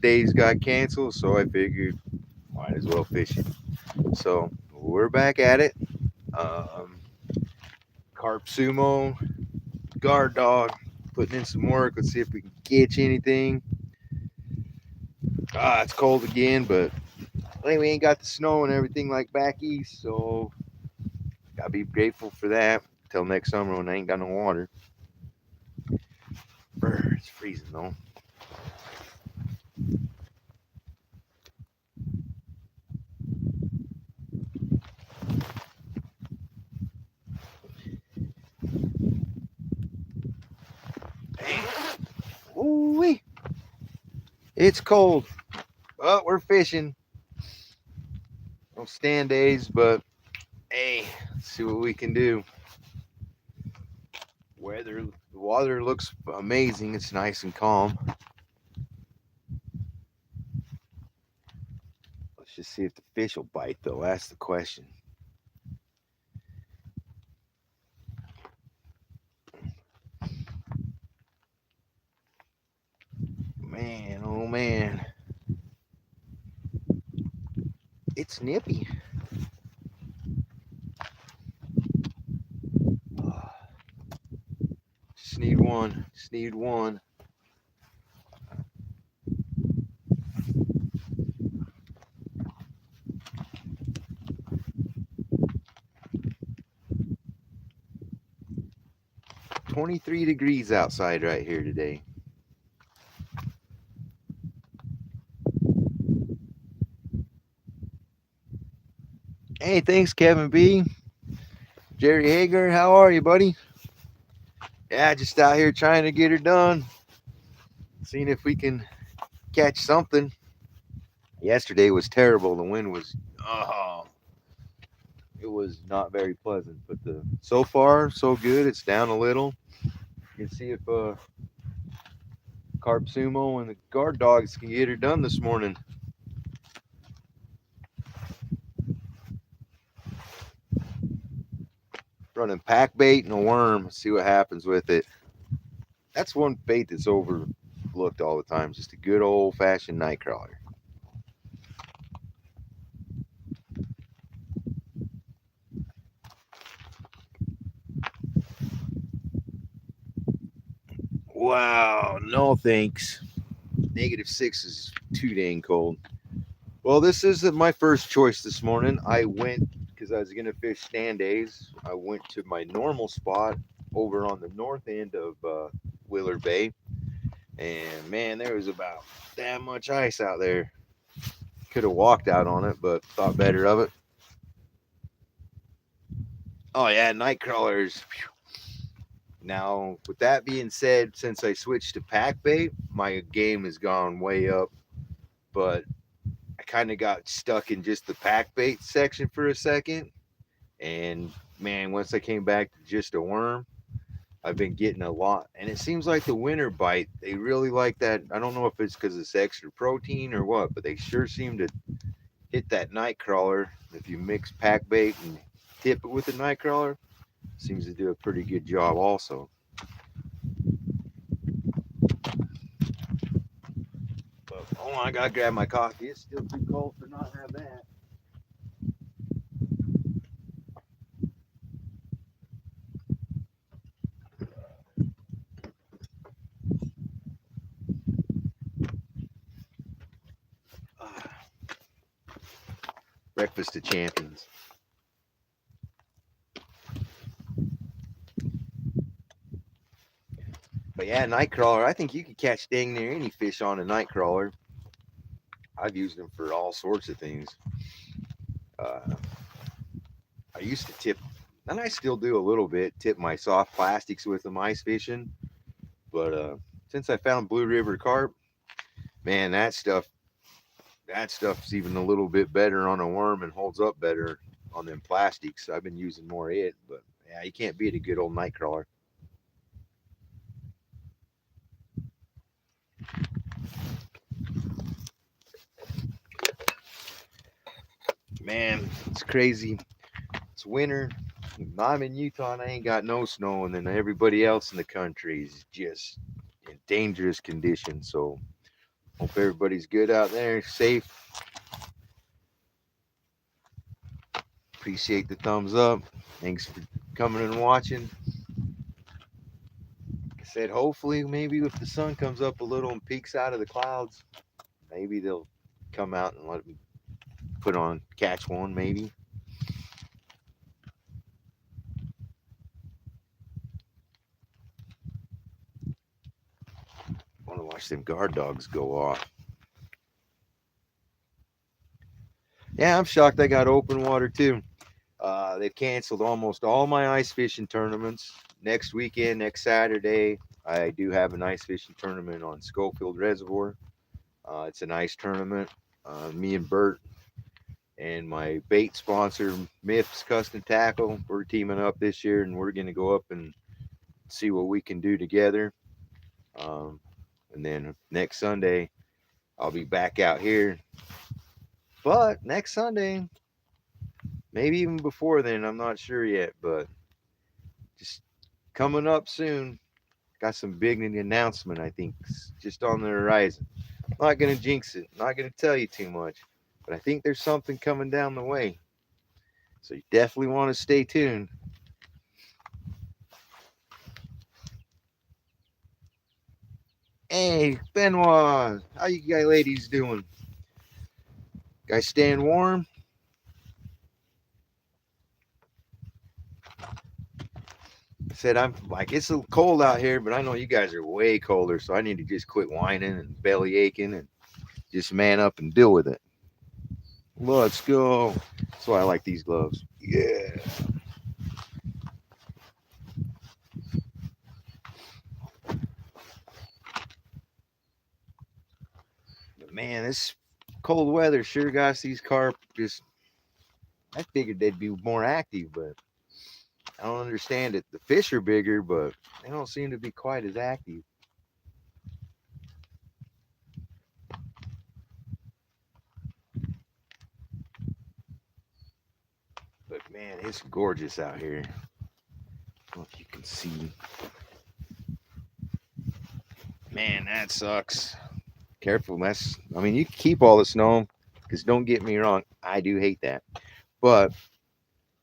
days got canceled, so I figured might as well fish it. So we're back at it. Um, Carp Sumo, guard dog, putting in some work. Let's see if we can catch anything. It's cold again, but we ain't got the snow and everything like back east, so gotta be grateful for that. Till next summer when I ain't got no water. Brr, it's freezing though. Ooh, it's cold, but we're fishing. No stand days, but hey, let's see what we can do. The water looks amazing. It's nice and calm. Let's just see if the fish will bite, though. That's the question. Man, oh man, it's nippy. Just need one. Just need one. 23 degrees outside right here today. Hey, thanks, Kevin B. Jerry Hager, how are you, buddy? Yeah, just out here trying to get her done. Seeing if we can catch something. Yesterday was terrible. The wind was, oh, it was not very pleasant. But so far, so good. It's down a little. You can see if Carp Sumo and the guard dogs can get her done this morning. Running pack bait and a worm. See what happens with it. That's one bait that's overlooked all the time. Just a good old fashioned night crawler. Wow, no thanks. -6 is too dang cold. Well, this isn't my first choice this morning. I went because I was going to fish stand days. I went to my normal spot over on the north end of Willard Bay. And man, there was about that much ice out there. Could have walked out on it, but thought better of it. Oh, yeah, night crawlers. Now, with that being said, since I switched to pack bait, my game has gone way up. But I kind of got stuck in just the pack bait section for a second. And man, once I came back to just a worm, I've been getting a lot. And it seems like the winter bite, they really like that. I don't know if it's because it's extra protein or what, but they sure seem to hit that night crawler. If you mix pack bait and tip it with a night crawler, seems to do a pretty good job also. But, oh, I gotta grab my coffee. It's still too cold for not have that. Ah, breakfast of champions. But yeah, night crawler. I think you could catch dang near any fish on a night crawler. I've used them for all sorts of things. Uh, I used to tip, and I still do a little bit, tip my soft plastics with them ice fishing. But since I found Blue River carp, man, that stuff's even a little bit better on a worm and holds up better on them plastics. I've been using more of it, but yeah, you can't beat a good old night crawler. Man, it's crazy. It's winter. I'm in Utah and I ain't got no snow, and then everybody else in the country is just in dangerous conditions. So Hope everybody's good out there, safe. Appreciate the thumbs up. Thanks for coming and watching. Like I said, hopefully, maybe if the sun comes up a little and peeks out of the clouds, maybe they'll come out and let me catch one, maybe. I want to watch them guard dogs go off. Yeah, I'm shocked I got open water too. They've canceled almost all my ice fishing tournaments. Next weekend, next Saturday, I do have an ice fishing tournament on Schofield Reservoir. It's an ice tournament. Me and Bert and my bait sponsor, Miffs Custom Tackle, we're teaming up this year, and we're going to go up and see what we can do together. And then next Sunday, I'll be back out here. But next Sunday, maybe even before then, I'm not sure yet, but just coming up soon. Got some big announcement, I think, just on the horizon. Not going to jinx it, not going to tell you too much, but I think there's something coming down the way. So you definitely want to stay tuned. Hey, Benoit, how you guys ladies doing? Guys staying warm? I said I'm like it's a little cold out here, but I know you guys are way colder, so I need to just quit whining and belly aching and just man up and deal with it. Let's go. That's why I like these gloves. Yeah. But man, this cold weather sure got these carp just. I figured they'd be more active, but I don't understand it. The fish are bigger, but they don't seem to be quite as active. But man, it's gorgeous out here. I don't know if you can see. Man, that sucks. Careful, I mean, you can keep all the snow, because don't get me wrong, I do hate that. But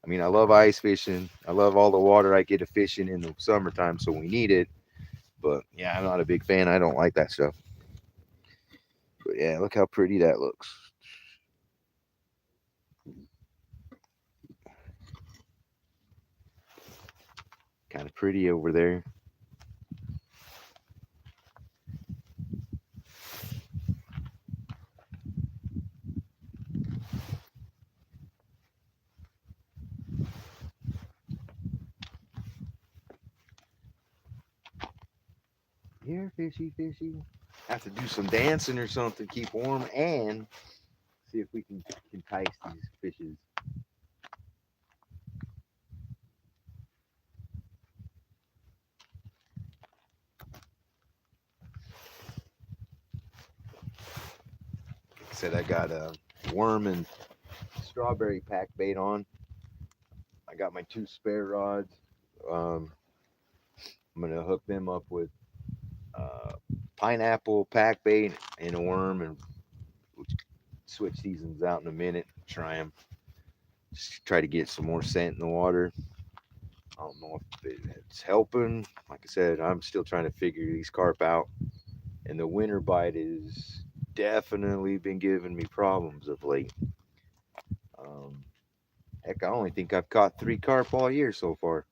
I mean, I love ice fishing. I love all the water I get to fishing in the summertime, so we need it. But yeah, I'm not a big fan. I don't like that stuff. But yeah, look how pretty that looks. Kind of pretty over there. Here, fishy, fishy. Have to do some dancing or something, keep warm, and see if we can entice these fishes. Like I said, I got a worm and strawberry pack bait on. I got my two spare rods. Um, I'm gonna hook them up with uh, pineapple pack bait and a worm, and we'll switch seasons out in a minute. Try them. Just try to get some more scent in the water. I don't know if it's helping. Like I said, I'm still trying to figure these carp out, and the winter bite is definitely been giving me problems of late. Um, Heck, I only think I've caught 3 carp all year so far.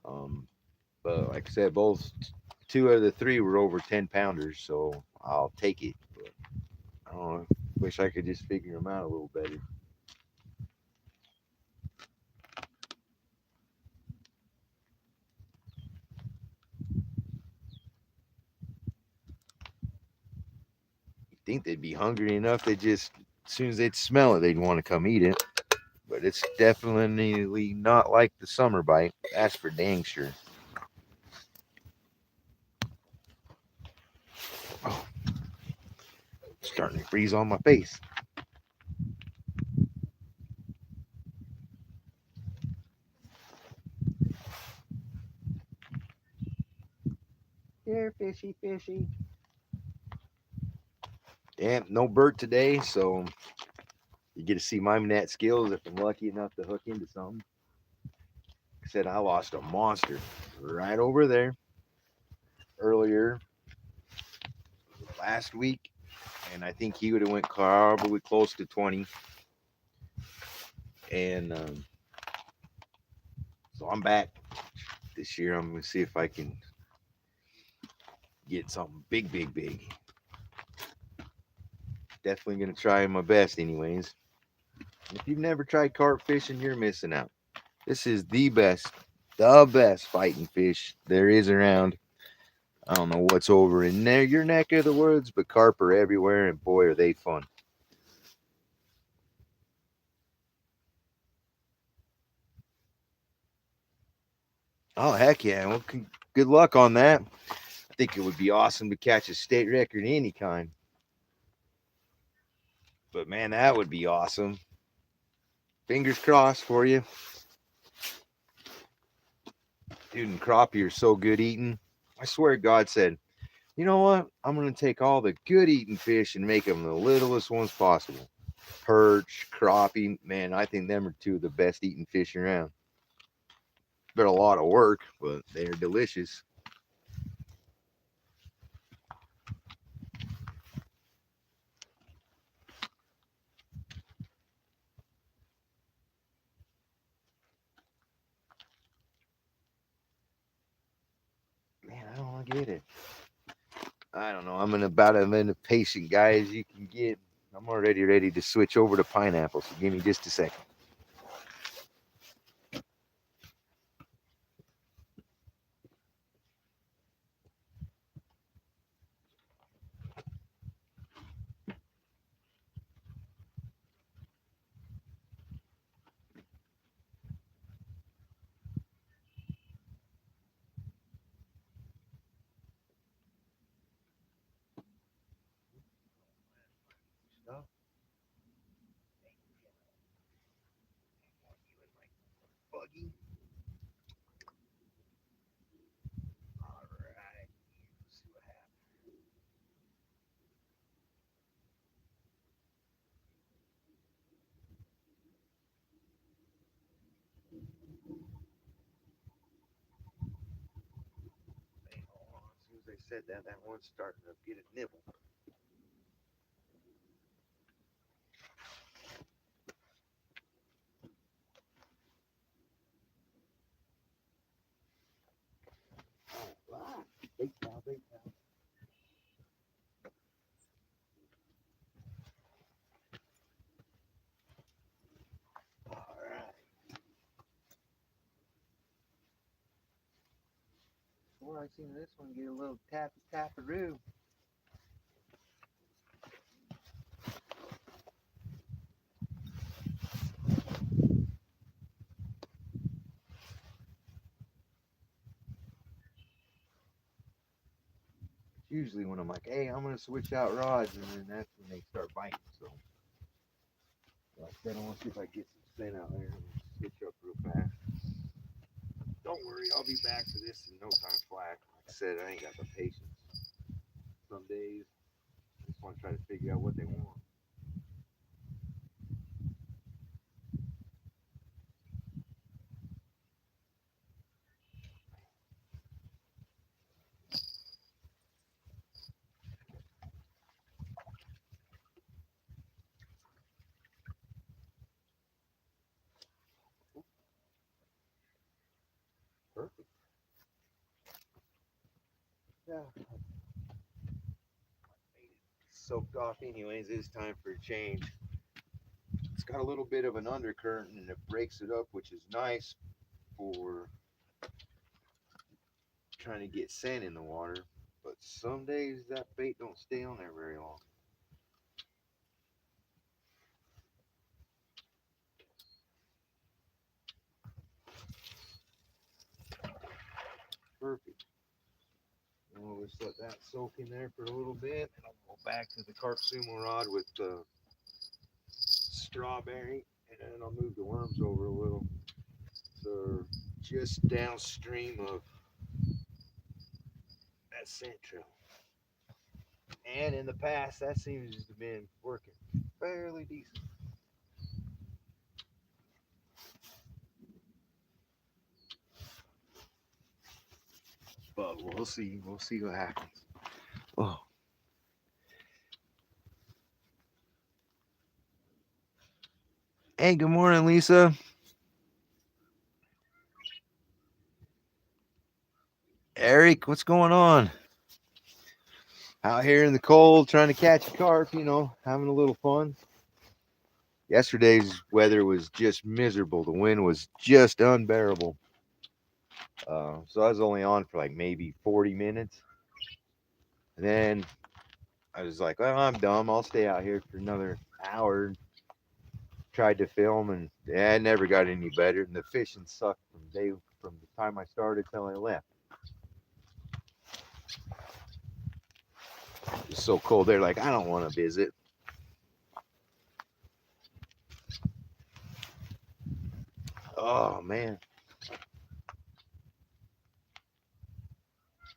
Um, but like I said, both 2 of the 3 were over 10 pounders, so I'll take it. But I don't know. Wish I could just figure them out a little better. You think they'd be hungry enough? They just, as soon as they'd smell it, they'd want to come eat it. But it's definitely not like the summer bite. That's for dang sure. Oh, starting to freeze on my face. Here, fishy, fishy. Yeah, no Bert today, so you get to see my net skills if I'm lucky enough to hook into something. Like I said, I lost a monster right over there earlier last week, and I think he would have went probably close to 20. And so I'm back this year. I'm gonna see if I can get something big, big, big. Definitely gonna try my best, anyways. If you've never tried carp fishing, you're missing out. This is the best fighting fish there is around. I don't know what's over in there, your neck of the woods, but carp are everywhere, and boy, are they fun. Oh, heck yeah. Well, good luck on that. I think it would be awesome to catch a state record in any kind. But man, that would be awesome. Fingers crossed for you. Dude, and crappie are so good eating. I swear God said, you know what? I'm going to take all the good eating fish and make them the littlest ones possible. Perch, crappie, man, I think them are two of the best eating fish around. Been a lot of work, but they're delicious. Man, I don't get it. I don't know. I'm in about as impatient guy as you can get. I'm already ready to switch over to pineapple, so give me just a second. Buggy. All right. Let's see what happens. Hey, hold on. As soon as they said that, that one's starting to get a nibble. Oh, wow. Big cow, big cow. All right. Before I seen this one get a little taparoo. Usually when I'm like, hey, I'm gonna switch out rods, and then that's when they start biting. So like I said, I want to see if I get some spin out there and switch up real fast. Don't worry, I'll be back for this in no time flat. Like I said, I ain't got the patience. Some days I just want to try to figure out what they want. Perfect. Yeah. Soaked off anyways. It's time for a change. It's got a little bit of an undercurrent and it breaks it up, which is nice for trying to get sand in the water. But some days that bait don't stay on there very long. Perfect. And we'll just let that soak in there for a little bit, and I'll go back to the carp sumo rod with the strawberry, and then I'll move the worms over a little. So just downstream of that scent trail. And in the past, that seems to have been working fairly decent. But we'll see. We'll see what happens. Oh, hey, good morning, Lisa. Eric, what's going on? Out here in the cold, trying to catch a carp. Having a little fun. Yesterday's weather was just miserable. The wind was just unbearable. So I was only on for like maybe 40 minutes. And then I was like, well, I'm dumb. I'll stay out here for another hour. Tried to film, and yeah, it never got any better. And the fishing sucked from the time I started till I left. It was so cold. They're like, I don't want to visit. Oh man.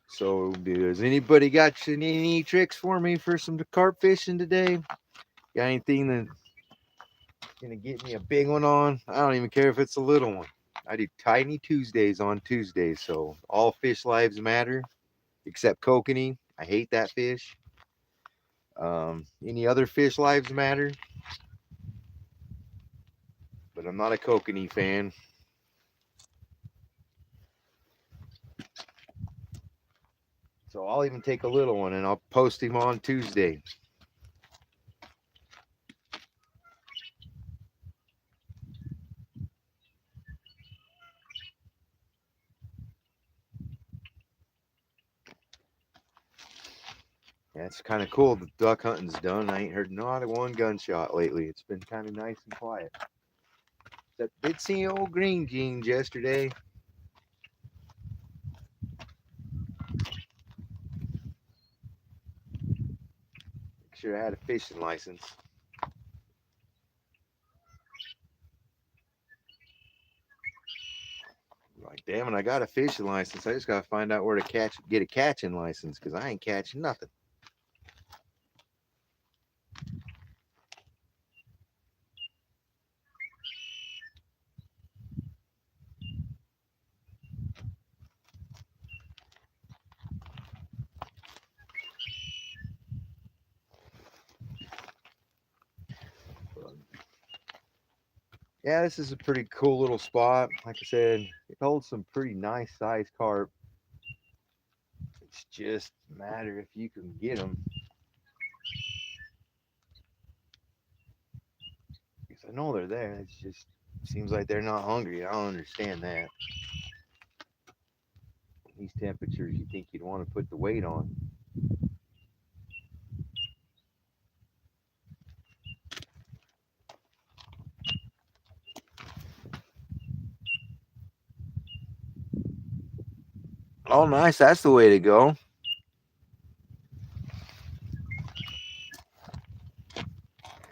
So, does anybody got any tricks for me for some carp fishing today? Got anything that's gonna get me a big one on? I don't even care if it's a little one. I do Tiny Tuesdays on Tuesdays, so all fish lives matter except kokanee. I hate that fish. Any other fish lives matter, but I'm not a kokanee fan. So I'll even take a little one and I'll post him on Tuesday. Yeah, it's kind of cool. The duck hunting's done. I ain't heard not a one gunshot lately. It's been kind of nice and quiet. That did see old green jeans yesterday. Sure I had a fishing license. Like, damn it, I got a fishing license. I just gotta find out where to get a catching license, because I ain't catching nothing. Yeah, this is a pretty cool little spot. Like I said, it holds some pretty nice sized carp. It's just a matter if you can get them. Because I know they're there. It's just seems like they're not hungry. I don't understand that. These temperatures, you think you'd want to put the weight on. Oh, nice. That's the way to go.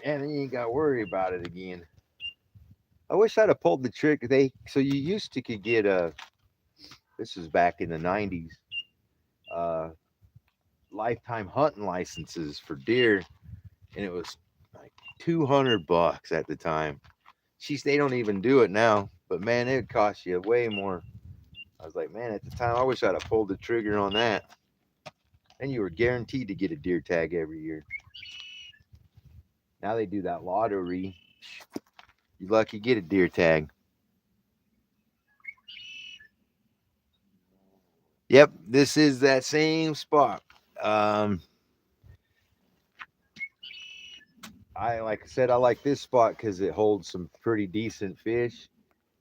And then you ain't got to worry about it again. I wish I'd have pulled the trick. So you used to could get a. This was back in the '90s. Uh, Lifetime hunting licenses for deer, and it was like $200 at the time. She's they don't even do it now, but man, it would cost you way more. I was like, man, at the time, I wish I'd have pulled the trigger on that. And you were guaranteed to get a deer tag every year. Now they do that lottery. You lucky get a deer tag. Yep, this is that same spot. Um, I like I said, I like this spot because it holds some pretty decent fish,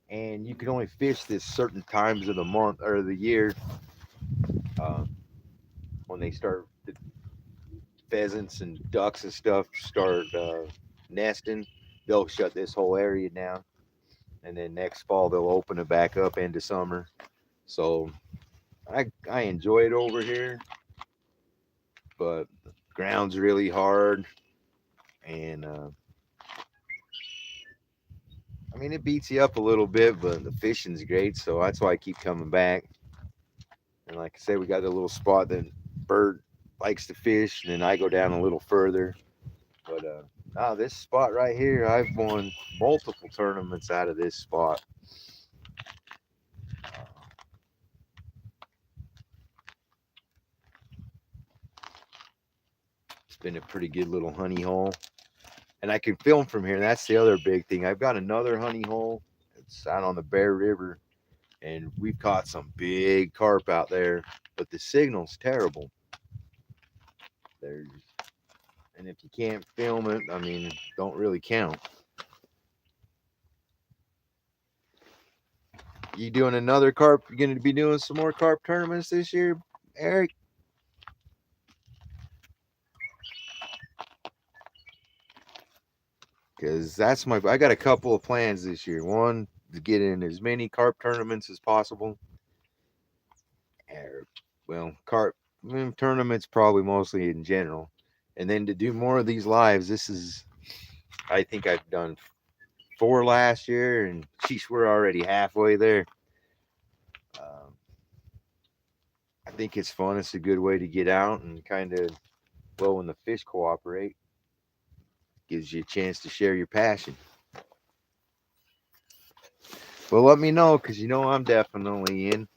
and you can only fish this certain times of the month or the year. Uh, when they start the pheasants and ducks and stuff start nesting, they'll shut this whole area down, and then next fall they'll open it back up into summer. So I enjoy it over here, but the ground's really hard, and I mean it beats you up a little bit, but the fishing's great, so that's why I keep coming back. And like I said, we got a little spot that bird. likes to fish, and then I go down a little further. But this spot right here, I've won multiple tournaments out of this spot. Uh, it's been a pretty good little honey hole, and I can film from here. That's the other big thing. I've got another honey hole. It's out on the Bear River, and we've caught some big carp out there, but the signal's terrible. There's, and if you can't film it, I mean, don't really count. You doing another carp? You're going to be doing some more carp tournaments this year, Eric? Because I got a couple of plans this year. One, to get in as many carp tournaments as possible. Well, carp tournaments probably mostly in general. And then to do more of these lives. I think I've done 4 last year, and geez, we're already halfway there. Um, I think it's fun. It's a good way to get out and kind of, well, when the fish cooperate, gives you a chance to share your passion. Well, let me know, because I'm definitely in.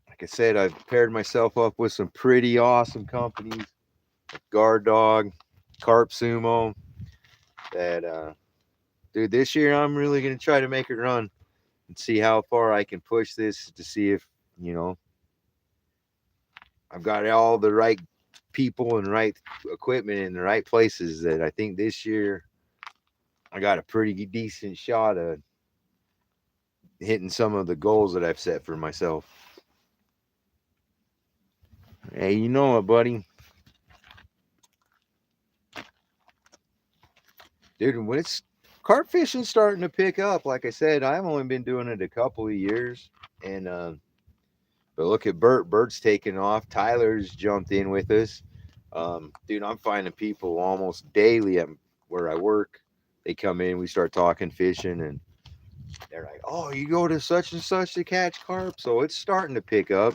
Like I said, I've paired myself up with some pretty awesome companies, like Guard Dog, Carp Sumo. That dude, this year I'm really gonna try to make it run and see how far I can push this to see if you know I've got all the right people and right equipment in the right places. That I think this year I got a pretty decent shot of hitting some of the goals that I've set for myself. Hey, you know what, buddy? Dude, when it's carp fishing starting to pick up, like I said, I've only been doing it a couple of years, and but look at Bert. Bert's taking off. Tyler's jumped in with us. Dude, I'm finding people almost daily at where I work. They come in, we start talking fishing, and they're like, "Oh, you go to such and such to catch carp." So it's starting to pick up.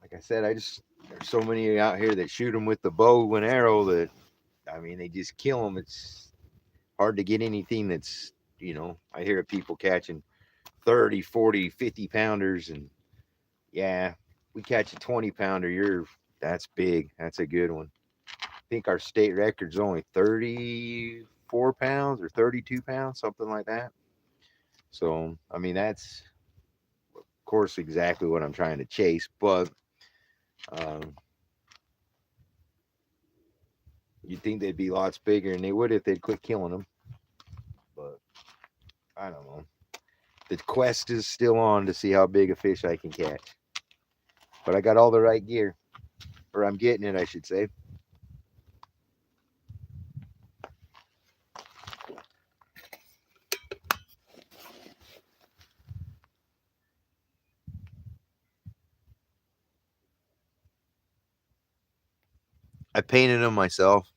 Like I said, there's so many out here that shoot them with the bow and arrow that I mean they just kill them. It's hard to get anything that's I hear of people catching 30, 40, 50 pounders, and yeah, we catch a 20 pounder, that's big. That's a good one. I think our state record's only 34 pounds or 32 pounds, something like that. So I mean that's of course exactly what I'm trying to chase, but um, you'd think they'd be lots bigger, and they would if they'd quit killing them. But I don't know. The quest is still on to see how big a fish I can catch. But I got all the right gear, or I'm getting it, I should say. I painted them myself.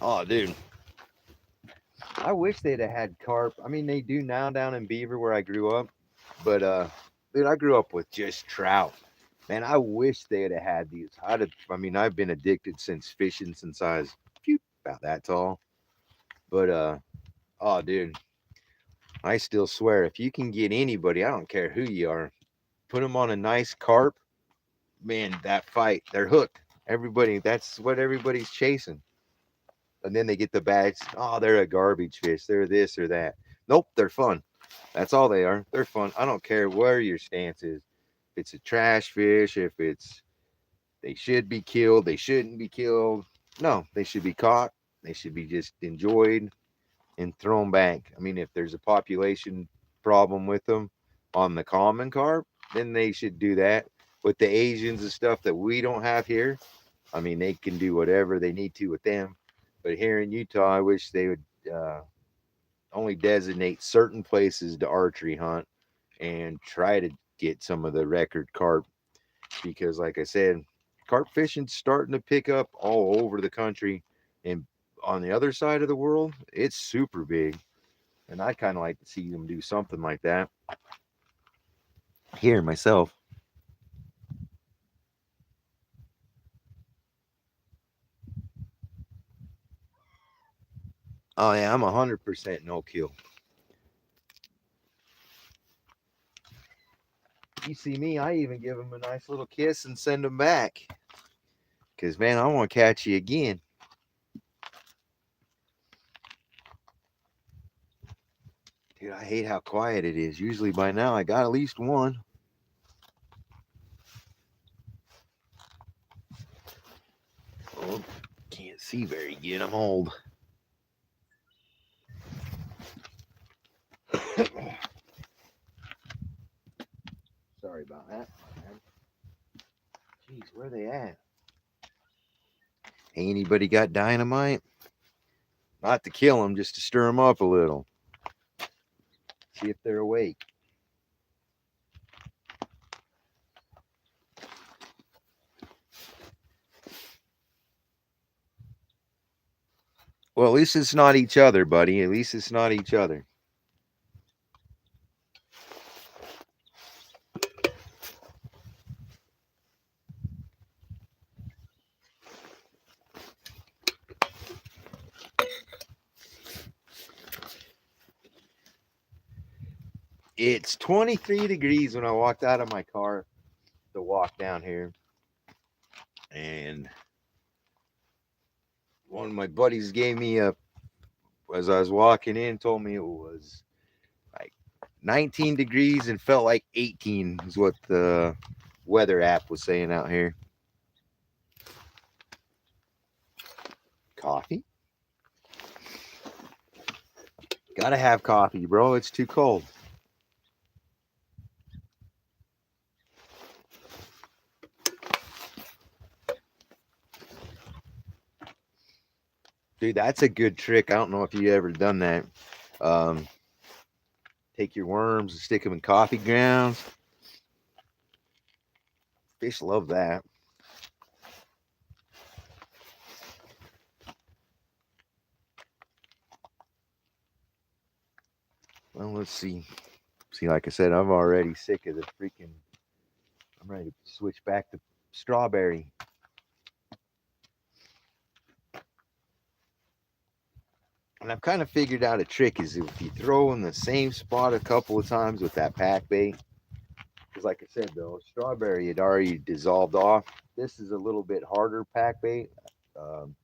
Oh, dude. I wish they'd have had carp. I mean, they do now down in Beaver where I grew up. But, dude, I grew up with just trout. Man, I wish they'd have had these. I mean, I've been addicted since fishing since I was about that tall. But, oh, dude, I still swear, if you can get anybody, I don't care who you are, put them on a nice carp, man, that fight, they're hooked. That's what everybody's chasing. And then they get the bags. Oh, they're a garbage fish. They're this or that. Nope, they're fun. That's all they are. They're fun. I don't care where your stance is. If it's a trash fish, if it's they should be killed, they shouldn't be killed. No, they should be caught. They should be just enjoyed and thrown back. I mean, if there's a population problem with them on the common carp, then they should do that. With the Asians and stuff that we don't have here, I mean, they can do whatever they need to with them. But here in Utah, I wish they would only designate certain places to archery hunt and try to get some of the record carp because, like I said, carp fishing's starting to pick up all over the country, and on the other side of the world, it's super big. And I'd kind of like to see them do something like that here myself. Oh yeah, I'm 100% no kill. You see me, I even give them a nice little kiss and send them back. Cause man, I want to catch you again. Dude, I hate how quiet it is. Usually by now I got at least one. Oh, can't see very good. I'm old. Sorry about that. Jeez, where they at? Ain't anybody got dynamite? Not to kill them, just to stir them up a little. See if they're awake. Well, at least it's not each other, buddy. At least it's not each other. It's 23 degrees when I walked out of my car to walk down here. And one of my buddies gave me as I was walking in, told me it was like 19 degrees and felt like 18 is what the weather app was saying out here. Coffee? Gotta have coffee, bro. It's too cold. Dude, that's a good trick. I don't know if you ever done that. Um, take your worms and stick them in coffee grounds. Fish love that. Well, let's see. See, like I said, I'm already sick of the freaking. I'm ready to switch back to strawberry. And I've kind of figured out a trick is if you throw in the same spot a couple of times with that pack bait, because like I said though, strawberry had already dissolved off. This is a little bit harder pack bait. Um,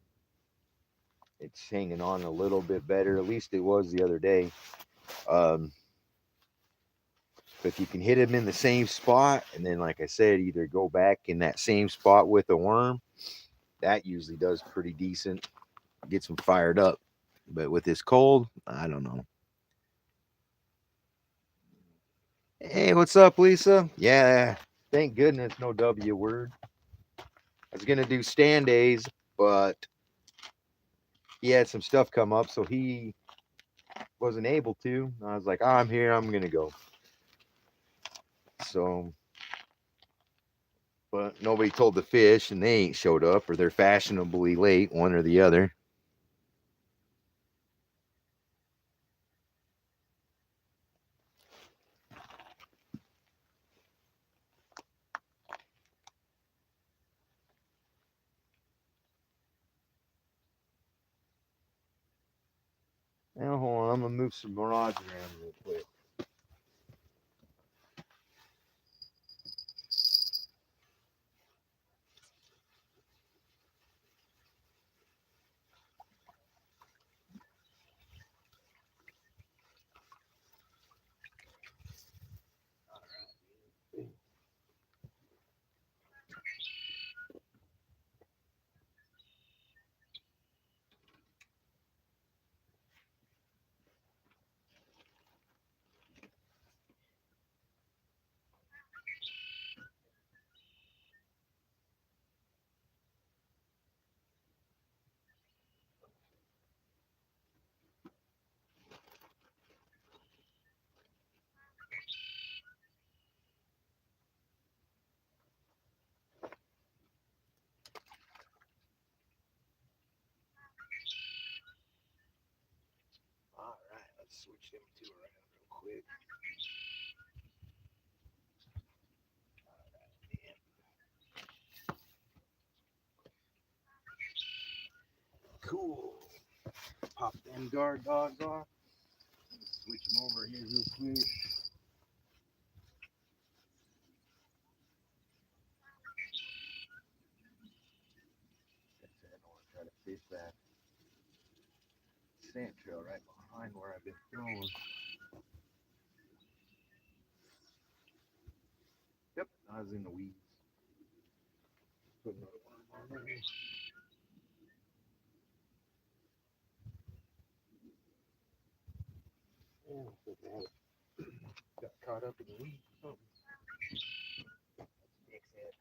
it's hanging on a little bit better. At least it was the other day. Um, but if you can hit them in the same spot, and then like I said, either go back in that same spot with a worm, that usually does pretty decent. Gets them fired up. But with this cold, I don't know. Hey, what's up, Lisa? Yeah, thank goodness no W word. I was gonna do stand days, but he had some stuff come up, so he wasn't able to. I was like, I'm here, I'm gonna go. So, but nobody told the fish, and they ain't showed up, or they're fashionably late, one or the other. Now, hold on, I'm gonna move some rods around real quick. Switch them two around real quick. Cool. Pop them guard dogs off. Switch them over here real quick. That's it. I want to try to fish that sand trail right behind where I've been throwing. Yep, I was in the weeds. Put another one on there. Yeah, got caught up in the weeds or something. Dick's head.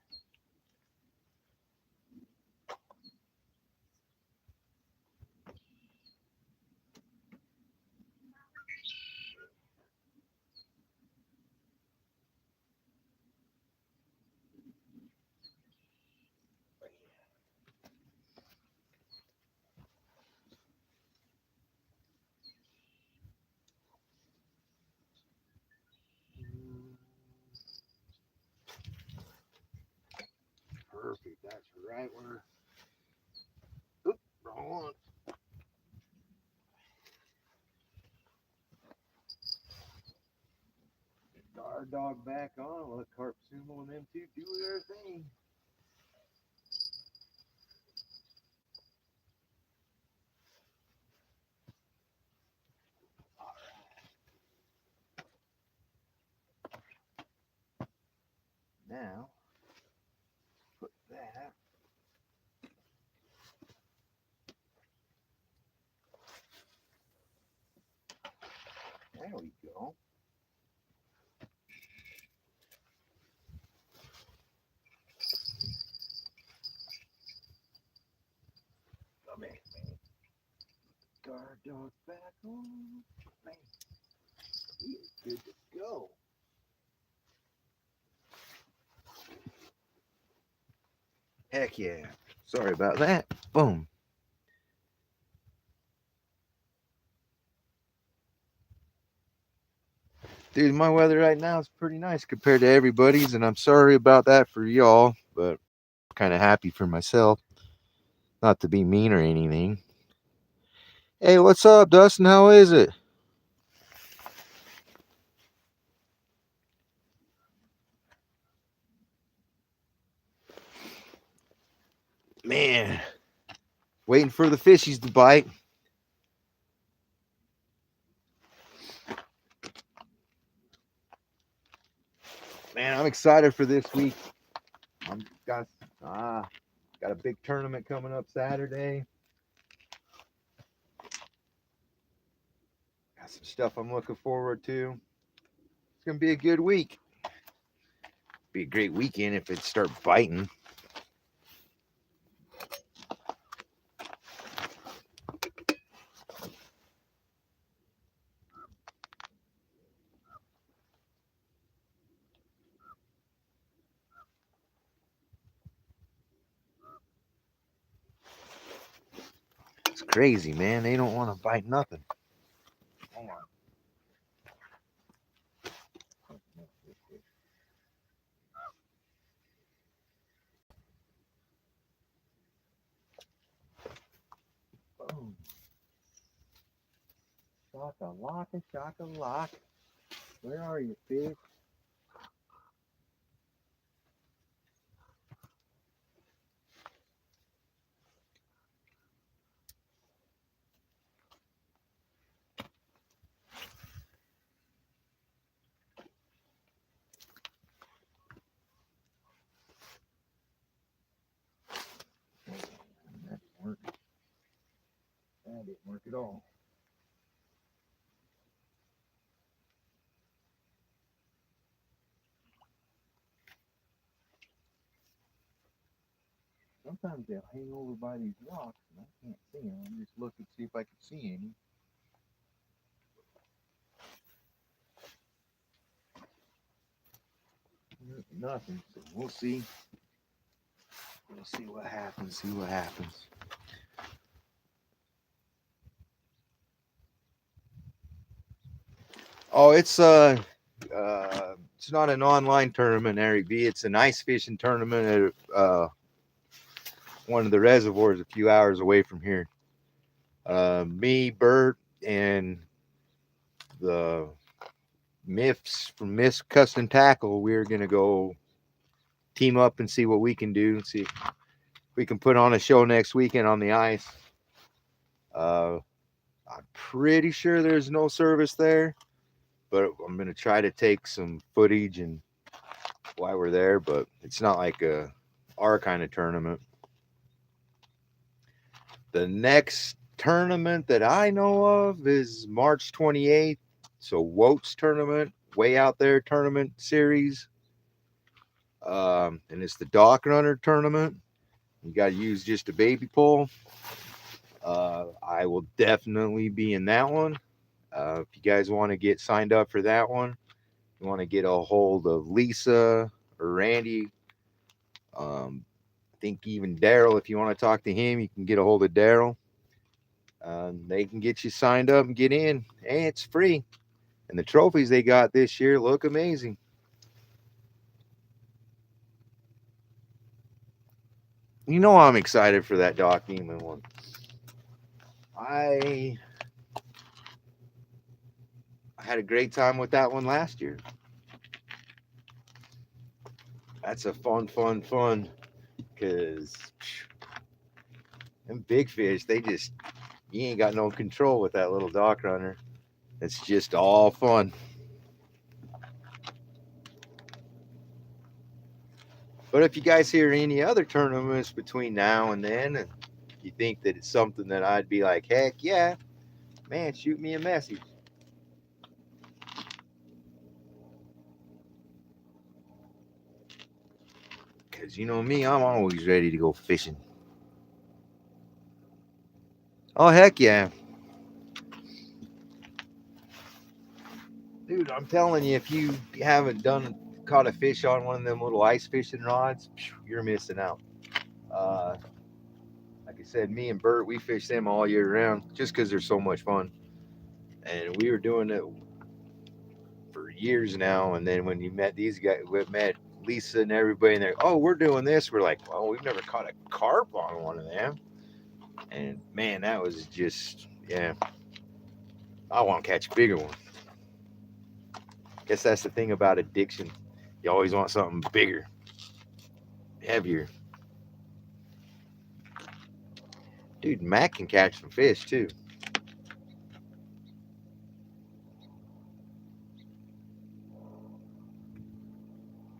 Perfect. That's right where. Oop, wrong one. Guard dog back on. Let Carp Sumo and them two do their thing. Now, put that. There we go. Come in, man. Guard dog back on. Man, he is good to go. Heck yeah. Sorry about that. Boom. Dude, my weather right now is pretty nice compared to everybody's, and I'm sorry about that for y'all, but I'm kind of happy for myself. Not to be mean or anything. Hey, what's up, Dustin? How is it? Man, waiting for the fishies to bite. Man, I'm excited for this week. I'm got a big tournament coming up Saturday. Got some stuff I'm looking forward to. It's gonna be a good week. Be a great weekend if it start biting. It's crazy, man. They don't want to bite nothing. Hold on. Boom. Shaka-laka, shaka-laka. Where are you, fish? That didn't work. That didn't work at all. Sometimes they'll hang over by these rocks and I can't see them. I'm just looking to see if I can see any. Nothing. So we'll see. We'll see what happens. See what happens. Oh, it's not an online tournament, Eric B. It's an ice fishing tournament at one of the reservoirs a few hours away from here. Me, Bert, and the Miffs from Miss Custom Tackle, we're gonna go team up and see what we can do. See if we can put on a show next weekend on the ice. Uh, I'm pretty sure there's no service there, but I'm gonna try to take some footage and while we're there. But it's not like our kind of tournament. The next tournament that I know of is March 28th. So Woats tournament, way out there tournament series. And it's the Dock Runner tournament. You got to use just a baby pole. I will definitely be in that one. If you guys want to get signed up for that one, you want to get a hold of Lisa or Randy. I think even Daryl, if you want to talk to him, you can get a hold of Daryl. They can get you signed up and get in. Hey, it's free. And the trophies they got this year look amazing. You know I'm excited for that Doc Neiman one. I had a great time with that one last year. That's a fun. Because them big fish, you ain't got no control with that little Dock Runner. It's just all fun. But if you guys hear any other tournaments between now and then, and you think that it's something that I'd be like, heck yeah, man, shoot me a message. Because you know me, I'm always ready to go fishing. Oh, heck yeah. Dude, I'm telling you, if you haven't caught a fish on one of them little ice fishing rods, you're missing out. Uh, like I said, me and Bert, we fish them all year round just because they're so much fun. And we were doing it for years now. And then when you met these guys, we met Lisa and everybody, and they're, oh, we're doing this. We're like, well, we've never caught a carp on one of them. And man, that was just, yeah, I want to catch a bigger one. Guess that's the thing about addiction. You always want something bigger, heavier. Dude, Mac can catch some fish too.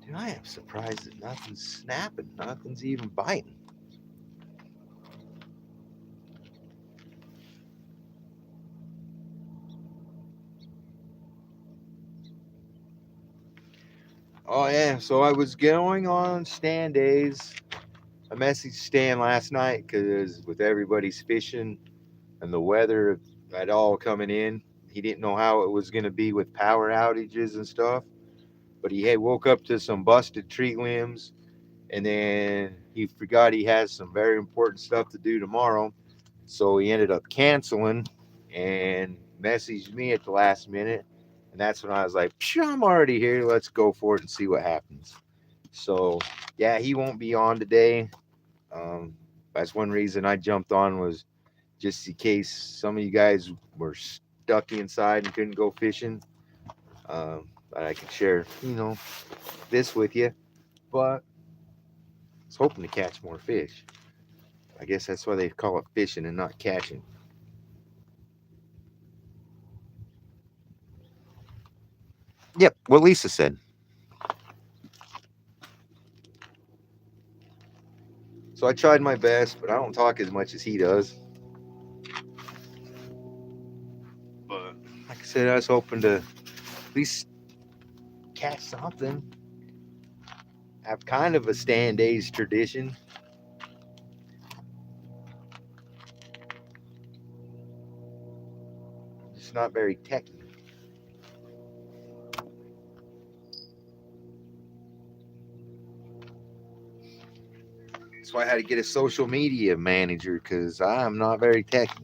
Dude, I am surprised that nothing's snapping, nothing's even biting. Oh yeah, so I was going on Stan days. I messaged Stan last night because with everybody's fishing and the weather at all coming in, he didn't know how it was going to be with power outages and stuff. But he had woke up to some busted tree limbs, and then he forgot he has some very important stuff to do tomorrow. So he ended up canceling and messaged me at the last minute. And that's when I was like, I'm already here. Let's go for it and see what happens. So, yeah, he won't be on today. That's one reason I jumped on was just in case some of you guys were stuck inside and couldn't go fishing. That I could share, this with you. But I was hoping to catch more fish. I guess that's why they call it fishing and not catching. Yep, what Lisa said. So I tried my best, but I don't talk as much as he does. But like I said, I was hoping to at least catch something. Have kind of a stand days tradition. Just not very techy. That's why I had to get a social media manager because I'm not very techy.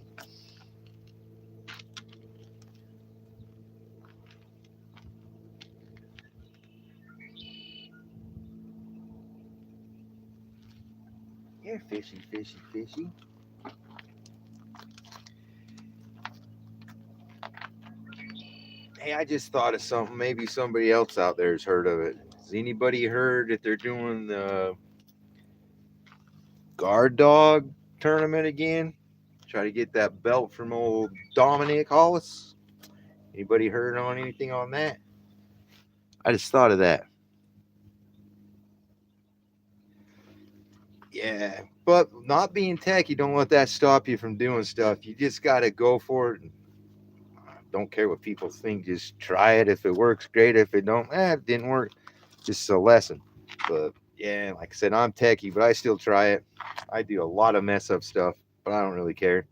Yeah, fishy, fishy, fishy. Hey, I just thought of something. Maybe somebody else out there has heard of it. Has anybody heard that they're doing the guard dog tournament again? Try to get that belt from old Dominic Hollis. Anybody heard on anything on that? I just thought of that. Yeah, but not being tech, you don't let that stop you from doing stuff. You just got to go for it. Don't care what people think. Just try it. If it works, great. If it don't, it didn't work. Just a lesson. But yeah, like I said, I'm techie, but I still try it. I do a lot of mess up stuff, but I don't really care.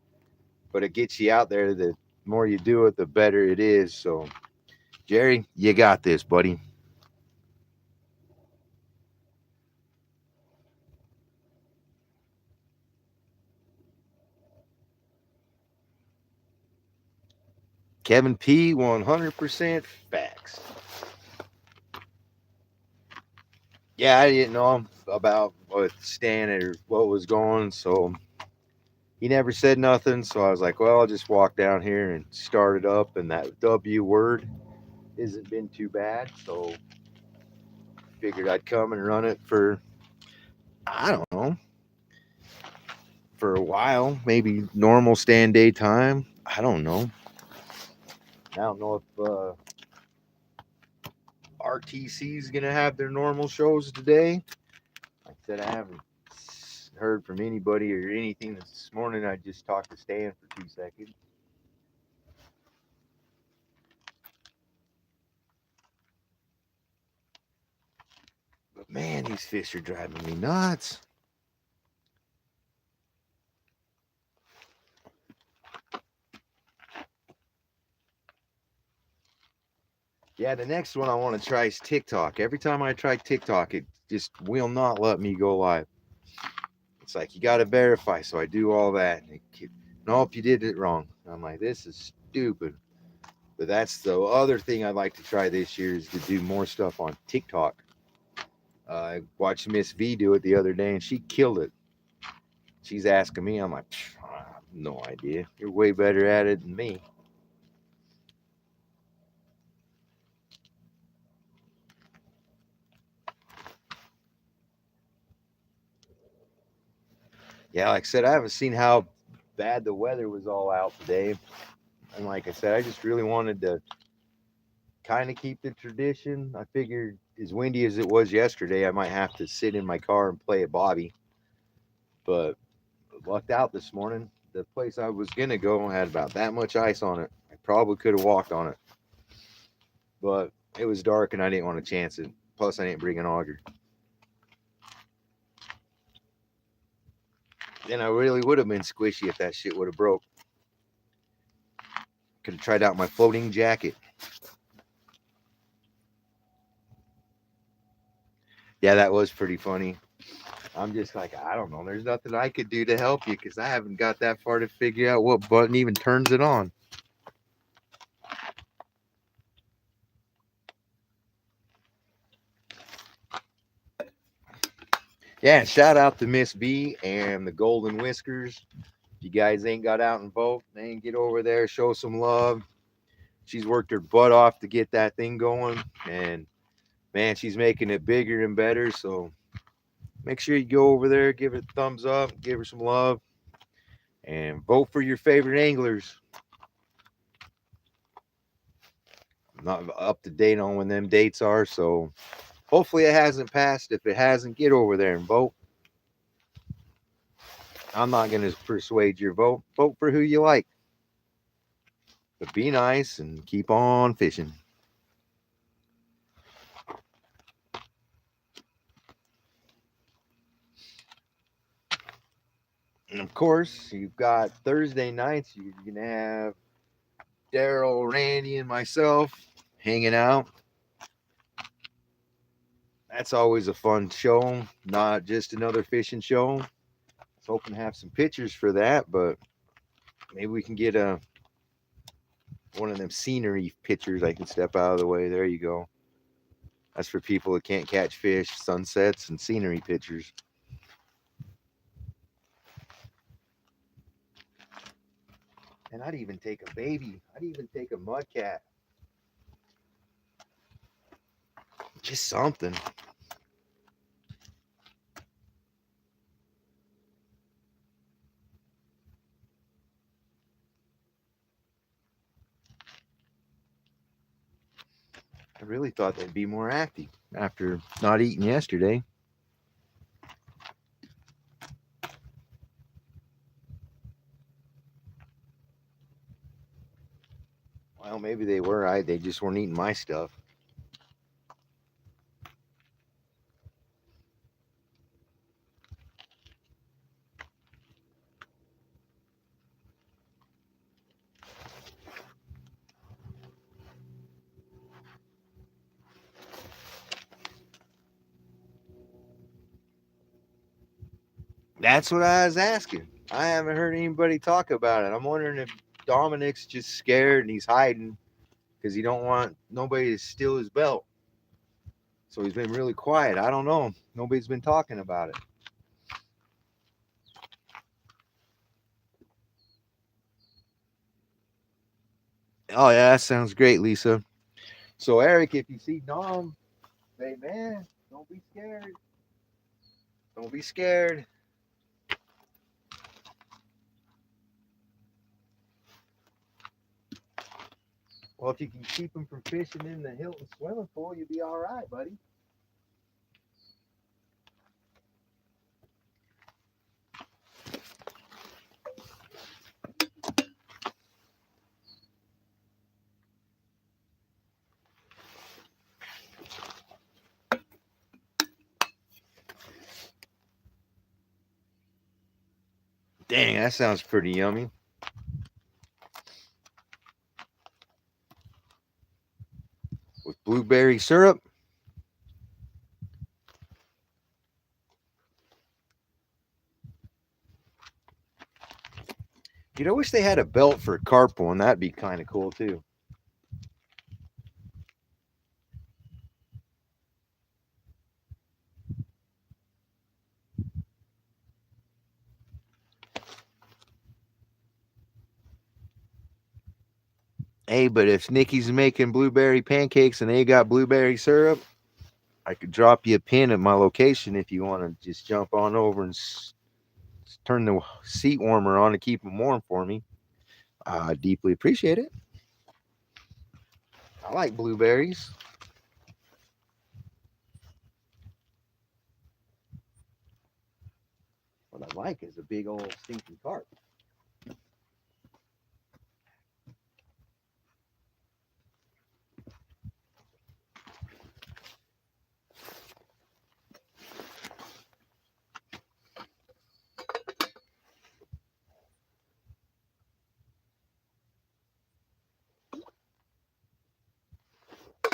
But it gets you out there. The more you do it, the better it is. So, Jerry, you got this, buddy. Kevin P, 100% facts. Yeah, I didn't know about what Stan or what was going, so he never said nothing. So I was like, well, I'll just walk down here and start it up. And that W word hasn't been too bad. So figured I'd come and run it for, I don't know, for a while, maybe normal stand day time. I don't know. I don't know if RTC is going to have their normal shows today. Like I said, I haven't heard from anybody or anything this morning. I just talked to Stan for 2 seconds. But man, these fish are driving me nuts. Yeah, the next one I want to try is TikTok. Every time I try TikTok, it just will not let me go live. It's like you got to verify, so I do all that. Nope, you did it wrong. I'm like, this is stupid. But that's the other thing I'd like to try this year is to do more stuff on TikTok. I watched Miss V do it the other day, and she killed it. She's asking me, I'm like, I have no idea. You're way better at it than me. Yeah, like I said, I haven't seen how bad the weather was all out today. And like I said, I just really wanted to kind of keep the tradition. I figured as windy as it was yesterday, I might have to sit in my car and play a bobby. But lucked out this morning. The place I was gonna go had about that much ice on it. I probably could have walked on it, but it was dark and I didn't want to chance it. Plus, I didn't bring an auger. Then I really would have been squishy if that shit would have broke. Could have tried out my floating jacket. Yeah, that was pretty funny. I'm just like, I don't know. There's nothing I could do to help you because I haven't got that far to figure out what button even turns it on. Yeah, shout out to Miss B and the Golden Whiskers. If you guys ain't got out and vote, man, get over there, show some love. She's worked her butt off to get that thing going, and man, she's making it bigger and better. So make sure you go over there, give it a thumbs up, give her some love, and vote for your favorite anglers. I'm not up to date on when them dates are, so hopefully it hasn't passed. If it hasn't, get over there and vote. I'm not going to persuade your vote. Vote for who you like. But be nice and keep on fishing. And of course, you've got Thursday nights. You're going to have Daryl, Randy, and myself hanging out. That's always a fun show, not just another fishing show. I was hoping to have some pictures for that, but maybe we can get one of them scenery pictures. I can step out of the way. There you go. That's for people that can't catch fish, sunsets, and scenery pictures. And I'd even take a baby. I'd even take a mud cat. Just something. I really thought they'd be more active after not eating yesterday. Well, maybe they were. They just weren't eating my stuff. That's what I was asking. I haven't heard anybody talk about it. I'm wondering if Dominic's just scared and he's hiding because he don't want nobody to steal his belt. So he's been really quiet. I don't know. Nobody's been talking about it. Oh yeah, that sounds great, Lisa. So Eric, if you see Dom, say, man, don't be scared. Don't be scared. Well, if you can keep him from fishing in the Hilton swimming pool, you'll be all right, buddy. Dang, that sounds pretty yummy. With blueberry syrup. Dude, I wish they had a belt for a carp one. That'd be kind of cool too. Hey, but if Nikki's making blueberry pancakes and they got blueberry syrup, I could drop you a pin at my location if you want to just jump on over and turn the seat warmer on to keep them warm for me. I deeply appreciate it. I like blueberries. What I like is a big old stinking carp.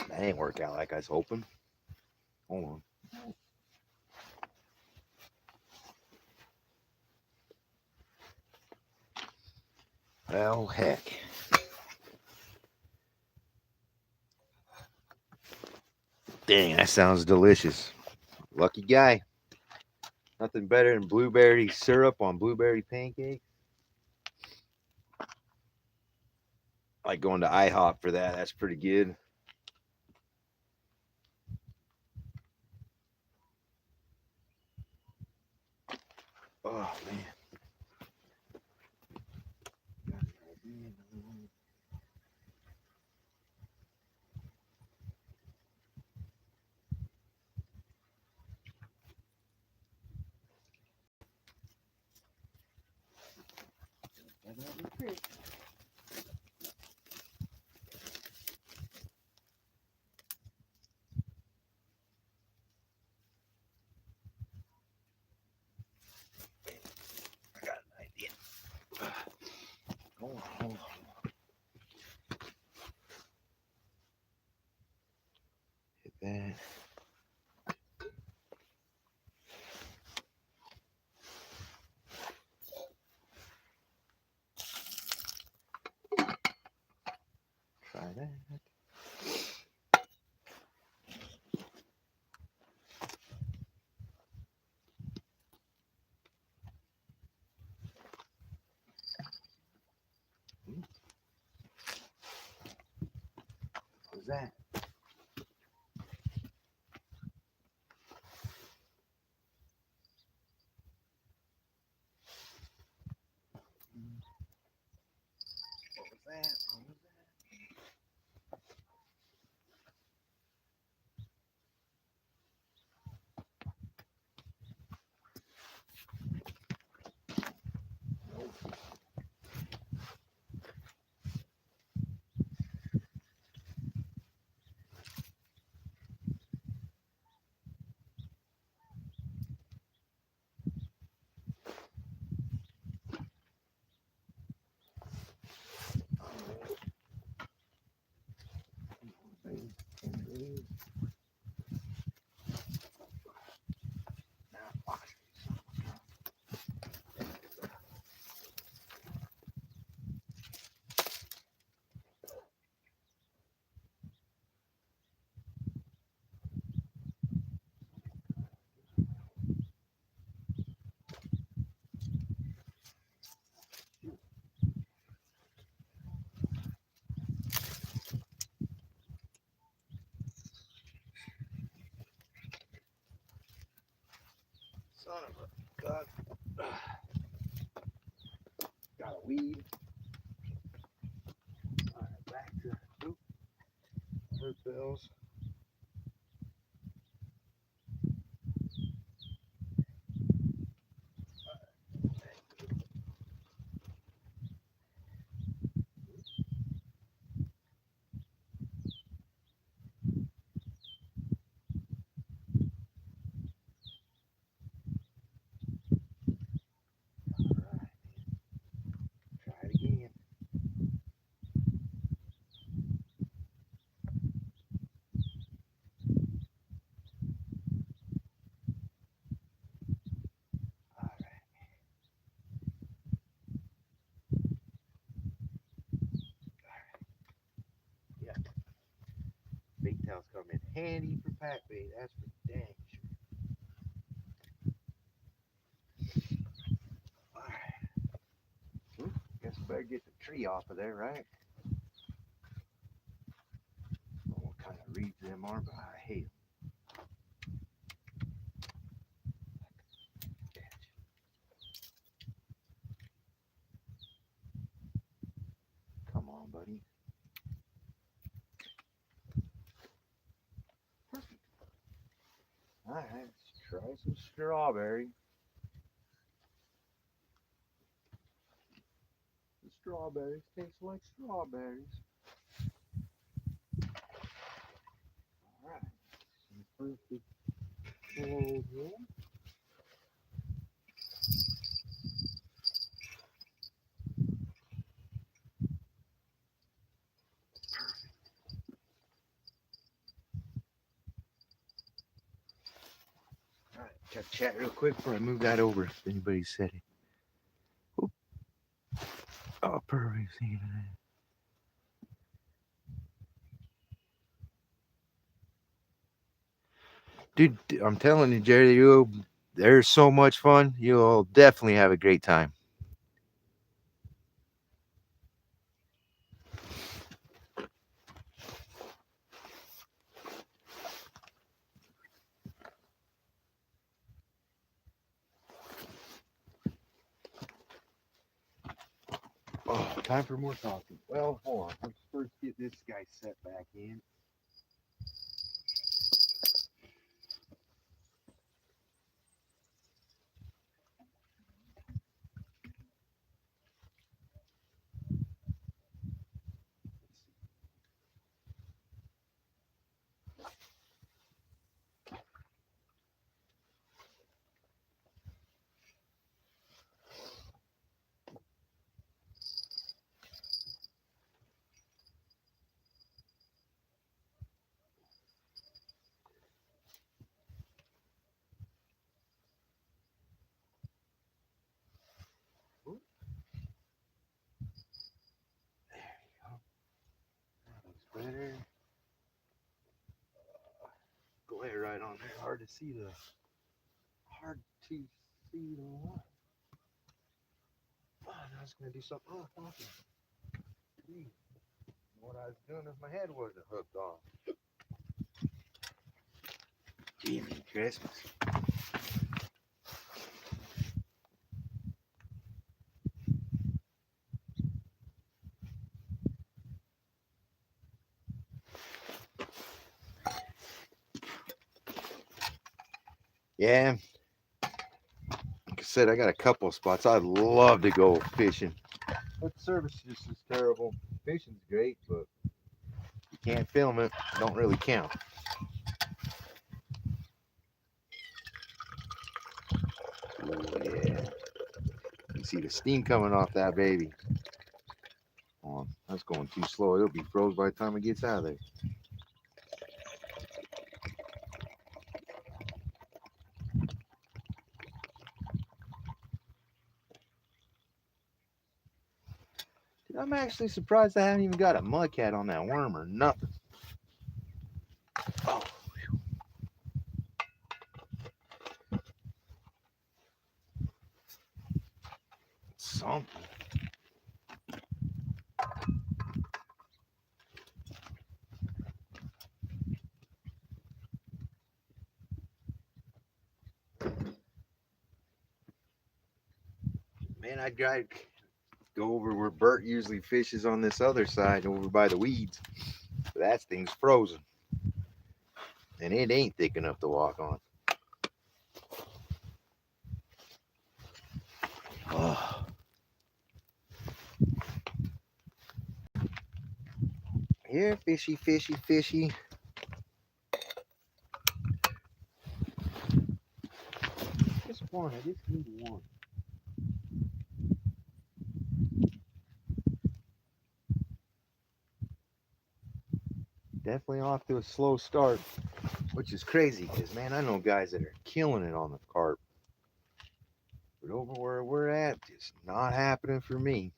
That ain't work out like I was hoping. Hold on. Well, heck. Dang, that sounds delicious. Lucky guy. Nothing better than blueberry syrup on blueberry pancakes. I like going to IHOP for that. That's pretty good. Oh man. I got an idea. Hold on, hold on. Hit that. that? What was that? Son of a gun. Got a weed. Alright, back to hurt bills. Alright, try it again. Alright. Yeah. Big tails come in handy for pack bait, that's for dang sure. Alright. Guess I better get the tree off of there, right? I don't know what kind of reeds them are, but I hate them. Come on, buddy. Perfect. Alright, let's try some strawberry. The strawberries taste like strawberries. Alright. Some perfect clothes here. Alright, gotta chat real quick before I move that over if anybody said it. Oop. Oh, perfect. Dude, I'm telling you, Jerry, there's so much fun. You'll definitely have a great time. Oh, time for more talking. Well, hold on. Let's first get this guy set back in. Ooh, there you go. That looks better. Glare right on there. Hard to see the line. Oh, now it's gonna do something. Oh, awesome. What I was doing if my head wasn't hooked on. Jimmy Christmas. Yeah, like I said, I got a couple of spots I'd love to go fishing, but the service just is terrible. Fishing's great, but you can't film it. Don't really count. Ooh, yeah, you see the steam coming off that baby. Oh, that's going too slow. It'll be froze by the time it gets out of there. Dude, I'm actually surprised I haven't even got a mud cat on that worm or nothing. Oh, something. Man, I'd go over where Bert usually fishes on this other side over by the weeds. But that thing's frozen. And it ain't thick enough to walk on. Oh. Here, fishy, fishy, fishy. Just one. I just need one. Definitely off to a slow start, which is crazy because, man, I know guys that are killing it on the carp. But over where we're at, it's not happening for me.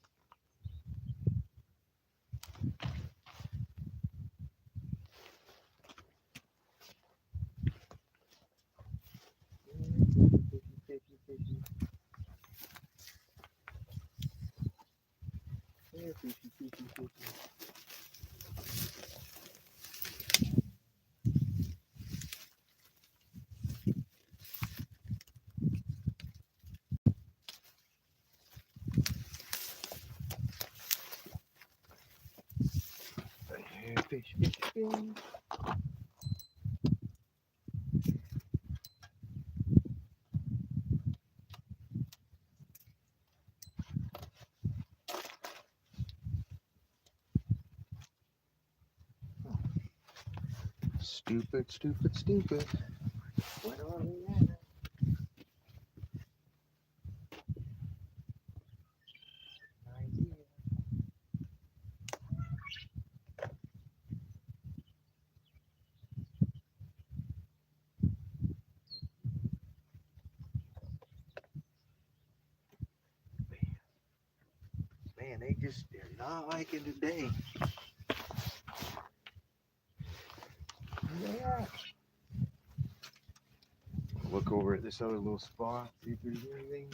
Fish, fish, fish. Stupid, stupid, stupid. Where are we at? Man, they're not liking today. Yeah. Look over at this other little spot, see if there's anything.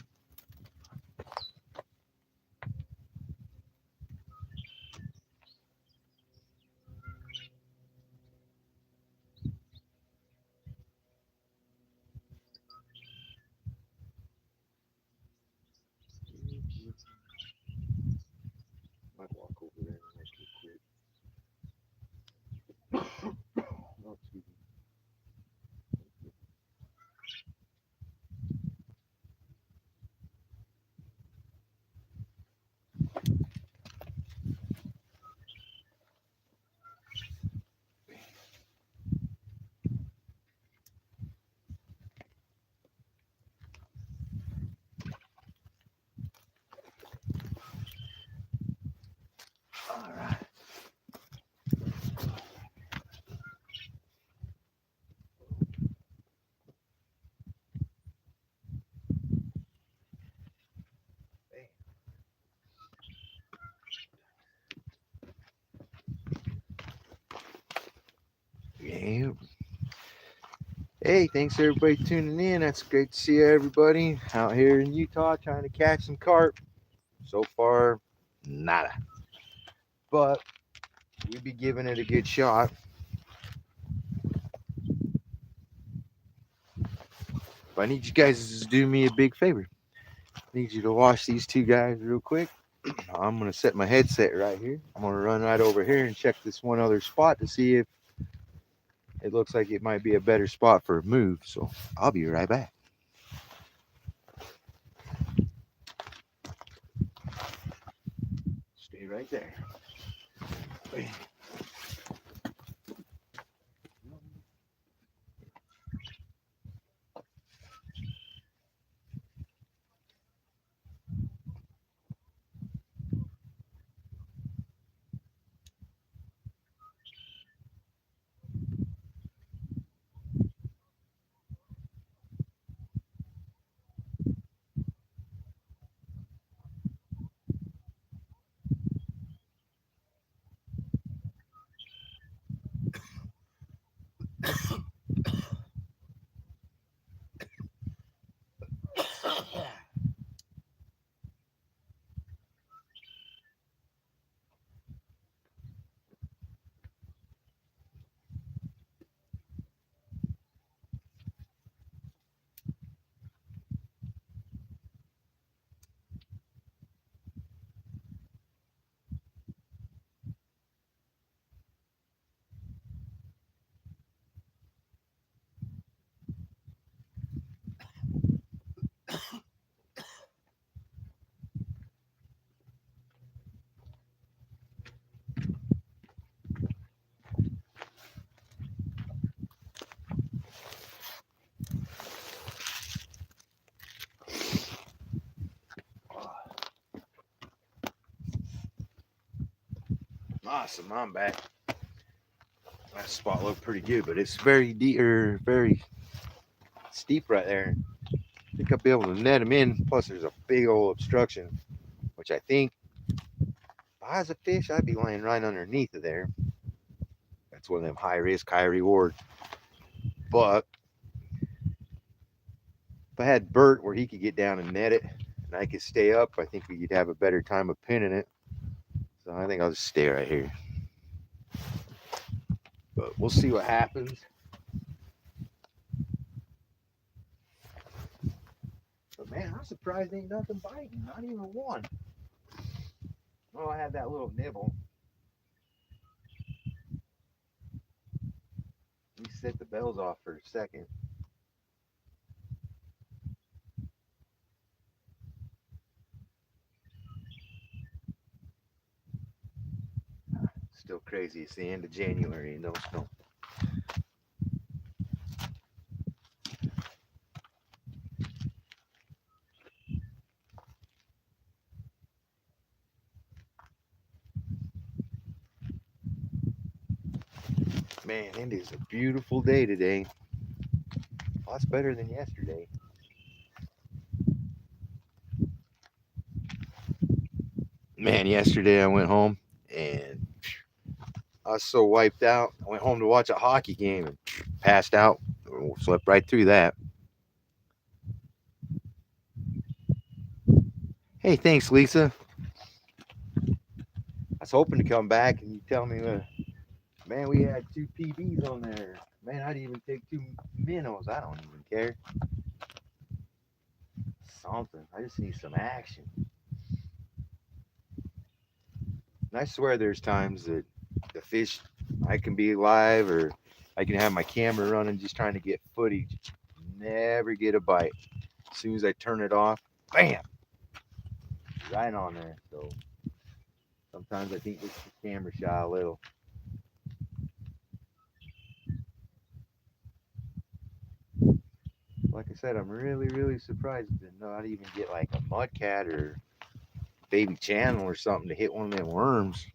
Might walk over there and make it quick. Oh, excuse me. All right. Yeah. Hey, thanks everybody tuning in. That's great to see everybody out here in Utah trying to catch some carp. So far, nada. But we'd be giving it a good shot. But I need you guys to do me a big favor. I need you to watch these two guys real quick. I'm gonna set my headset right here. I'm gonna run right over here and check this one other spot to see if it looks like it might be a better spot for a move. So I'll be right back. Stay right there. Awesome, I'm back. That spot looked pretty good, but it's very deep or very steep right there. I think I'll be able to net them in. Plus, there's a big old obstruction, which I think if I was a fish, I'd be laying right underneath of there. That's one of them high risk, high reward. But if I had Bert where he could get down and net it, and I could stay up, I think we could have a better time of pinning it. So I think I'll just stay right here. But we'll see what happens. But man, I'm surprised ain't nothing biting, not even one. Well, I had that little nibble. Let me set the bells off for a second. Still crazy. It's the end of January and no snow. Man, it is a beautiful day today. Lots better than yesterday. Man, yesterday I went home and I was so wiped out. I went home to watch a hockey game and passed out. Slept right through that. Hey, thanks, Lisa. I was hoping to come back and you tell me, man, we had 2 PBs on there. Man, I'd even take 2 minnows. I don't even care. Something. I just need some action. And I swear there's times that the fish, I can be live or I can have my camera running just trying to get footage. Never get a bite. As soon as I turn it off, bam! Right on there. So sometimes I think it's the camera shy a little. Like I said, I'm really, really surprised to not even get like a mudcat or baby channel or something to hit one of them worms.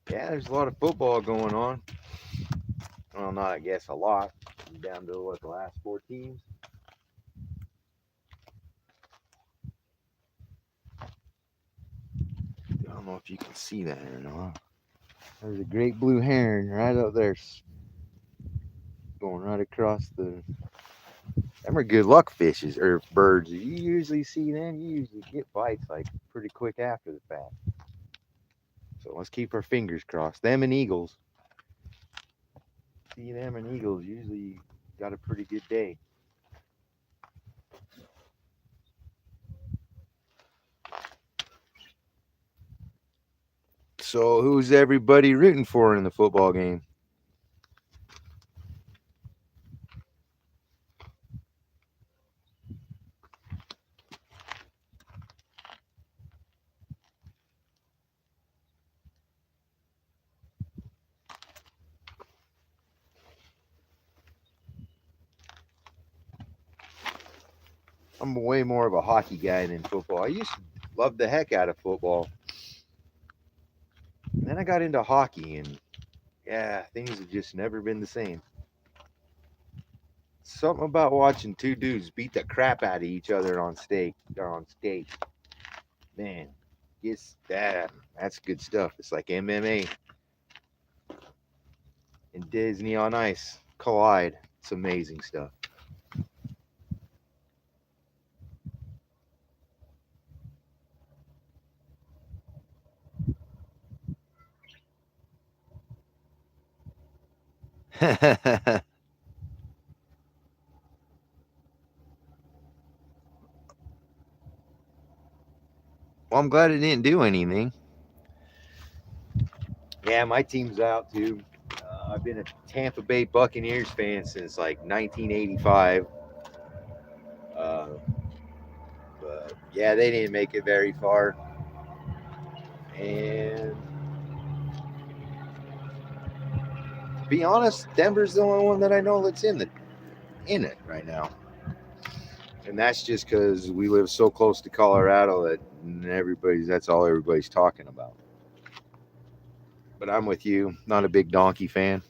Yeah, there's a lot of football going on. Well, not I guess a lot. I'm down to what, the last 4 teams. I don't know if you can see that or not. There's a great blue heron right up there, going right across the. Them are good luck fishes or birds. You usually see them. You usually get bites like pretty quick after the fact. So let's keep our fingers crossed. Them and eagles. See them and eagles usually got a pretty good day. So who's everybody rooting for in the football game? I'm way more of a hockey guy than football. I used to love the heck out of football. And then I got into hockey, and yeah, things have just never been the same. Something about watching two dudes beat the crap out of each other on stake or on skate. Man, yes, that's good stuff. It's like MMA and Disney on Ice collide. It's amazing stuff. Well, I'm glad it didn't do anything. Yeah, my team's out too. I've been a Tampa Bay Buccaneers fan since like 1985. Uh, but yeah, they didn't make it very far. And to be honest, Denver's the only one that I know that's in it right now. And that's just because we live so close to Colorado that that's all everybody's talking about. But I'm with you, not a big Donkey fan.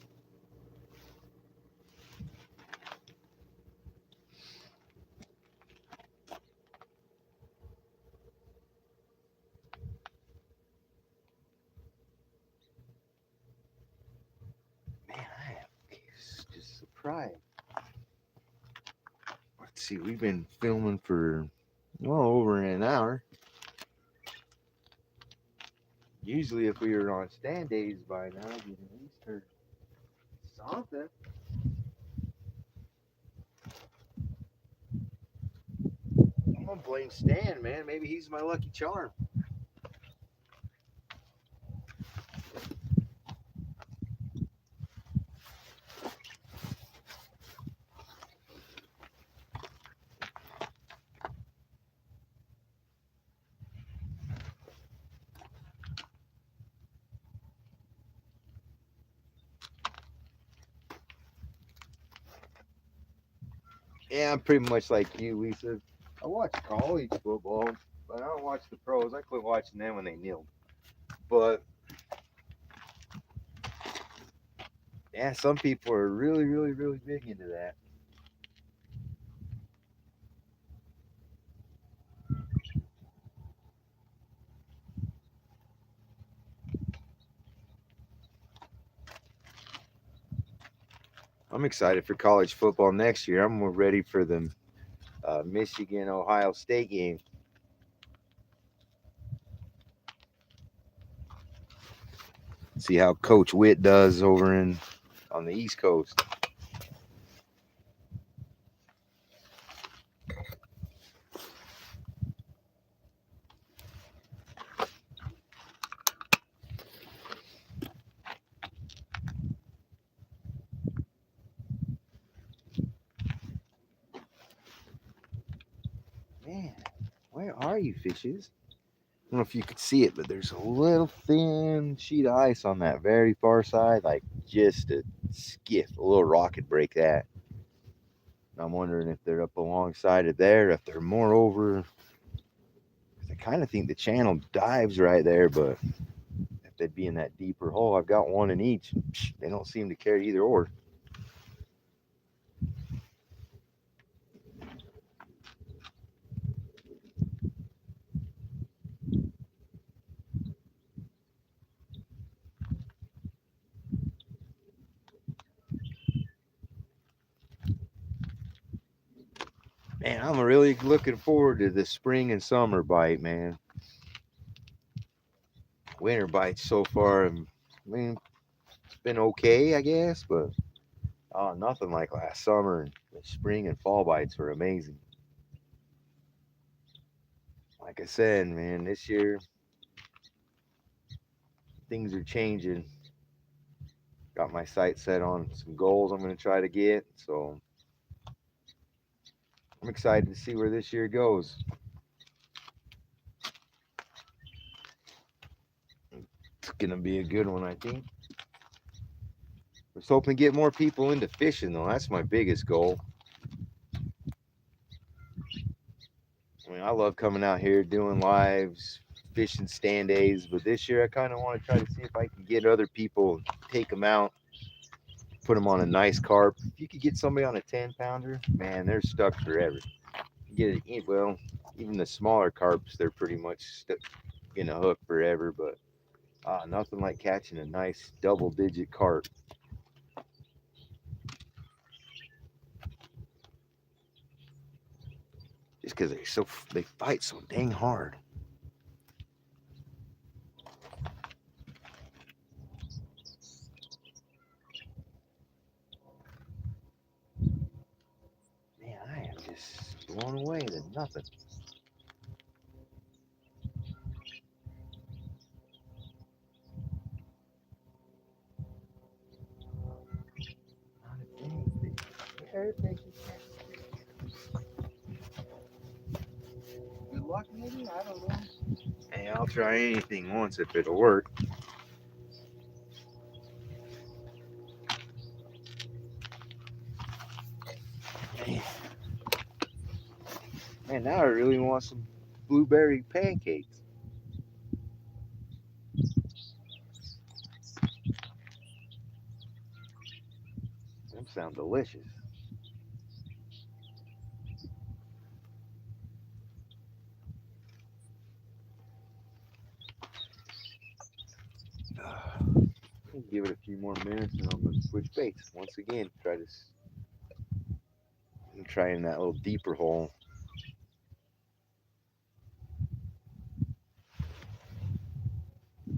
Man, I am just surprised. Let's see, we've been filming for well over an hour. Usually, if we were on stand days by now, we'd at least heard something. I'm gonna blame Stan, man. Maybe he's my lucky charm. Yeah, I'm pretty much like you, Lisa. I watch college football, but I don't watch the pros. I quit watching them when they kneeled. But yeah, some people are really, really, really big into that. I'm excited for college football next year. I'm more ready for the Michigan Ohio State game. See how Coach Witt does over in on the East Coast. Man, where are you, fishes? I don't know if you could see it, but there's a little thin sheet of ice on that very far side, like just a skiff, a little rock could break that. I'm wondering if they're up alongside of there, if they're more over. I kind of think the channel dives right there, but if they'd be in that deeper hole, I've got one in each. They don't seem to care either or. Man, I'm really looking forward to the spring and summer bite, man. Winter bites so far, I mean, it's been okay, I guess, but nothing like last summer. The spring and fall bites were amazing. Like I said, man, this year things are changing. Got my sights set on some goals I'm going to try to get, so I'm excited to see where this year goes. It's going to be a good one, I think. I was hoping to get more people into fishing, though. That's my biggest goal. I mean, I love coming out here doing lives, fishing stand days, but this year I kind of want to try to see if I can get other people, take them out, put them on a nice carp. If you could get somebody on a 10-pounder, man, they're stuck forever. You get it, well, even the smaller carps, they're pretty much stuck in a hook forever, but nothing like catching a nice double-digit carp. Just because they fight so dang hard. Man, I am just blown away to nothing. Not a dang thing. Everything. Good luck, maybe? I don't know. Hey, I'll try anything once if it'll work. Man, man, now I really want some blueberry pancakes. Them sound delicious. Give it a few more minutes and I'm gonna switch baits once again. Try in that little deeper hole.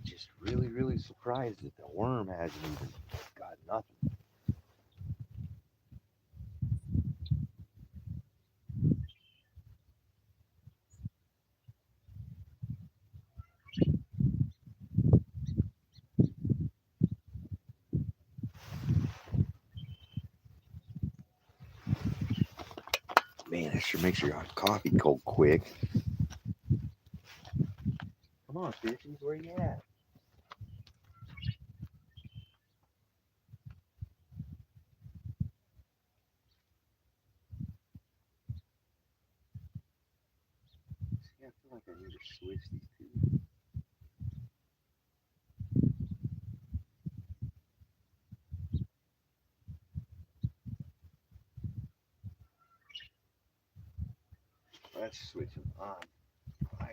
Just really surprised that the worm hasn't even got nothing. Man, that sure makes your coffee cold quick. Come on, fishies, where you at? See, I feel like I need to switch these two. Let's switch them on. I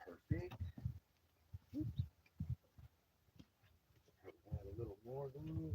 perfect. Add a little more glue.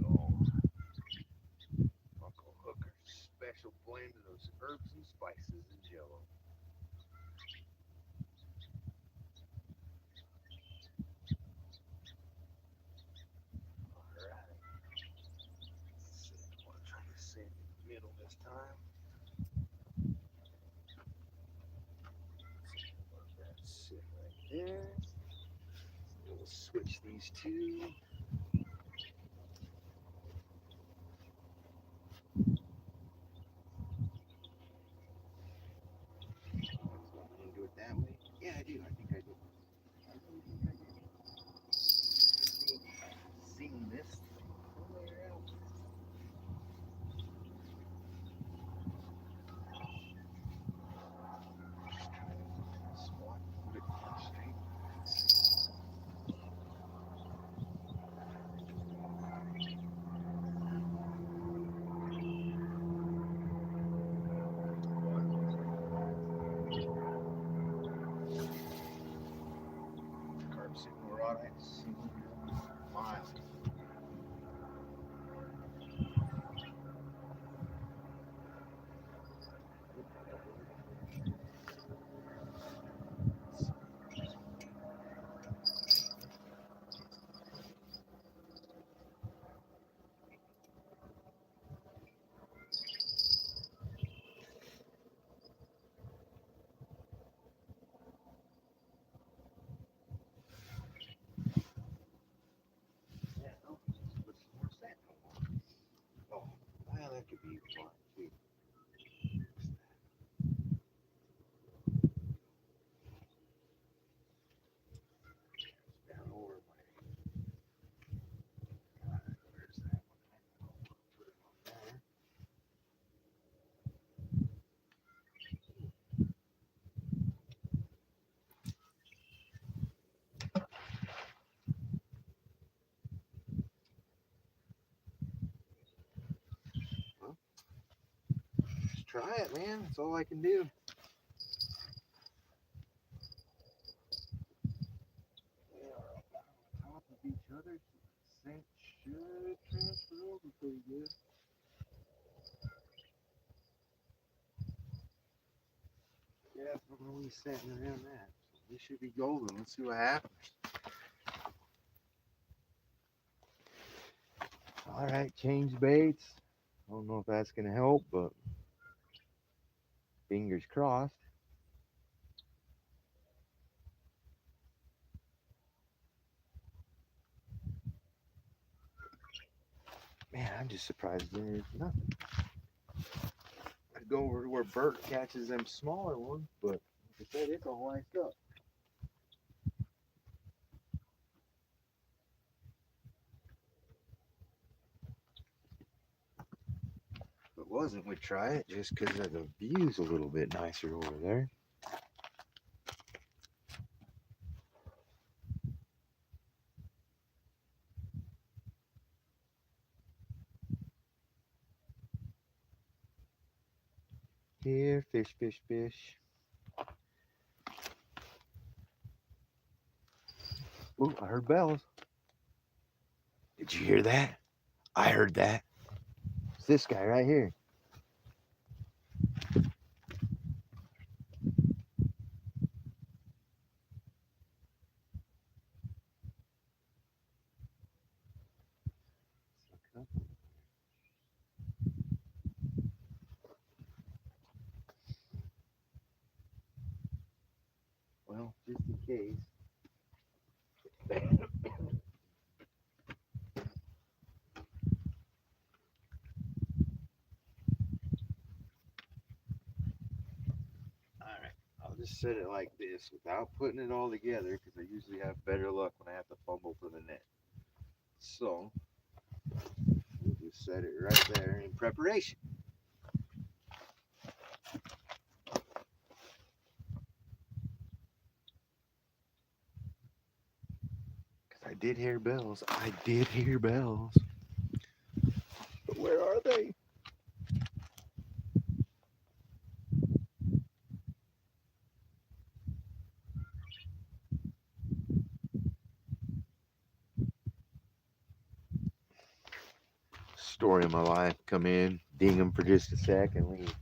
Oh, Uncle Hooker's special blend of those herbs and spices and jello. Alright. I want to try to sit in the middle this time. Let that sit right there. We'll switch these two. Down over my. Where's that one? Put it on there. Well, just try it, man. That's all I can do. They are on top of each other. Scent should transfer over pretty good. Yeah, I'm only setting around that. So they should be golden. Let's see what happens. All right, change baits. I don't know if that's gonna help, but fingers crossed. Man, I'm just surprised there's nothing. I'd go over to where Bert catches them smaller ones, but like I said, it's all iced up. If it wasn't, we'd try it just because the view's a little bit nicer over there. Here, fish, fish, fish. Ooh, I heard bells. Did you hear that? I heard that. It's this guy right here. Well, just in case. Alright, I'll just set it like this without putting it all together because I usually have better luck when I have to fumble for the net. So, we'll just set it right there in preparation. Because I did hear bells. I did hear bells. But where are they? Story of my life. Come in, ding them for just a sec, and leave.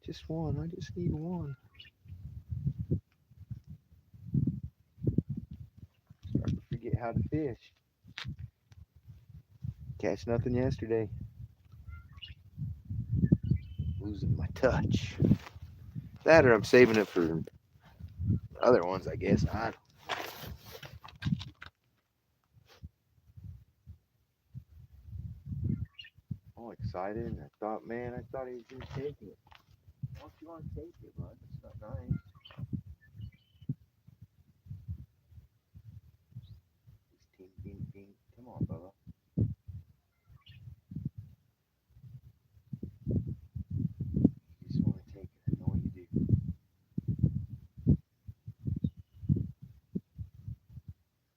Just one. I just need one. Starting to forget how to fish. Catch nothing yesterday. Losing my touch. That or I'm saving it for other ones, I guess. I don't. All excited, and I thought, man, I thought he was gonna take it. Why don't you want to take it, bud? It's not nice. Ting, ting, ting. Come on, Bubba. You just want to take it. I know you do.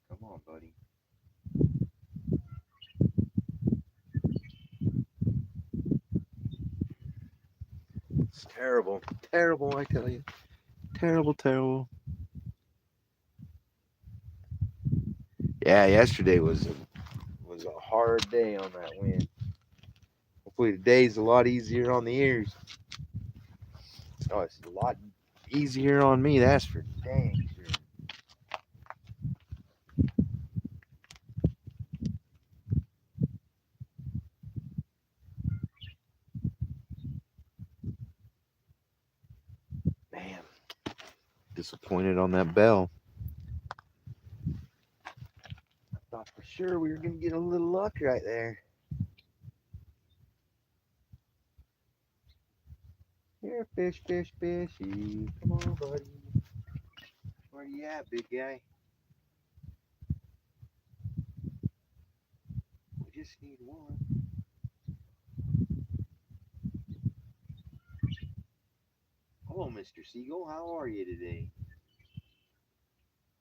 Come on, buddy. It's terrible. Terrible, I tell you. Terrible, terrible. Yeah, yesterday was a hard day on that wind. Hopefully today's a lot easier on the ears. Oh, it's a lot easier on me, that's for dang sure. Man, disappointed on that bell. I thought for sure we were going to get a little luck right there. Here, fish, fish, fishy. Come on, buddy. Where you at, big guy? We just need one. Hello, Mr. Seagull. How are you today?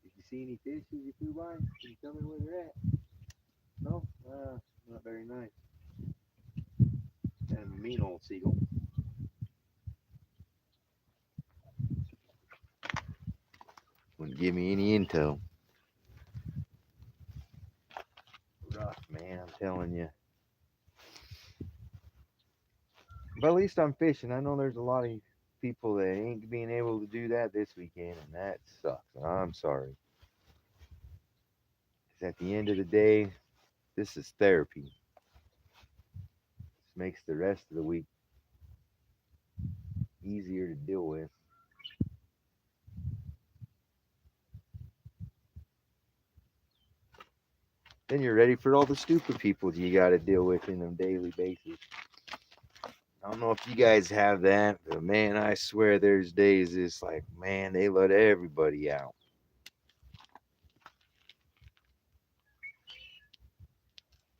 Did you see any fish as you flew by? Can you tell me where they're at? No? Not very nice. Kind of a mean old seagull. Wouldn't give me any intel. Rough, man, I'm telling you. But at least I'm fishing. I know there's a lot of people that ain't being able to do that this weekend, and that sucks. I'm sorry. 'Cause at the end of the day, this is therapy. This makes the rest of the week easier to deal with. Then you're ready for all the stupid people you got to deal with on a daily basis. I don't know if you guys have that, but man, I swear there's days it's like, man, they let everybody out.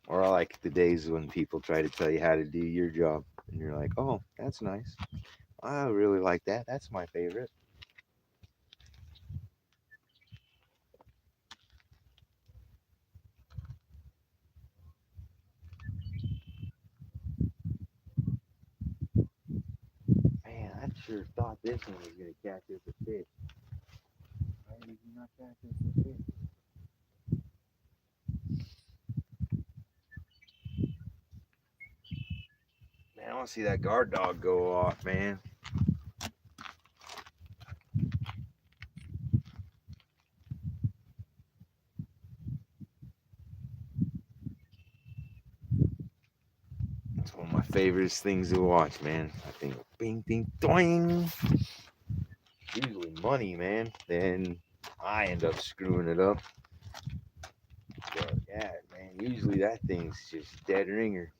Or I like the days when people try to tell you how to do your job, and you're like, oh, that's nice. I really like that. That's my favorite. Man, I sure thought this one was going to catch us a fish. Why did you not catch us a fish? Man, I want to see that guard dog go off, man. It's one of my favorite things to watch, man. I think bing, ding, doing. Usually money, man. Then I end up screwing it up. But yeah, man, usually that thing's just dead ringer.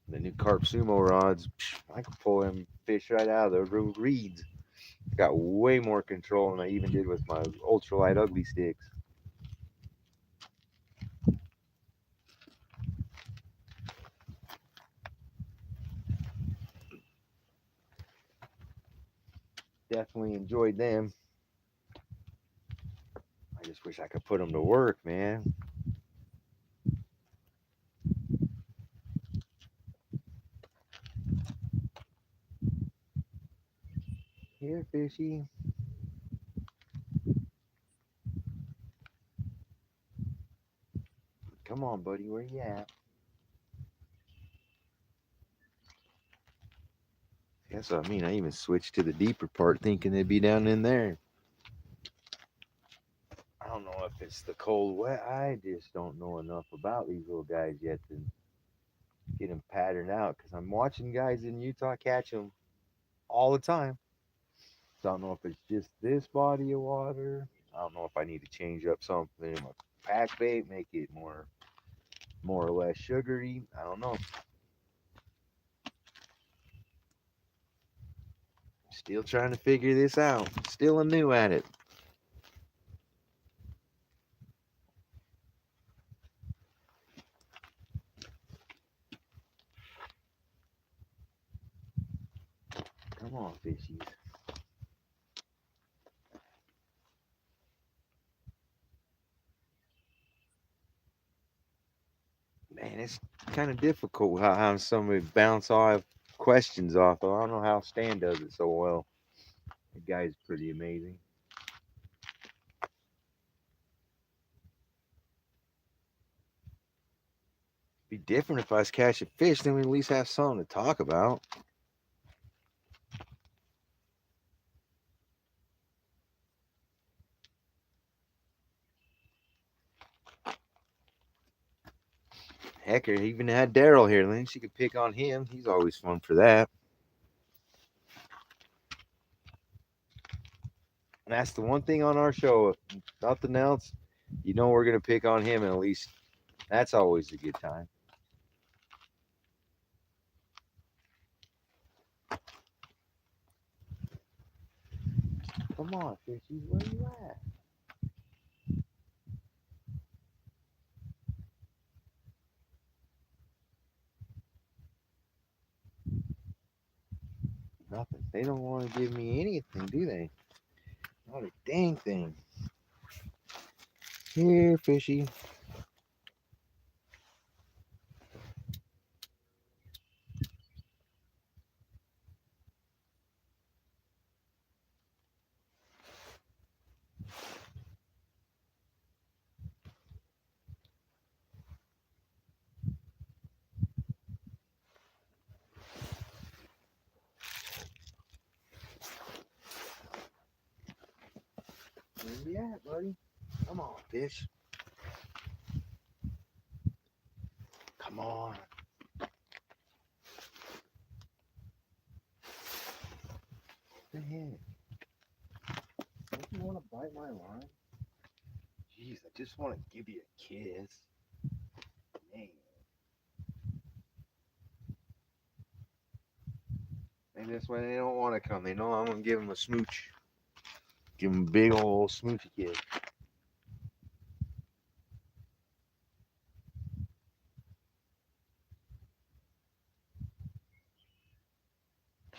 The new Carp Sumo rods, I can pull them fish right out of the reeds. I got way more control than I even did with my ultralight ugly sticks. Definitely enjoyed them. I just wish I could put them to work, man. Here, fishy. Come on, buddy, where you at? That's what I mean. I even switched to the deeper part thinking they'd be down in there. I don't know if it's the cold wet. I just don't know enough about these little guys yet to get them patterned out because I'm watching guys in Utah catch them all the time. So I don't know if it's just this body of water. I don't know if I need to change up something in my pack bait, make it more or less sugary. I don't know. Still trying to figure this out. Still new at it. Come on, fishies. Man, it's kind of difficult how somebody bounce off questions off. I don't know how Stan does it so well. The guy's pretty amazing. Be different if I was catching fish, then we at least have something to talk about. Hecker even had Daryl here. Then she could pick on him. He's always fun for that. That's the one thing on our show. If nothing else, you know we're gonna pick on him, and at least that's always a good time. Come on, fishies, where you at? Nothing. They don't want to give me anything, do they? Not a dang thing. Here, fishy. Where you at, buddy? Come on, fish. Come on. What the heck? Don't you want to bite my line? Jeez, I just want to give you a kiss. Man. Maybe that's why they don't want to come. They know I'm going to give them a smooch. Give them a big old smoochy kiss.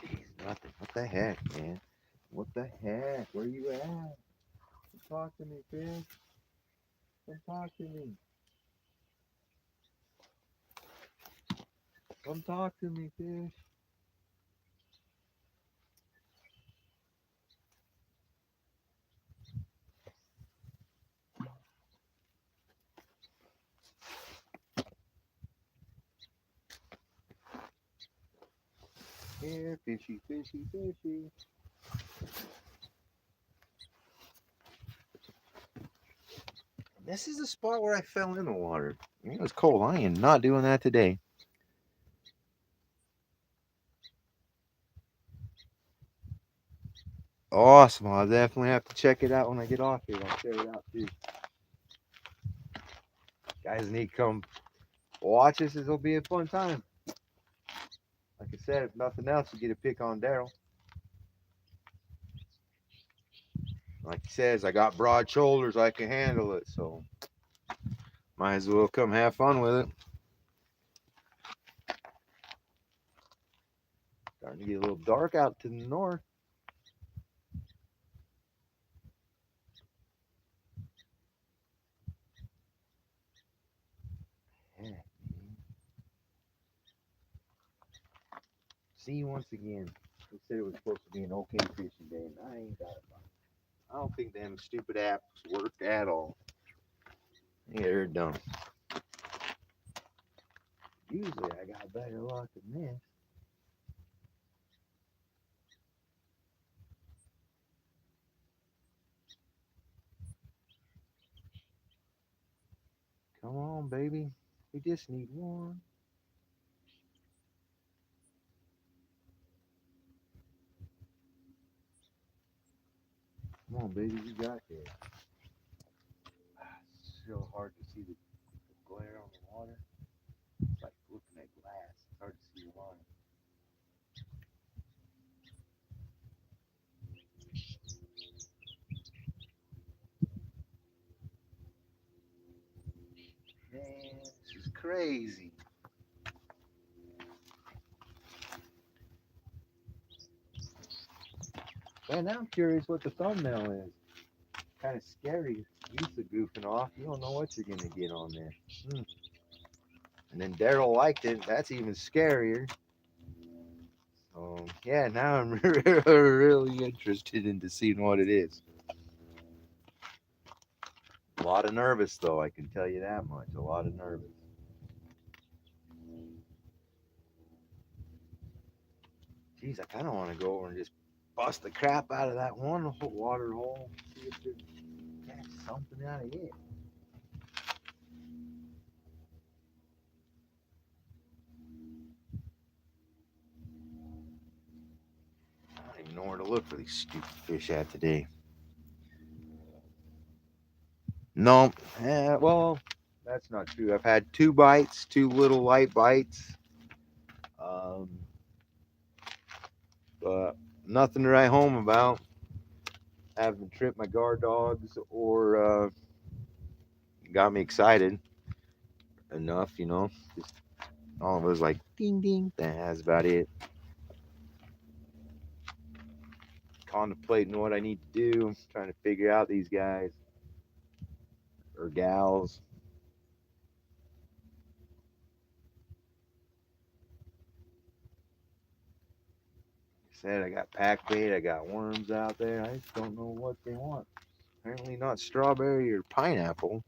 Jeez, nothing. What the heck, man? What the heck? Where you at? Come talk to me, fish. Come talk to me. Come talk to me, fish. Here, fishy, fishy, fishy. This is the spot where I fell in the water. It was cold. I am not doing that today. Awesome. I'll definitely have to check it out when I get off here. I'll share it out too. Guys need to come watch this. It'll be a fun time. Like I said, if nothing else, you get to pick on Daryl. Like he says, I got broad shoulders. I can handle it. So might as well come have fun with it. Starting to get a little dark out to the north. Yeah. See you once again. They said it was supposed to be an okay fishing day, and I ain't got it. I don't think them stupid apps work at all. Yeah, they're dumb. Usually I got better luck than this. Come on, baby. We just need one. Come on, baby. You got this. It's so hard to see the glare on the water. It's like looking at glass. It's hard to see the line. Man, this is crazy. Man, now I'm curious what the thumbnail is. Kind of scary. Used to goofing off. You don't know what you're gonna get on there. And then Daryl liked it. That's even scarier. So yeah, now I'm really interested into seeing what it is. A lot of nervous though, I can tell you that much. A lot of nervous. Geez, I kind of want to go over and just bust the crap out of that one water hole. See if there's catch something out of it. I don't even know where to look for these stupid fish at today. No, well, that's not true. I've had 2 bites, 2 light bites, um, but nothing to write home about. Haven't tripped my guard dogs or got me excited enough, Just all of us like ding ding. That's about it. Contemplating what I need to do, trying to figure out these guys or gals. Said I got pack bait, I got worms out there. I just don't know what they want. Apparently not strawberry or pineapple.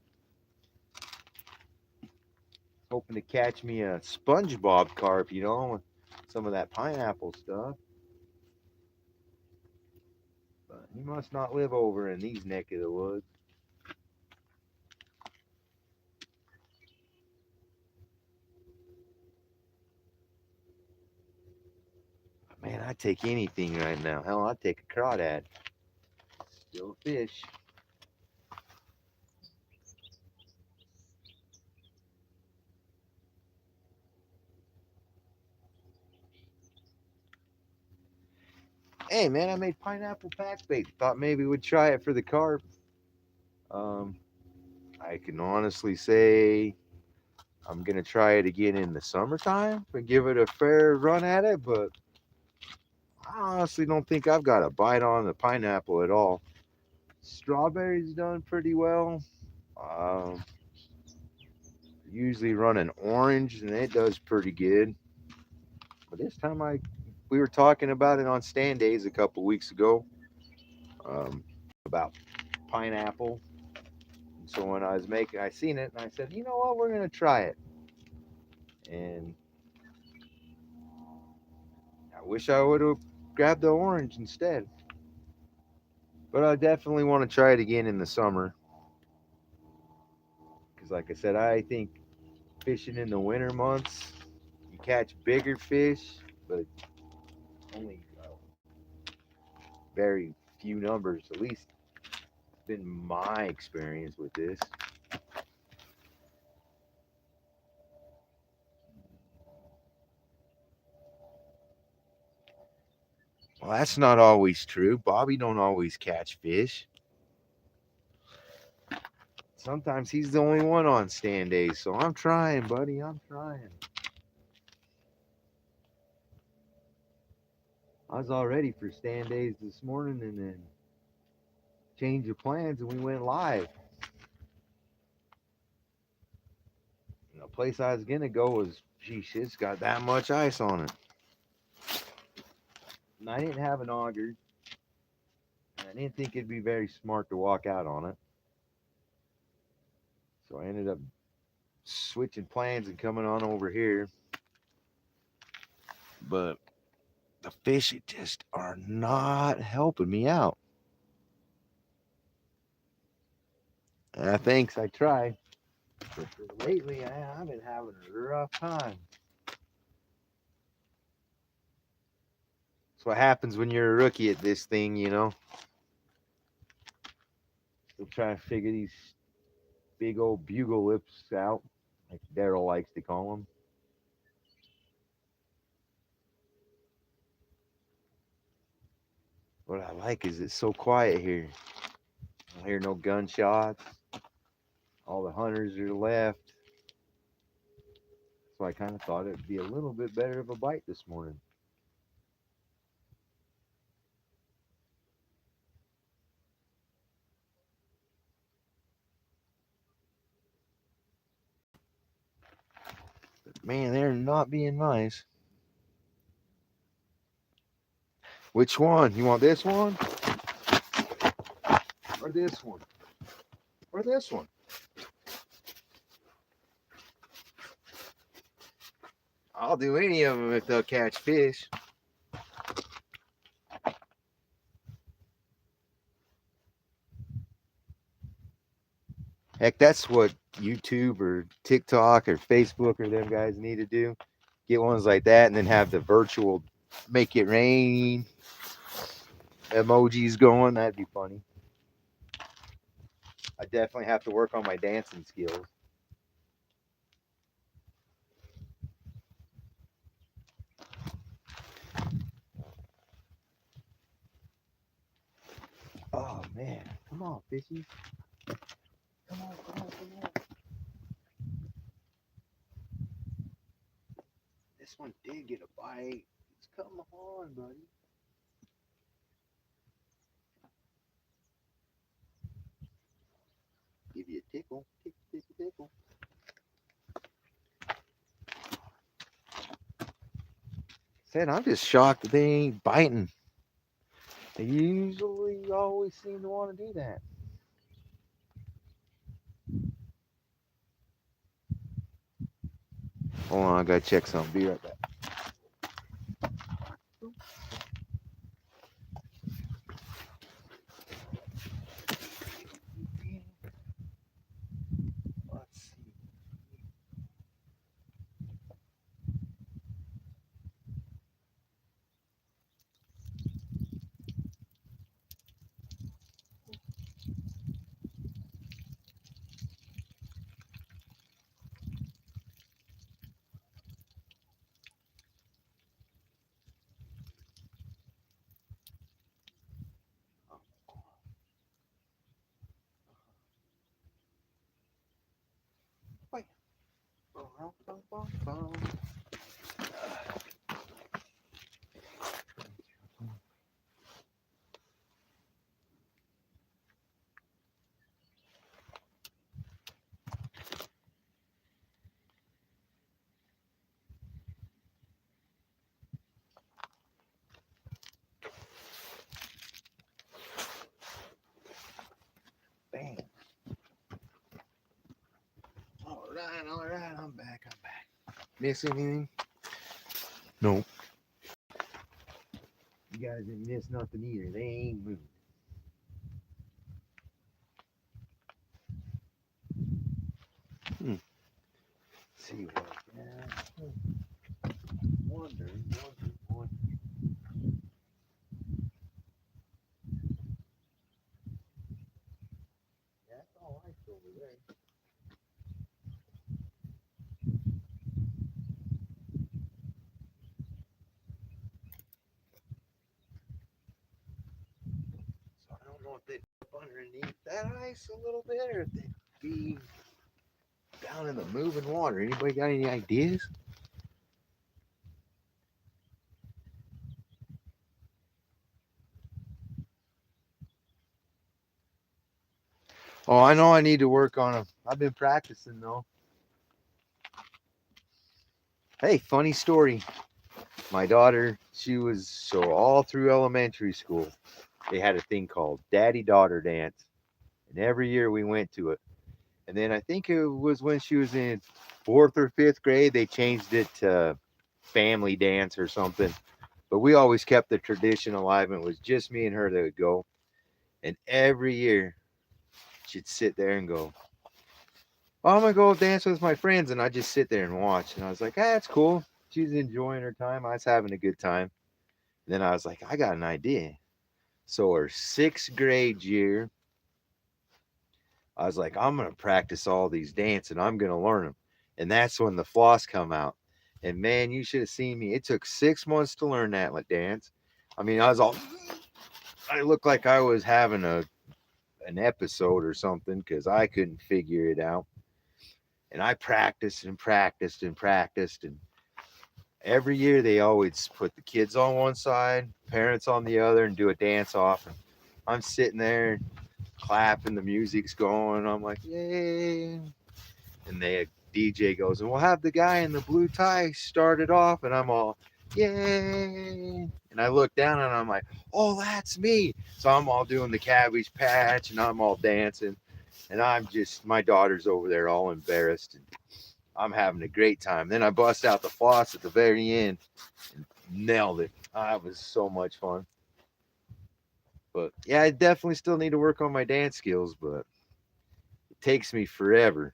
Hoping to catch me a SpongeBob carp, with some of that pineapple stuff. But he must not live over in these neck of the woods. Man, I'd take anything right now. Hell, I'd take a crawdad. Still a fish. Hey, man, I made pineapple pack bait. Thought maybe we'd try it for the carp. I can honestly say I'm going to try it again in the summertime and give it a fair run at it, but I honestly don't think I've got a bite on the pineapple at all. Strawberries done pretty well. Um, Usually run an orange and it does pretty good. But this time we were talking about it on stand days a couple weeks ago, about pineapple. And so when I seen it and I said, you know what, we're gonna try it. And I wish I would have grabbed the orange instead. But I definitely want to try it again in the summer. Because, like I said, I think fishing in the winter months, you catch bigger fish, but only very few numbers. At least it's been my experience with this. Well, that's not always true. Bobby don't always catch fish. Sometimes he's the only one on stand days. So I'm trying, buddy. I'm trying. I was all ready for stand days this morning and then change of plans and we went live. And the place I was gonna go was, geez, it's got that much ice on it. And I didn't have an auger. And I didn't think it'd be very smart to walk out on it. So I ended up switching plans and coming on over here. But the fish just are not helping me out. Thanks, I tried. But lately, I've been having a rough time. That's what happens when you're a rookie at this thing. Still trying to figure these big old bugle lips out, like Daryl likes to call them. What I like is it's so quiet here. I don't hear no gunshots. All the hunters are left. So I kind of thought it'd be a little bit better of a bite this morning. But man, they're not being nice. Which one? You want this one? Or this one? Or this one? I'll do any of them if they'll catch fish. Heck, that's what YouTube or TikTok or Facebook or them guys need to do. Get ones like that and then have the virtual make it rain emojis going. That'd be funny. I definitely have to work on my dancing skills. Oh man, come on, fishies. Come on, come on, come on. This one did get a bite. Come on, buddy. Give you a tickle. Tickle, tickle, tickle. Said I'm just shocked that they ain't biting. They usually always seem to want to do that. Hold on, I gotta check something. Be right back. Let's see. Wait. Bang. All right, I'm back. Miss anything? No. You guys didn't miss nothing either. They ain't moving. See what? Wonder. That's all I saw over there. So I don't know if they'd up underneath that ice a little bit or if they'd be down in the moving water. Anybody got any ideas? Oh, I know I need to work on them. I've been practicing though. Hey, funny story. My daughter, she was so all through elementary school, they had a thing called Daddy Daughter Dance. And every year we went to it. And then I think it was when she was in fourth or fifth grade, they changed it to family dance or something. But we always kept the tradition alive, and it was just me and her that would go. And every year she'd sit there and go, oh, I'm gonna go dance with my friends, and I just sit there and watch. And I was like, that's cool. She's enjoying her time. I was having a good time. And then I was like, I got an idea. So her sixth grade year, I was like, I'm gonna practice all these dances and I'm gonna learn them. And that's when the floss come out. And man, you should have seen me. It took 6 months to learn that dance. I mean, I was all I looked like I was having an episode or something because I couldn't figure it out. And I practiced and practiced and practiced. And every year they always put the kids on one side, parents on the other, and do a dance off. And I'm sitting there clapping, the music's going. I'm like, yay. And the DJ goes, and we'll have the guy in the blue tie start it off. And I'm all, yay. And I look down and I'm like, oh, that's me. So I'm all doing the Cabbage Patch and I'm all dancing. And I'm just, my daughter's over there all embarrassed. And I'm having a great time. Then I bust out the floss at the very end and nailed it. It was so much fun. But yeah, I definitely still need to work on my dance skills, but it takes me forever.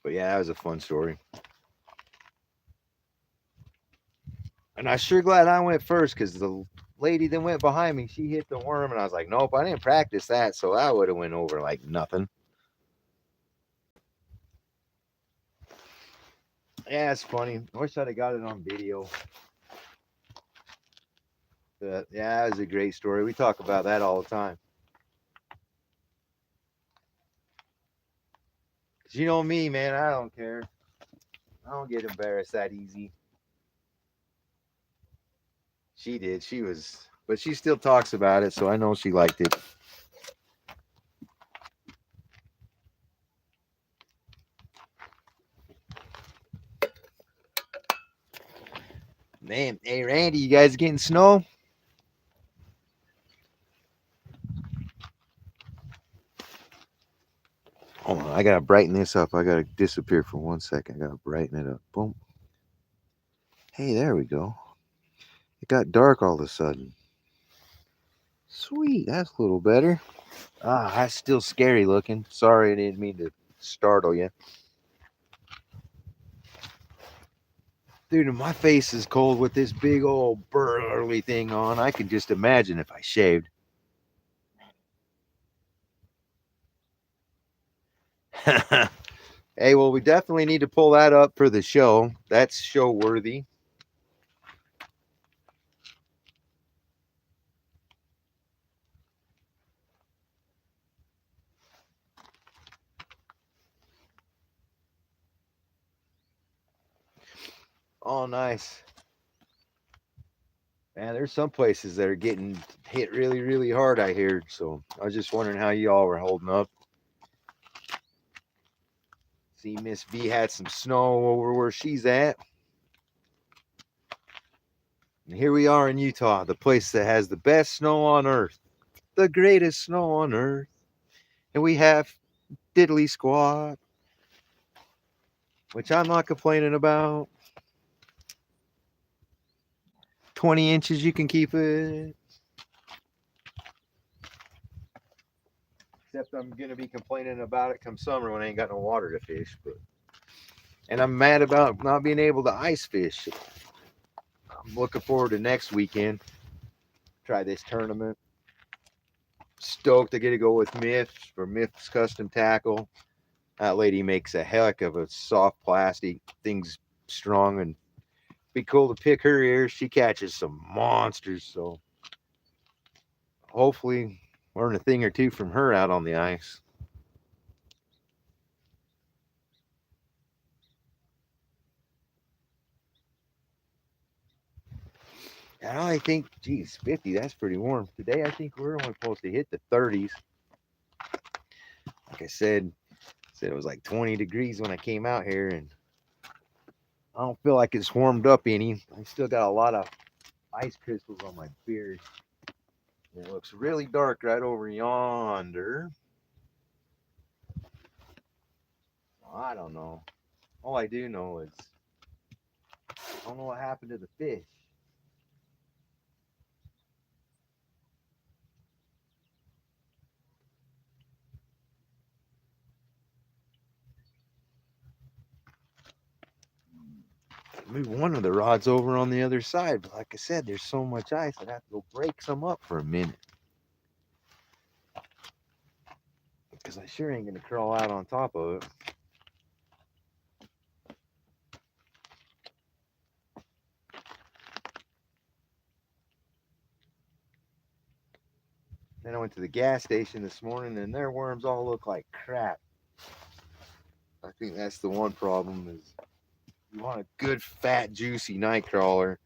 But yeah, that was a fun story. And I'm sure glad I went first because the lady that went behind me, she hit the worm, and I was like, nope, I didn't practice that, so I would have went over like nothing. Yeah, it's funny. I wish I'd have got it on video. But yeah, it was a great story. We talk about that all the time. 'Cause you know me, man, I don't care. I don't get embarrassed that easy. She did. She was, but she still talks about it, so I know she liked it. Man, hey Randy, you guys getting snow? Hold on, I gotta brighten this up. I gotta disappear for 1 second. I gotta brighten it up. Boom. Hey, there we go. It got dark all of a sudden. Sweet, that's a little better. Ah, that's still scary looking. Sorry, I didn't mean to startle you. Dude, my face is cold with this big old burly thing on. I can just imagine if I shaved. Hey, well, we definitely need to pull that up for the show. That's show worthy. Oh, nice. Man, there's some places that are getting hit really, really hard, I hear. So I was just wondering how y'all were holding up. See, Miss V had some snow over where she's at. And here we are in Utah, the place that has the best snow on earth, the greatest snow on earth. And we have diddly squat, which I'm not complaining about. 20 inches, you can keep it. Except I'm going to be complaining about it come summer when I ain't got no water to fish. And I'm mad about not being able to ice fish. I'm looking forward to next weekend. Try this tournament. Stoked to get to go with Miff for Miff's Custom Tackle. That lady makes a heck of a soft plastic. Thing's strong and be cool to pick her ears. She catches some monsters, so hopefully learn a thing or two from her out on the ice. And I think, geez, 50, that's pretty warm. Today, I think we're only supposed to hit the 30s. Like I said it was like 20 degrees when I came out here, and I don't feel like it's warmed up any. I still got a lot of ice crystals on my beard. It looks really dark right over yonder. I don't know. All I do know is I don't know what happened to the fish. Move one of the rods over on the other side, but like I said, there's so much ice, I'd have to go break some up for a minute. Because I sure ain't gonna crawl out on top of it. Then I went to the gas station this morning and their worms all look like crap. I think that's the one problem is you want a good fat juicy night crawler.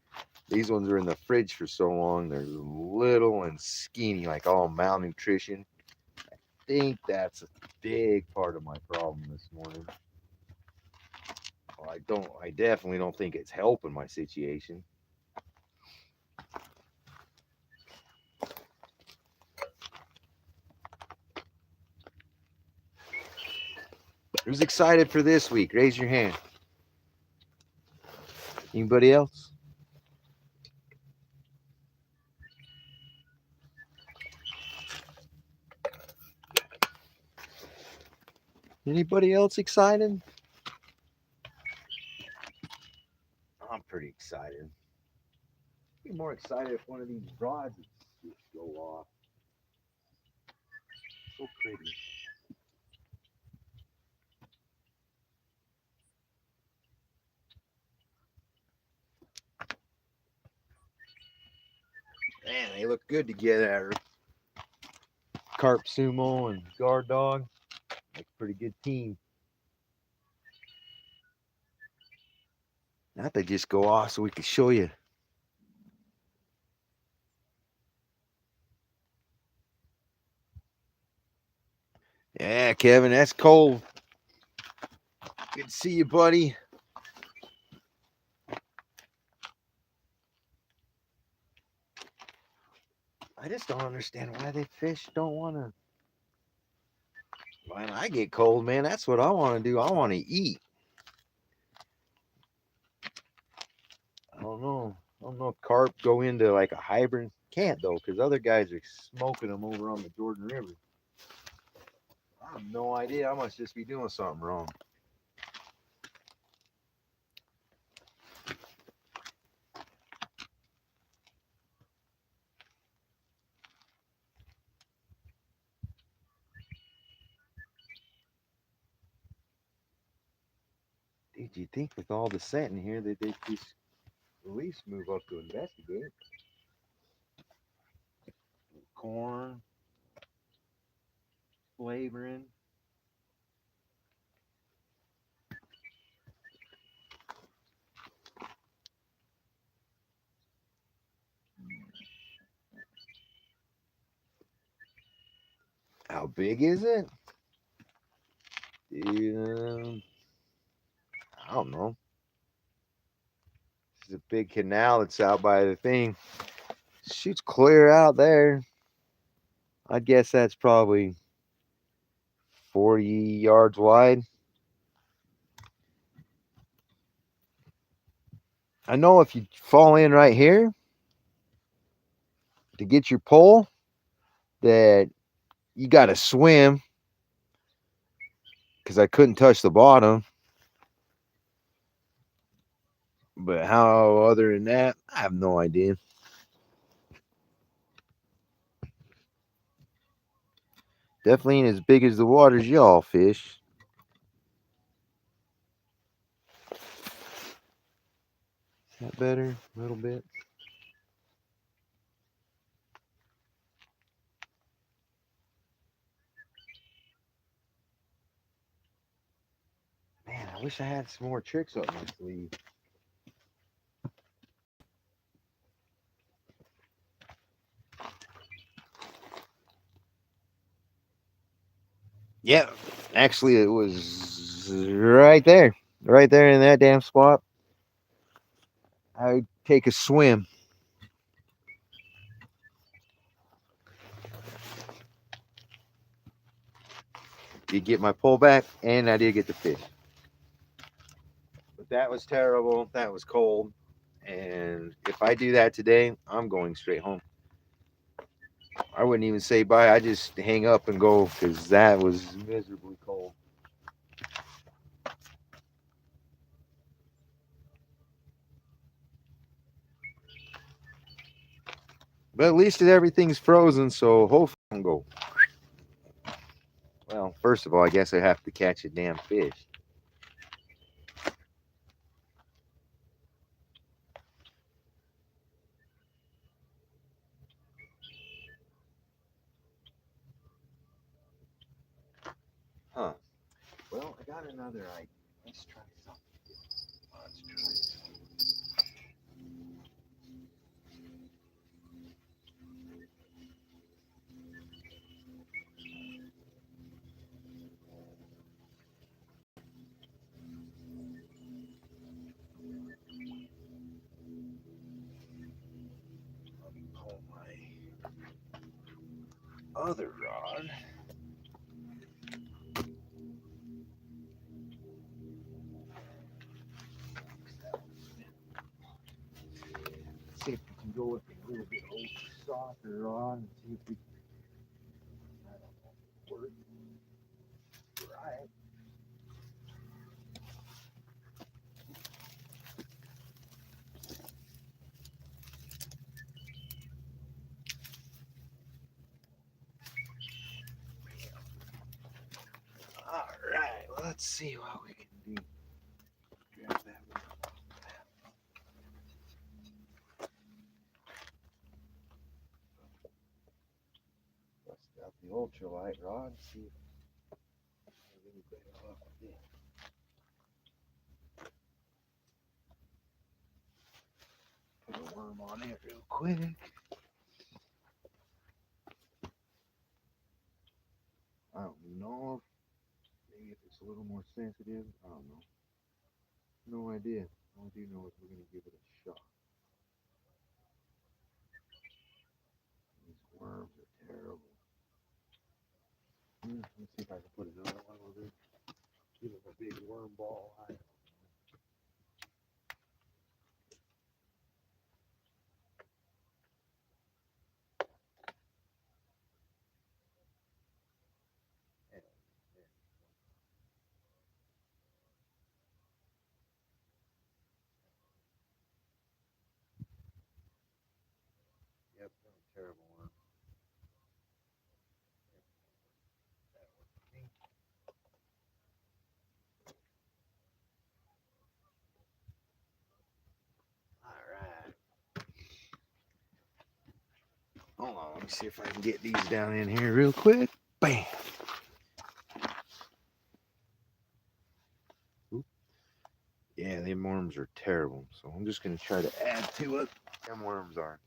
These ones are in the fridge for so long, they're little and skinny, like all malnutrition. I think that's a big part of my problem this morning. Well, I definitely don't think it's helping my situation. Who's excited for this week? Raise your hand. Anybody else? Anybody else excited? I'm pretty excited. Get more excited if one of these rods just go off. So pretty. Man, they look good together. Carp Sumo and Guard Dog. Like a pretty good team. Now they just go off so we can show you. Yeah, Kevin, that's cold. Good to see you, buddy. I just don't understand why they fish don't want to. When I get cold, man, that's what I want to do. I want to eat. I don't know. I don't know if carp go into like a hybrid. Can't though, because other guys are smoking them over on the Jordan River. I have no idea. I must just be doing something wrong. Did you think with all the scent in here that they'd just at least move up to investigate? Corn, flavoring. How big is it? I don't know. This is a big canal that's out by the thing. Shoots clear out there. I'd guess that's probably 40 yards wide. I know if you fall in right here to get your pole, that you got to swim because I couldn't touch the bottom. But how other than that, I have no idea. Definitely ain't as big as the waters y'all fish. Is that better? A little bit. Man, I wish I had some more tricks up my sleeve. Yeah, actually, it was right there in that damn spot. I would take a swim. Did get my pull back, and I did get the fish. But that was terrible. That was cold. And if I do that today, I'm going straight home. I wouldn't even say bye. I just hang up and go because that was miserably cold. But at least everything's frozen, so hopefully I can go. Well, first of all, I guess I have to catch a damn fish. Huh. Well, I got another idea. Let's try something. Let's try something. Let me pull my other rod. See if we can go with a little bit softer rod and see if we can. I don't know. Work. Right. let's see what we can do. Grab that one. Bust out the ultralight rod and see if I have any better luck with it. Put a worm on it real quick. I don't know. Maybe if it's a little more sensitive. I don't know. No idea. All I do know is we're going to give it a shot. These worms are terrible. Let's see if I can put another one over. Give him a big worm ball. Yep, terrible worm. Alright. Hold on, let me see if I can get these down in here real quick. Bam. Oop. Yeah, them worms are terrible. So I'm just going to try to add to it. Them worms are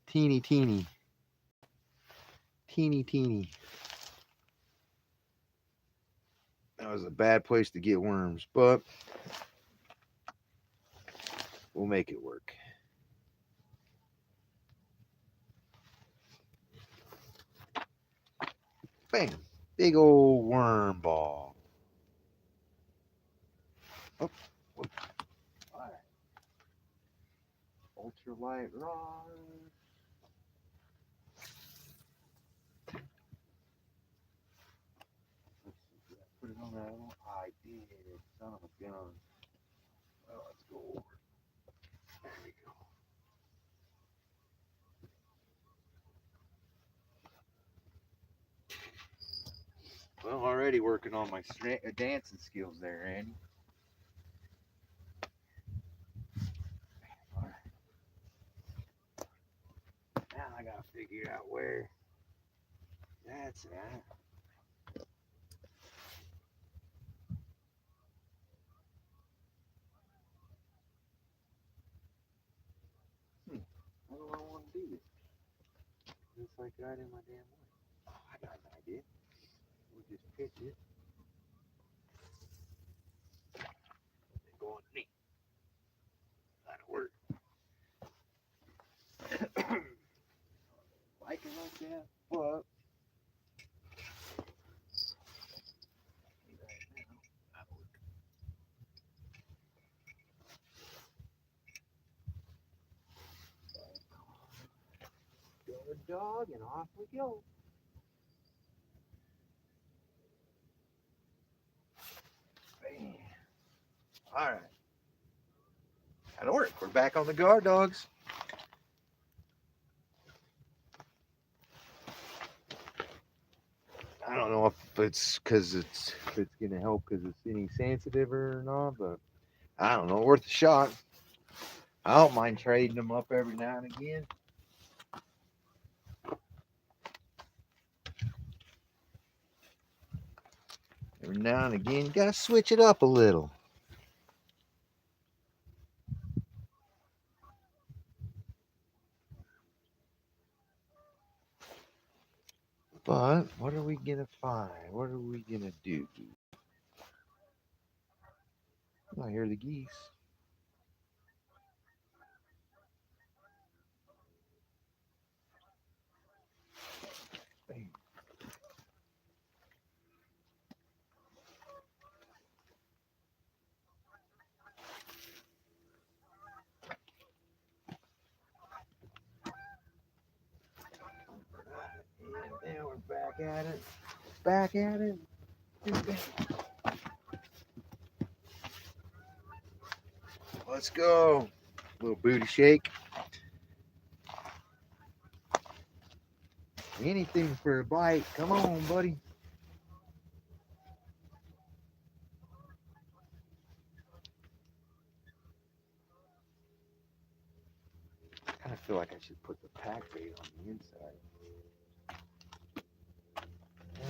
teeny. That was a bad place to get worms, but we'll make it work. Bam. Big old worm ball. Oh. Alright. Ultralight rod. Let's see, did I put it on that one? I did. Son of a gun. Well, let's go over. There we go. Well, already working on my dancing skills there, Andy. All right. Now I gotta figure out where that's at. How do I want to do this? Looks like right in my damn way. Oh, I got an idea. We'll just pitch it. And go underneath. That'll work. Like it like that, but good dog, and off we go. Bam. All right. That'll work. We're back on the guard dogs. I don't know if it's because it's gonna help because it's any sensitive or not, but I don't know. Worth a shot. I don't mind trading them up every now and again. Every now and again, you gotta switch it up a little. But what are we gonna find? What are we gonna do? I hear the geese. Bam. And now we're back at it. Back at it. Let's go. Little booty shake. Anything for a bite. Come on, buddy. feel like I should put the pack bait on the inside.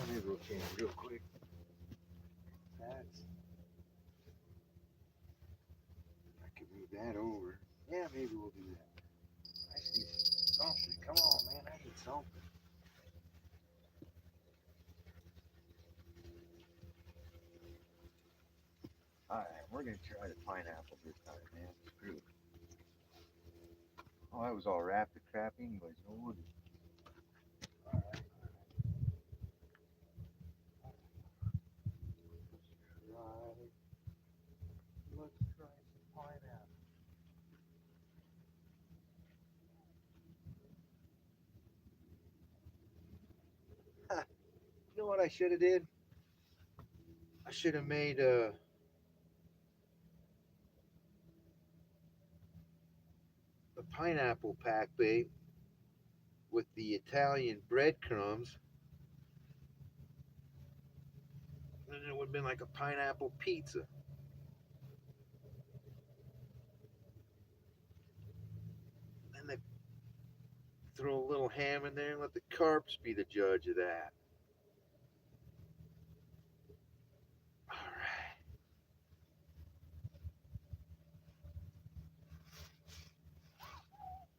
Maybe we'll change real quick. That's. I can move that over. Yeah, maybe we'll do that. I just need something. Come on, man. I need something. Alright, we're going to try the pineapple this time, man. Screw it. Oh, that was all wrapped the crap anyways. No wonder. Alright. Let's try some pineapple. You know what I should have did? I should have made a pineapple pack bait with the Italian breadcrumbs. And it would have been like a pineapple pizza. And they throw a little ham in there and let the carps be the judge of that. All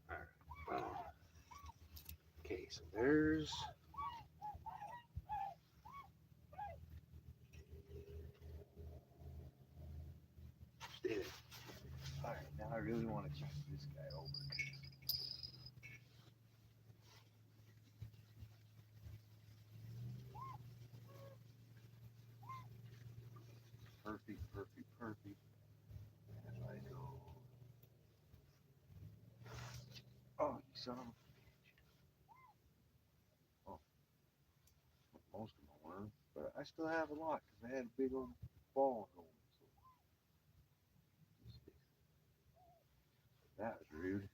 right. All right. Okay, so there's. Stay there. All right, now I really want to check this guy over. Perfect, perfect, perfect. As I go. Oh, you son of a bitch. Oh, most of them were, but I still have a lot because I had a big old ball going. So that was rude.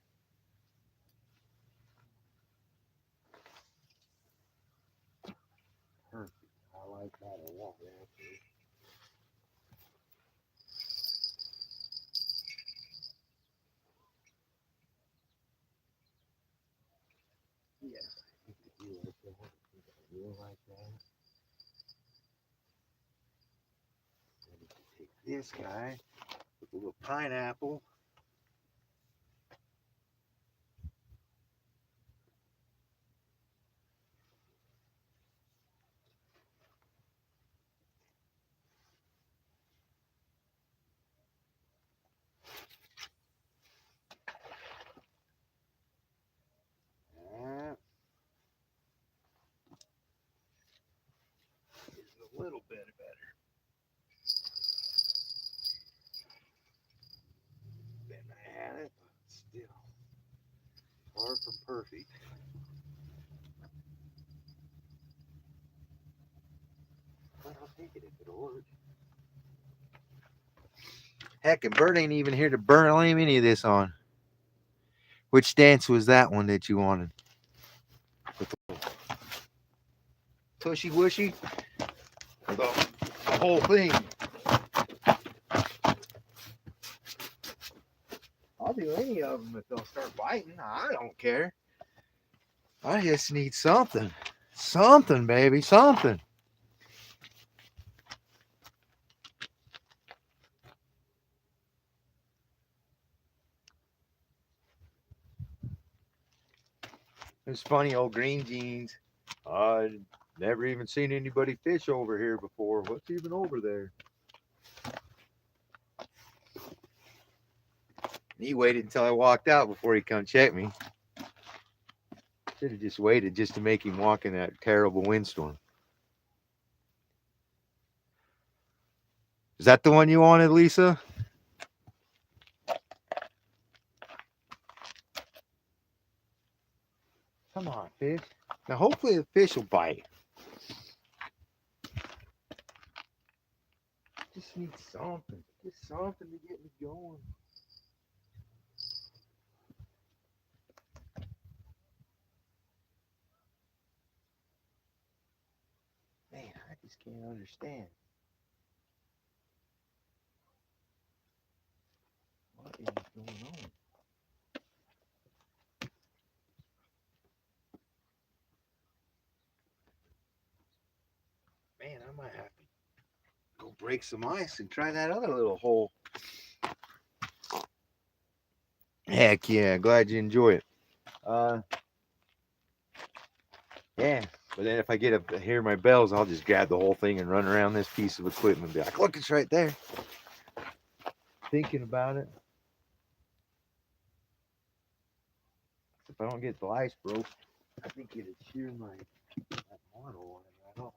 Perfect. I like that a lot, actually. Yeah, I think I do like that. I think I will like that. Then we can take this guy with a little pineapple. That is a little bit better. Than I had it, but still far from perfect. But I'll take it if it'll work. Heck, and Bert ain't even here to blame any of this on. Which dance was that one that you wanted? With the tushy wushy? Or the whole thing? I'll do any of them if they'll start biting. I don't care. I just need something. Something, baby. Something. It's funny, old green jeans. I never even seen anybody fish over here before. What's even over there? He waited until I walked out before he come check me. Should have just waited just to make him walk in that terrible windstorm. Is that the one you wanted, Lisa? Come on, fish. Now, hopefully the fish will bite. Just need something. Just something to get me going. Man, I just can't understand. What is going on? might have to go break some ice and try that other little hole. Heck yeah, glad you enjoy it. Yeah, but then if I hear my bells, I'll just grab the whole thing and run around this piece of equipment and be like, look, it's right there. Thinking about it. If I don't get the ice broke, I think it'd shear my model right off.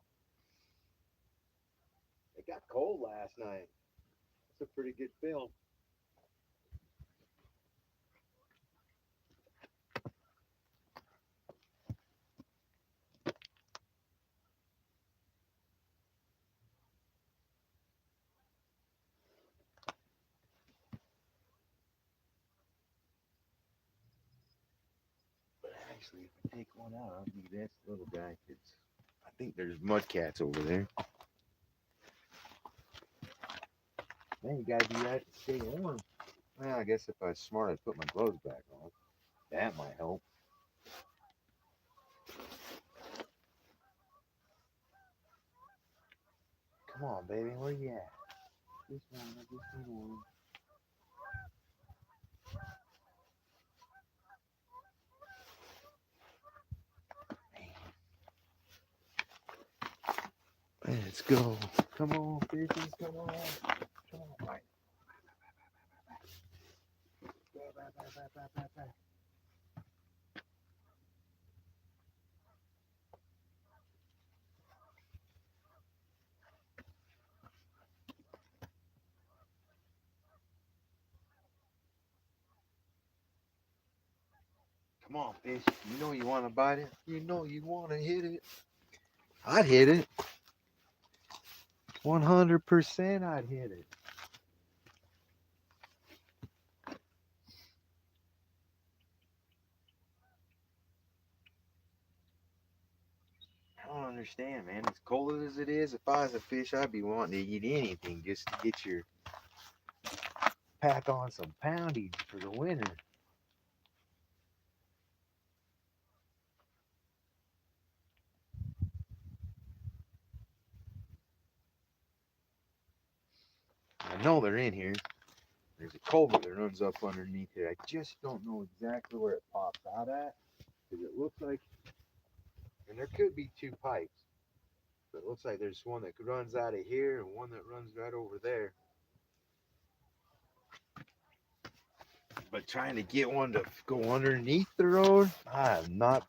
It got cold last night. It's a pretty good film. Actually, if I take one out, I'll be this little guy. I think there's mud cats over there. Man, you gotta do that to stay warm. Well, I guess if I was smart, I'd put my gloves back on. That might help. Come on, baby, where you at? This one, I just need one. Let's go. Come on, fishes, come on. Come on. Right. Back. Come on, fish. You know you want to bite it. You know you want to hit it. I'd hit it. 100% I'd hit it. I don't understand, man. As cold as it is, if I was a fish, I'd be wanting to eat anything just to get your pack on some poundage for the winter. I know they're in here. There's a culvert that runs up underneath here. I just don't know exactly where it pops out at. Because it looks like, and there could be two pipes. But it looks like there's one that runs out of here and one that runs right over there. But trying to get one to go underneath the road, I have not.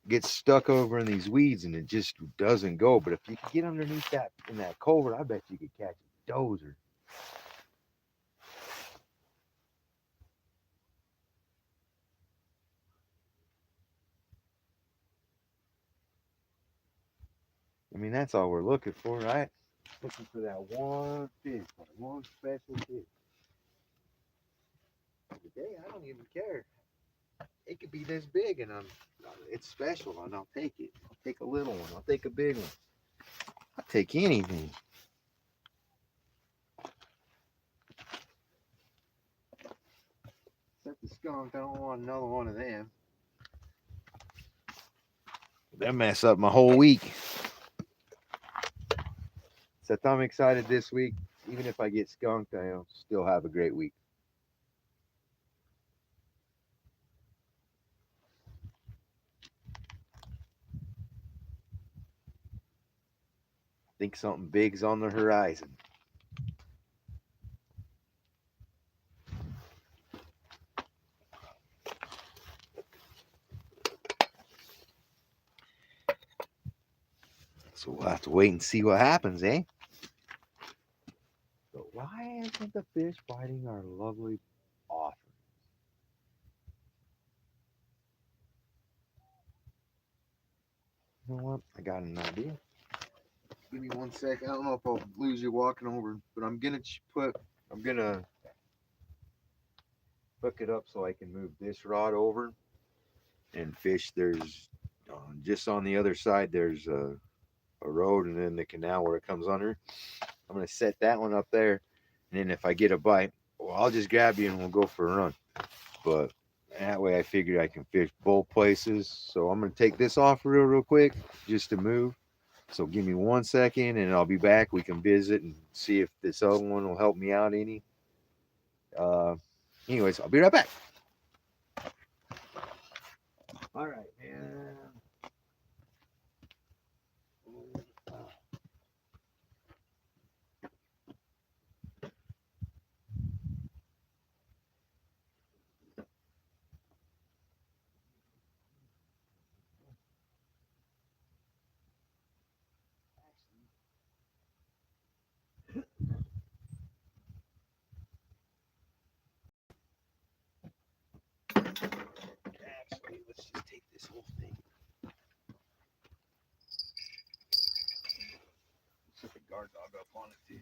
Get stuck over in these weeds and it just doesn't go. But if you could get underneath that in that culvert, I bet you could catch a dozer. I mean, that's all we're looking for, right? Looking for that one fish, that one special fish. Today, I don't even care. It could be this big, and it's special, and I'll take it. I'll take a little one. I'll take a big one. I'll take anything. Except the skunk. I don't want another one of them. That mess up my whole week. Except I'm excited this week. Even if I get skunked, I'll still have a great week. Think something big's on the horizon. So we'll have to wait and see what happens, eh? But why isn't the fish biting our lovely offer? You know what? I got an idea. Give me 1 second. I don't know if I'll lose you walking over, but I'm gonna hook it up so I can move this rod over and fish. There's just on the other side. There's a road and then the canal where it comes under. I'm gonna set that one up there, and then if I get a bite, well, I'll just grab you and we'll go for a run. But that way, I figured I can fish both places. So I'm gonna take this off real quick just to move. So give me 1 second and I'll be back. We can visit and see if this other one will help me out any. Uh, anyways, I'll be right back. All right, man. Actually, let's just take this whole thing. Set the guard dog up on it too.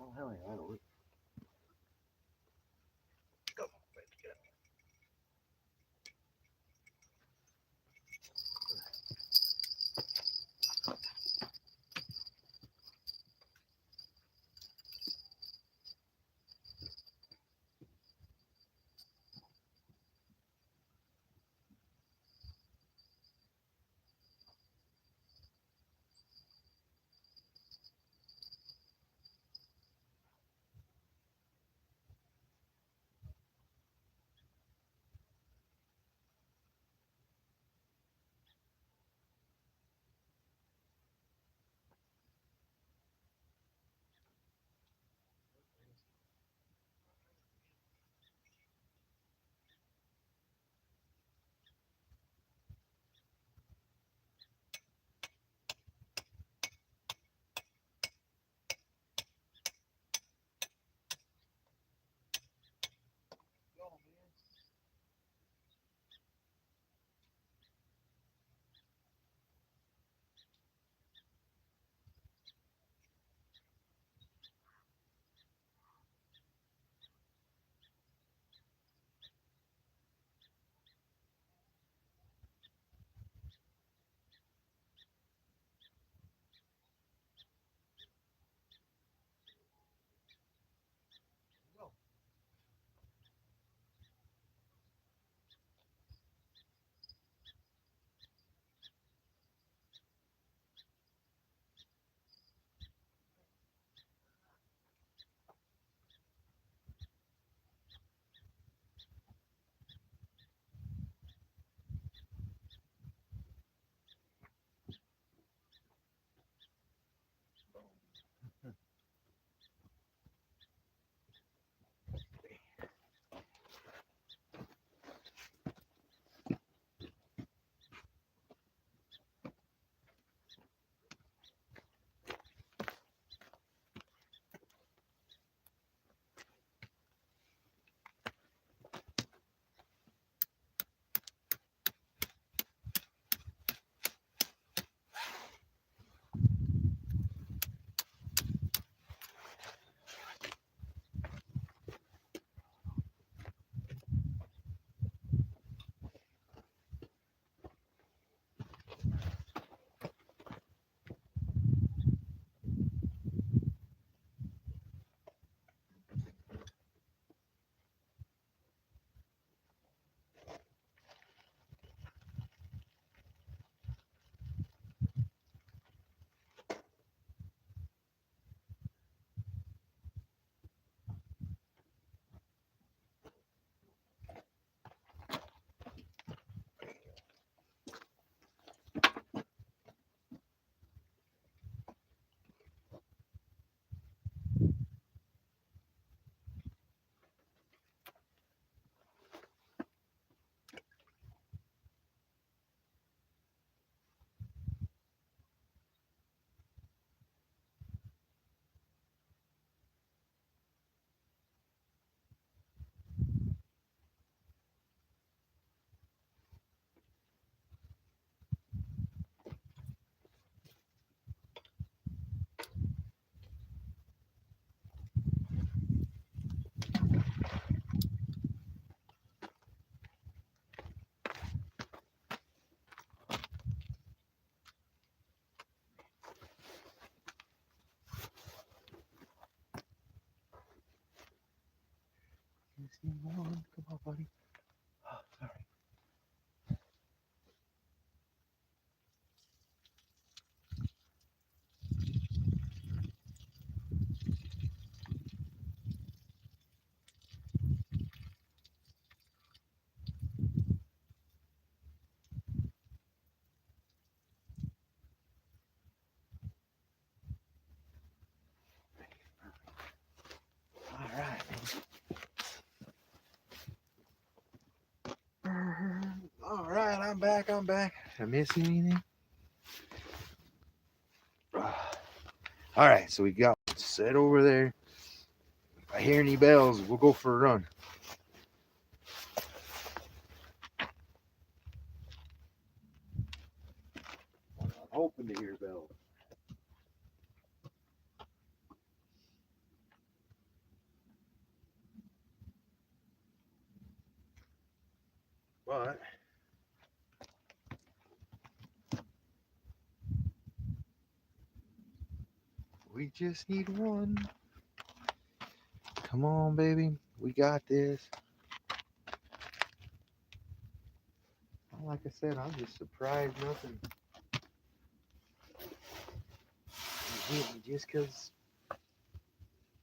Oh hell yeah, that'll work. Come on, baby, get up. Go, man. Go. Come on, buddy. Oh, sorry. I'm back. Did I miss anything? All right, so we got set over there. If I hear any bells, we'll go for a run. I'm hoping to hear bells. But we just need one. Come on, baby. We got this. Like I said, I'm just surprised nothing hit me just because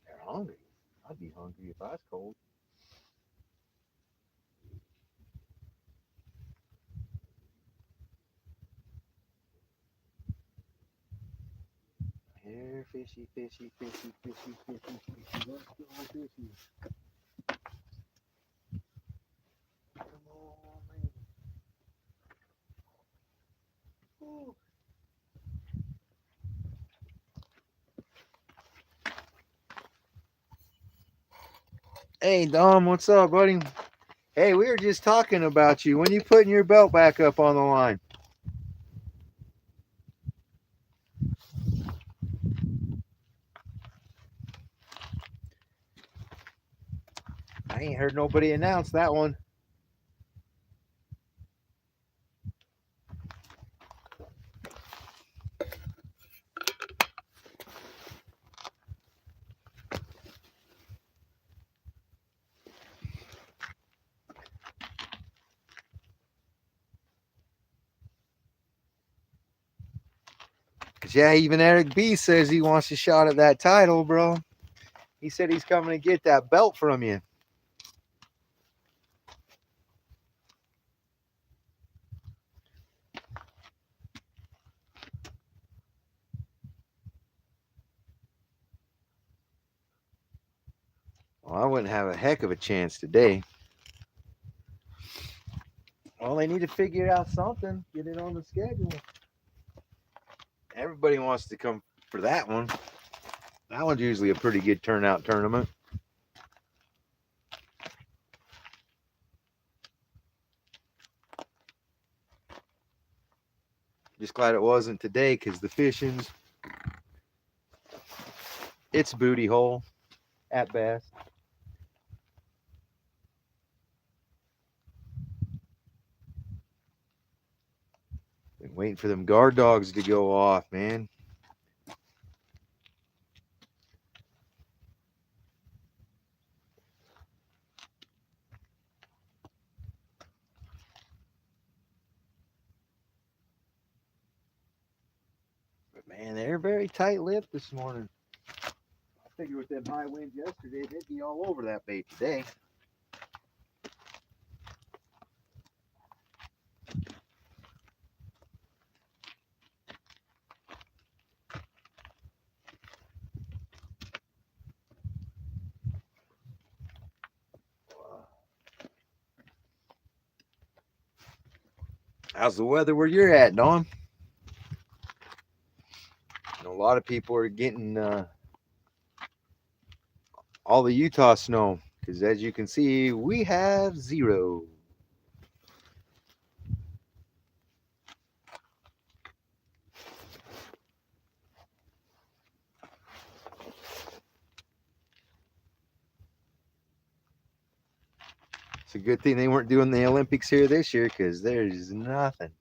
they're hungry. I'd be hungry if I was cold. Here, fishy, fishy, fishy, fishy, fishy, fishy. Let's go, fishy. Come on, man. Ooh. Hey, Dom, what's up, buddy? Hey, we were just talking about you. When you putting your belt back up on the line? I ain't heard nobody announce that one. Cause yeah, even Eric B says he wants a shot at that title, bro. He said he's coming to get that belt from you. Well, I wouldn't have a heck of a chance today. Well, they need to figure out something, get it on the schedule. Everybody wants to come for that one. That one's usually a pretty good turnout tournament. Just glad it wasn't today because the fishing's it's booty hole at best. Been waiting for them guard dogs to go off, man. But man, they're very tight-lipped this morning. I figured with them high winds yesterday, they'd be all over that bait today. How's the weather where you're at, Don? A lot of people are getting all the Utah snow because, as you can see, we have 0. It's a good thing they weren't doing the Olympics here this year because there's nothing.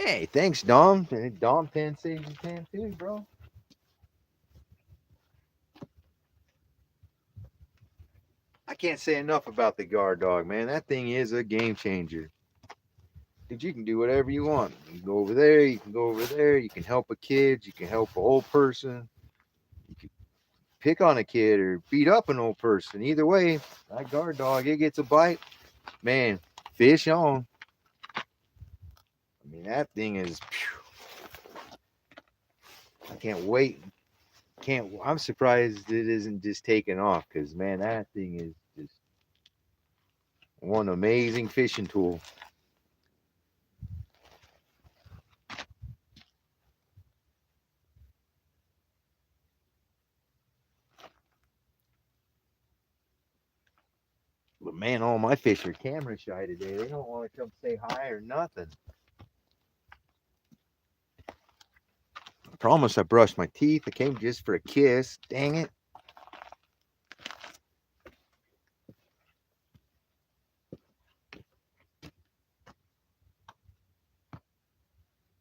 Hey, thanks, Dom. Dom 10 saves you 10 too, bro. I can't say enough about the guard dog, man. That thing is a game changer. Dude, you can do whatever you want. You can go over there, you can go over there, you can help a kid, you can help an old person, you can pick on a kid or beat up an old person. Either way, that guard dog, it gets a bite. Man, fish on. I mean, that thing is. I can't wait I'm surprised it isn't just taking off because, man, that thing is just one amazing fishing tool. But man, all my fish are camera shy today. They don't want to come say hi or nothing. I promise I brushed my teeth. I came just for a kiss. Dang it.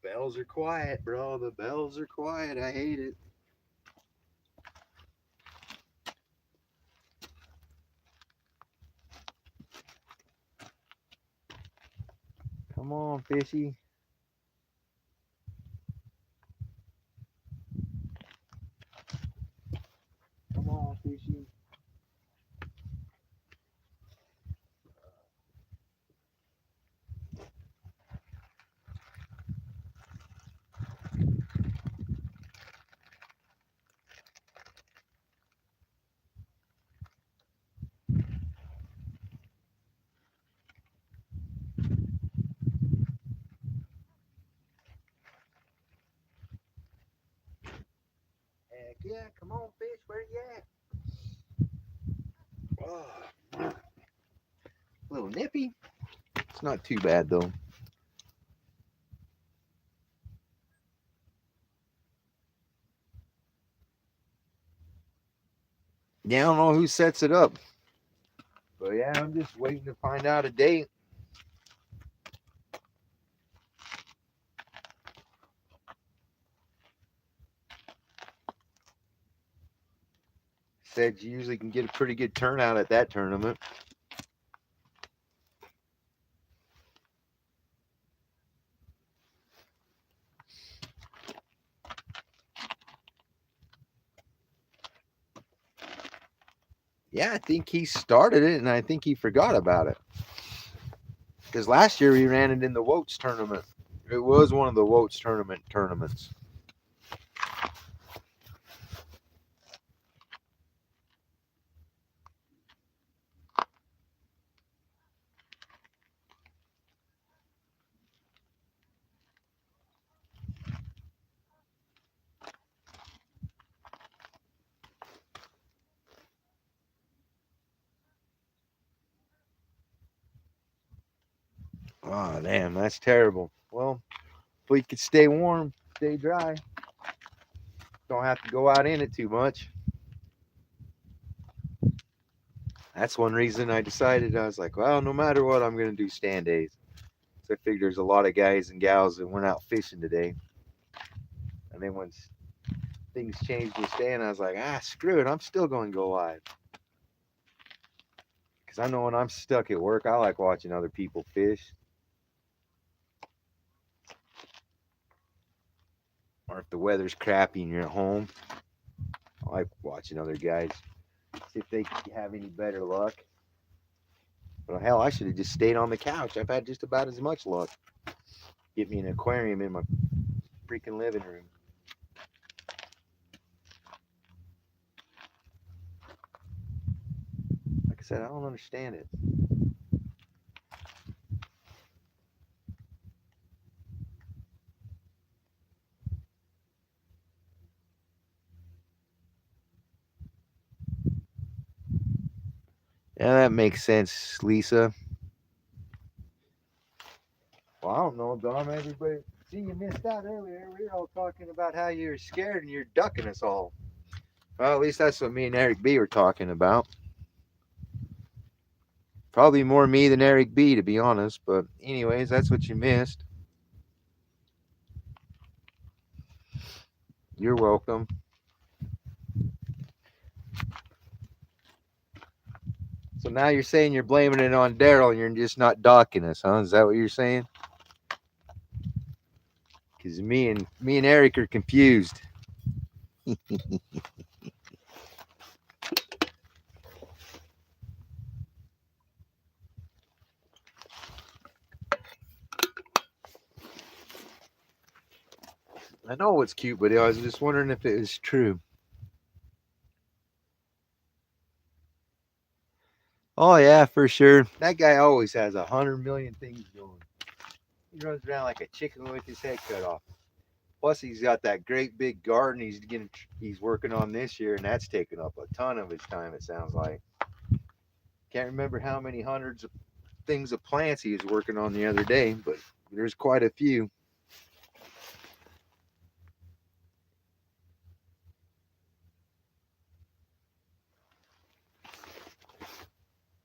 Bells are quiet, bro. The bells are quiet. I hate it. Come on, fishy. Come on, fishy. Heck yeah, come on, fish. Where you at? Oh, a little nippy. It's not too bad, though. Yeah, I don't know who sets it up. But yeah, I'm just waiting to find out a date. Said you usually can get a pretty good turnout at that tournament. Yeah, I think he started it, and I think he forgot about it. Because last year he ran it in the Woats tournament. It was one of the Woats tournaments. Oh, damn, that's terrible. Well, if we could stay warm, stay dry, don't have to go out in it too much. That's one reason I decided I was like, well, no matter what, I'm going to do stand days. So I figured there's a lot of guys and gals that went out fishing today. And then once things changed to stand, I was like, screw it, I'm still going to go live. Because I know when I'm stuck at work, I like watching other people fish. Or if the weather's crappy and you're at home, I like watching other guys. See if they have any better luck. Well, hell, I should have just stayed on the couch. I've had just about as much luck. Get me an aquarium in my freaking living room. Like I said, I don't understand it. Yeah, that makes sense, Lisa. Well, I don't know, Dom. Everybody, see, you missed out earlier. We were all talking about how you're scared and you're ducking us all. Well, at least that's what me and Eric B were talking about. Probably more me than Eric B, to be honest. But anyways, that's what you missed. You're welcome. So now you're saying you're blaming it on Daryl and you're just not docking us, huh? Is that what you're saying? Because me and Eric are confused. I know it's cute, but I was just wondering if it was true. Oh yeah, for sure. That guy always has 100 million things going. He runs around like a chicken with his head cut off. Plus, he's got that great big garden he's working on this year, and that's taking up a ton of his time. It sounds like. Can't remember how many hundreds of things of plants he was working on the other day, but there's quite a few.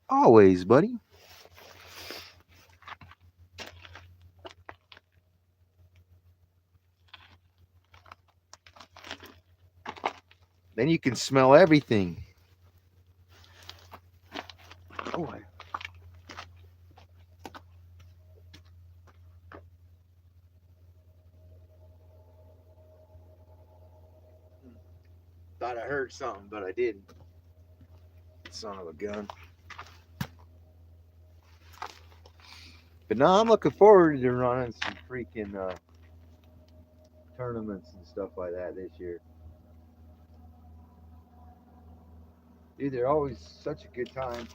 Always, buddy. Then you can smell everything. Oh, I thought I heard something, but I didn't. Son of a gun. But no, I'm looking forward to running some freaking tournaments and stuff like that this year. Dude, they're always such a good time.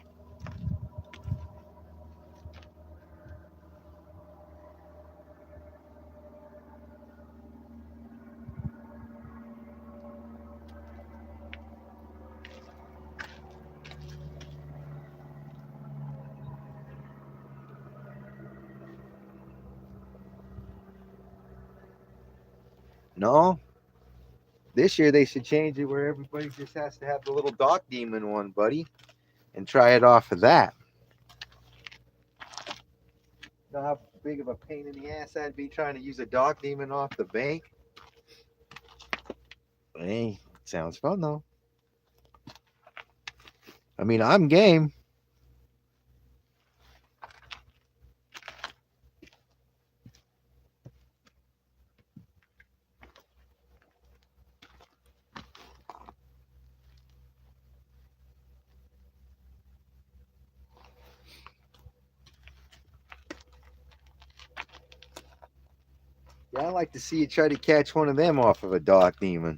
No, this year they should change it where everybody just has to have the little dock demon one, buddy, and try it off of that. You know how big of a pain in the ass that'd be trying to use a dock demon off the bank? Hey, sounds fun though. I mean, I'm game. Yeah, I'd like to see you try to catch one of them off of a dock demon.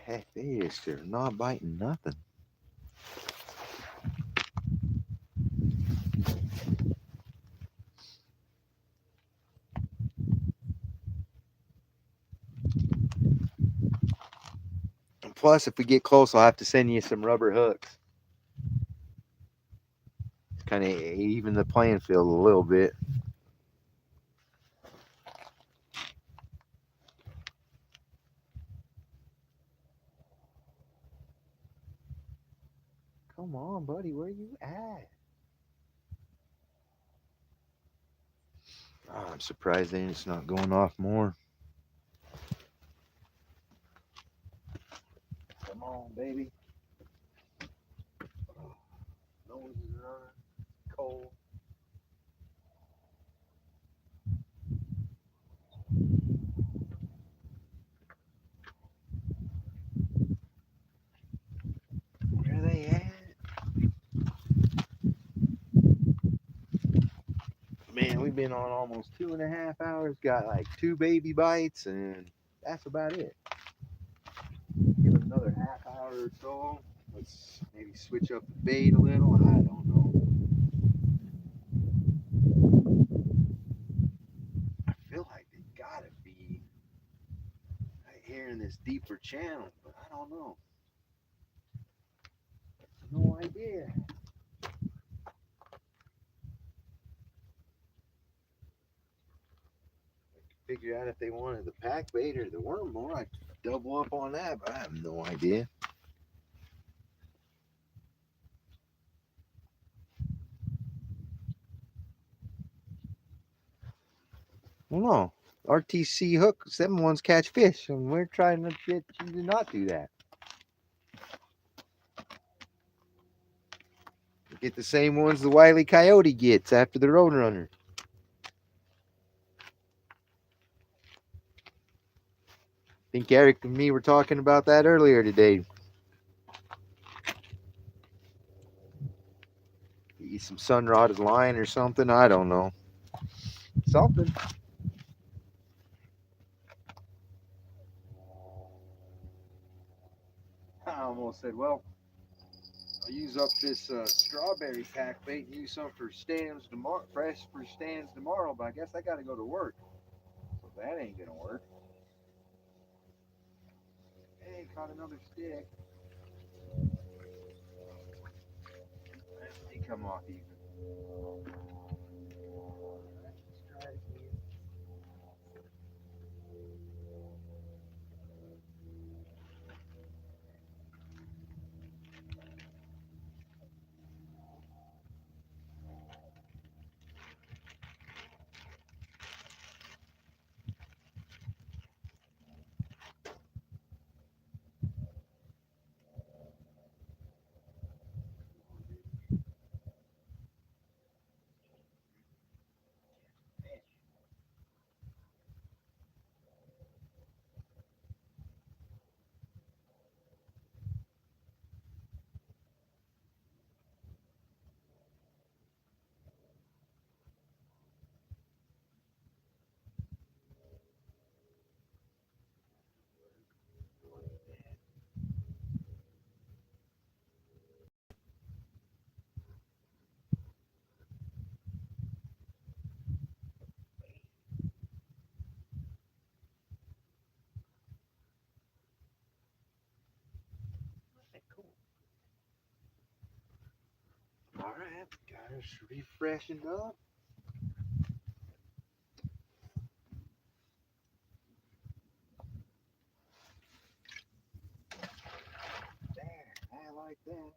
Heck, they're not biting nothing. And plus, if we get close, I'll have to send you some rubber hooks. Kind of even the playing field a little bit. Come on, buddy, where you at? Oh, I'm surprised it's not going off more. Come on, baby. Oh, nose is running cold. Where are they at? Man, we've been on almost 2.5 hours. Got like 2 baby bites, and that's about it. Give it another half hour or so. Let's maybe switch up the bait a little. I don't know. I feel like they gotta be right here in this deeper channel, but I don't know. No idea. Figure out if they wanted the pack bait or the worm more. I'd double up on that, but I have no idea. Well, no. RTC hooks, them ones catch fish, and we're trying to get you to not do that. Get the same ones the Wile E. Coyote gets after the Roadrunner. I think Eric and me were talking about that earlier today. you some sun-rotted line or something. I don't know. Something. I almost said, well, I'll use up this strawberry pack bait and use some for stands tomorrow, fresh for stands tomorrow, but I guess I got to go to work. So that ain't going to work. Hey, caught another stick. They come off even. Let's try it again. Cool. All right, got us refreshing up. There, I like that.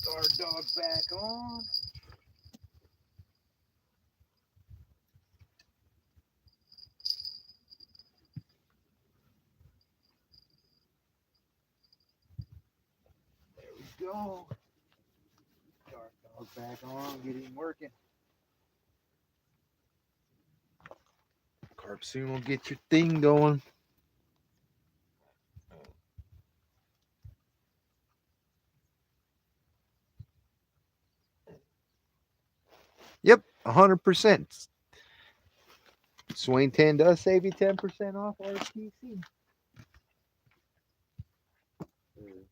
Guard dog back on. There we go. Guard dog back on. Get him working. Carp soon will get your thing going. Yep, 100%. Swain 10 does save you 10% off RCT.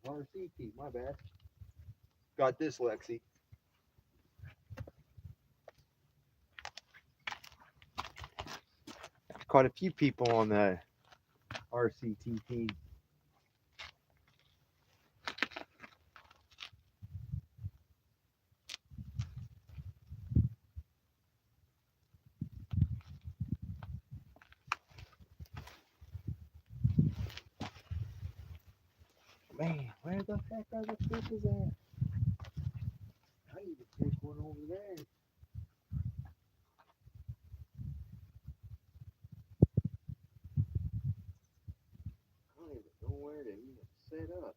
RCT, my bad. Got this, Lexi. Quite a few people on the RCT team. Man, where the heck are the fishes at? I need to take one over there. I don't even know where to even set up.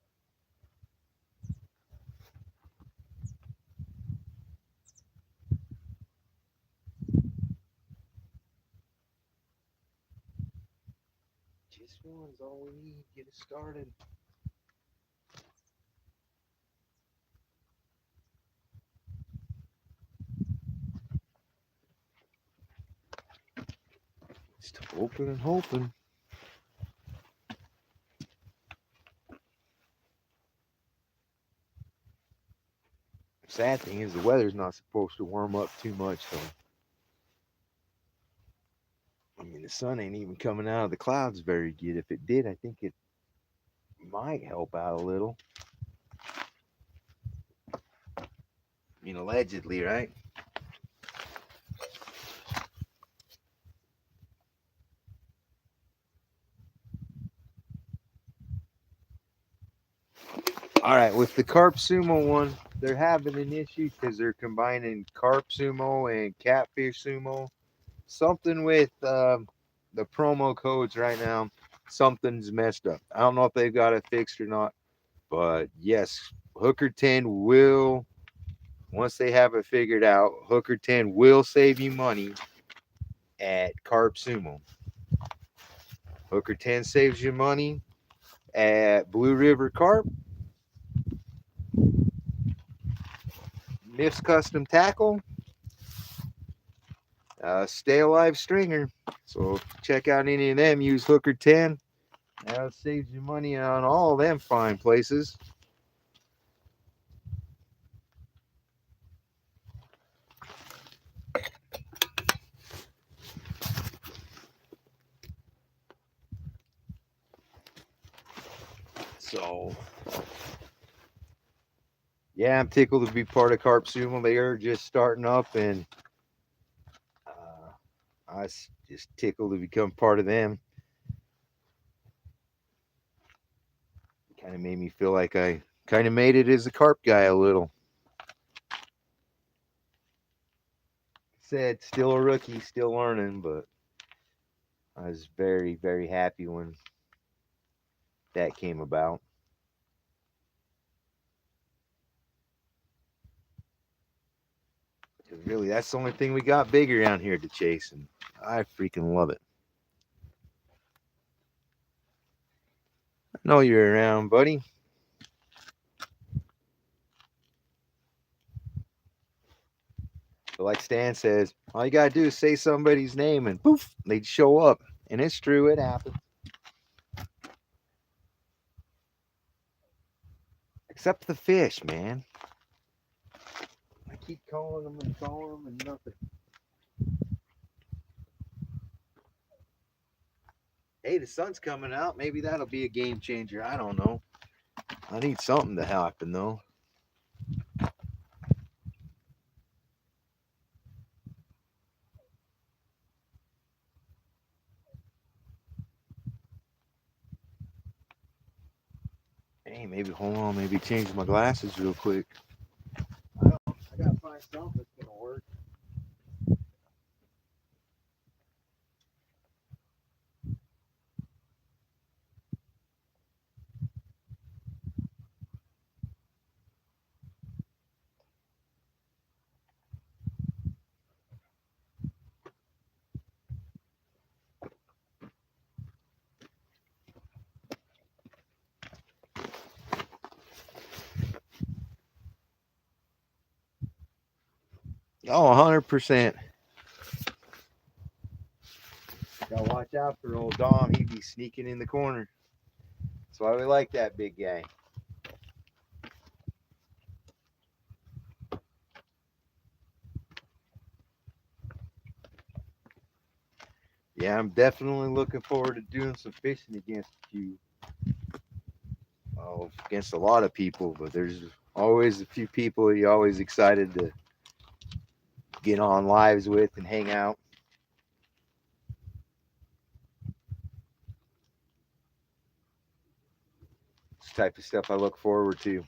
Just one's all we need. Get it started. Just hoping and hoping. The sad thing is the weather's not supposed to warm up too much, so I mean the sun ain't even coming out of the clouds very good. If it did, I think it might help out a little. I mean allegedly, right? All right, with the Carp Sumo one, they're having an issue because they're combining Carp Sumo and Catfish Sumo. Something with the promo codes right now, something's messed up. I don't know if they've got it fixed or not, but yes, Hooker 10 will, once they have it figured out, Hooker 10 will save you money at Carp Sumo. Hooker 10 saves you money at Blue River Carp. Nif's Custom Tackle. Stay Alive Stringer. So check out any of them. Use Hooker 10. That saves you money on all them fine places. So, yeah, I'm tickled to be part of Carp Sumo. They are just starting up, and I was just tickled to become part of them. Kind of made me feel like I kind of made it as a carp guy a little. Said still a rookie, still learning, but I was very, very happy when that came about. Because really, that's the only thing we got big around here to chase, and I freaking love it. I know you're around, buddy. But like Stan says, all you gotta do is say somebody's name, and poof, they'd show up. And it's true, it happens. Except the fish, man. I keep calling them and nothing. Hey, the sun's coming out. Maybe that'll be a game changer. I don't know. I need something to happen, though. Hey, maybe, hold on. Maybe change my glasses real quick. I gotta find something that's gonna work. Oh, 100%. Gotta watch out for old Dom. He'd be sneaking in the corner. That's why we like that big guy. Yeah, I'm definitely looking forward to doing some fishing against you. Oh, against a lot of people, but there's always a few people you're always excited to get on lives with and hang out. It's the type of stuff I look forward to.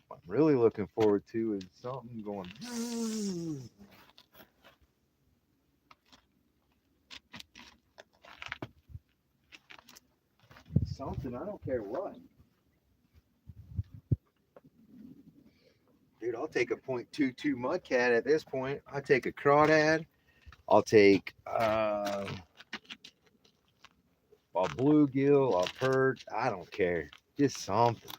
I'm really looking forward to is something going. Something, I don't care what. Dude, I'll take a .22 mudcat at this point. I'll take a crawdad. I'll take a bluegill, a perch. I don't care. Just something.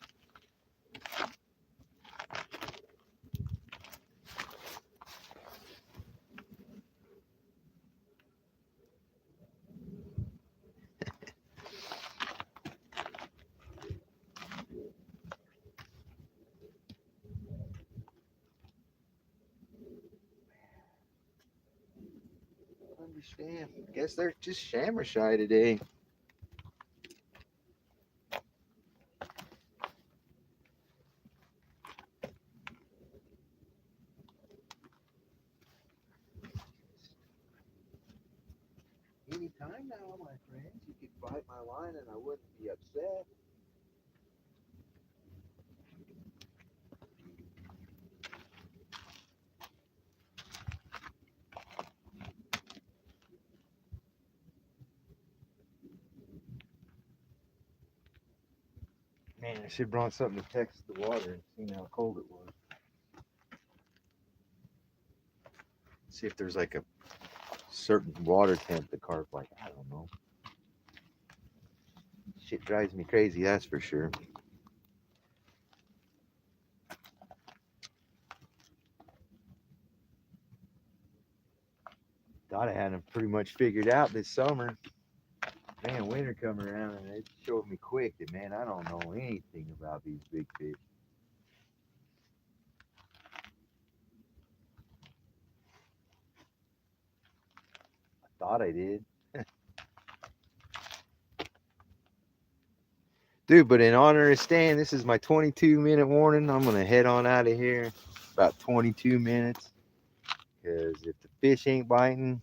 Understand. Guess they're just shammer shy today. Anytime now, my friends, you could bite my line and I wouldn't be upset. Man, I should have brought something to test the water and seen how cold it was. See if there's like a certain water temp the carp like. I don't know. Shit drives me crazy, that's for sure. Thought I had them pretty much figured out this summer. Man, winter coming around and it showed me quick that, man, I don't know anything about these big fish. I thought I did. Dude, but in honor of Stan, this is my 22-minute warning. I'm going to head on out of here about 22 minutes. Because if the fish ain't biting,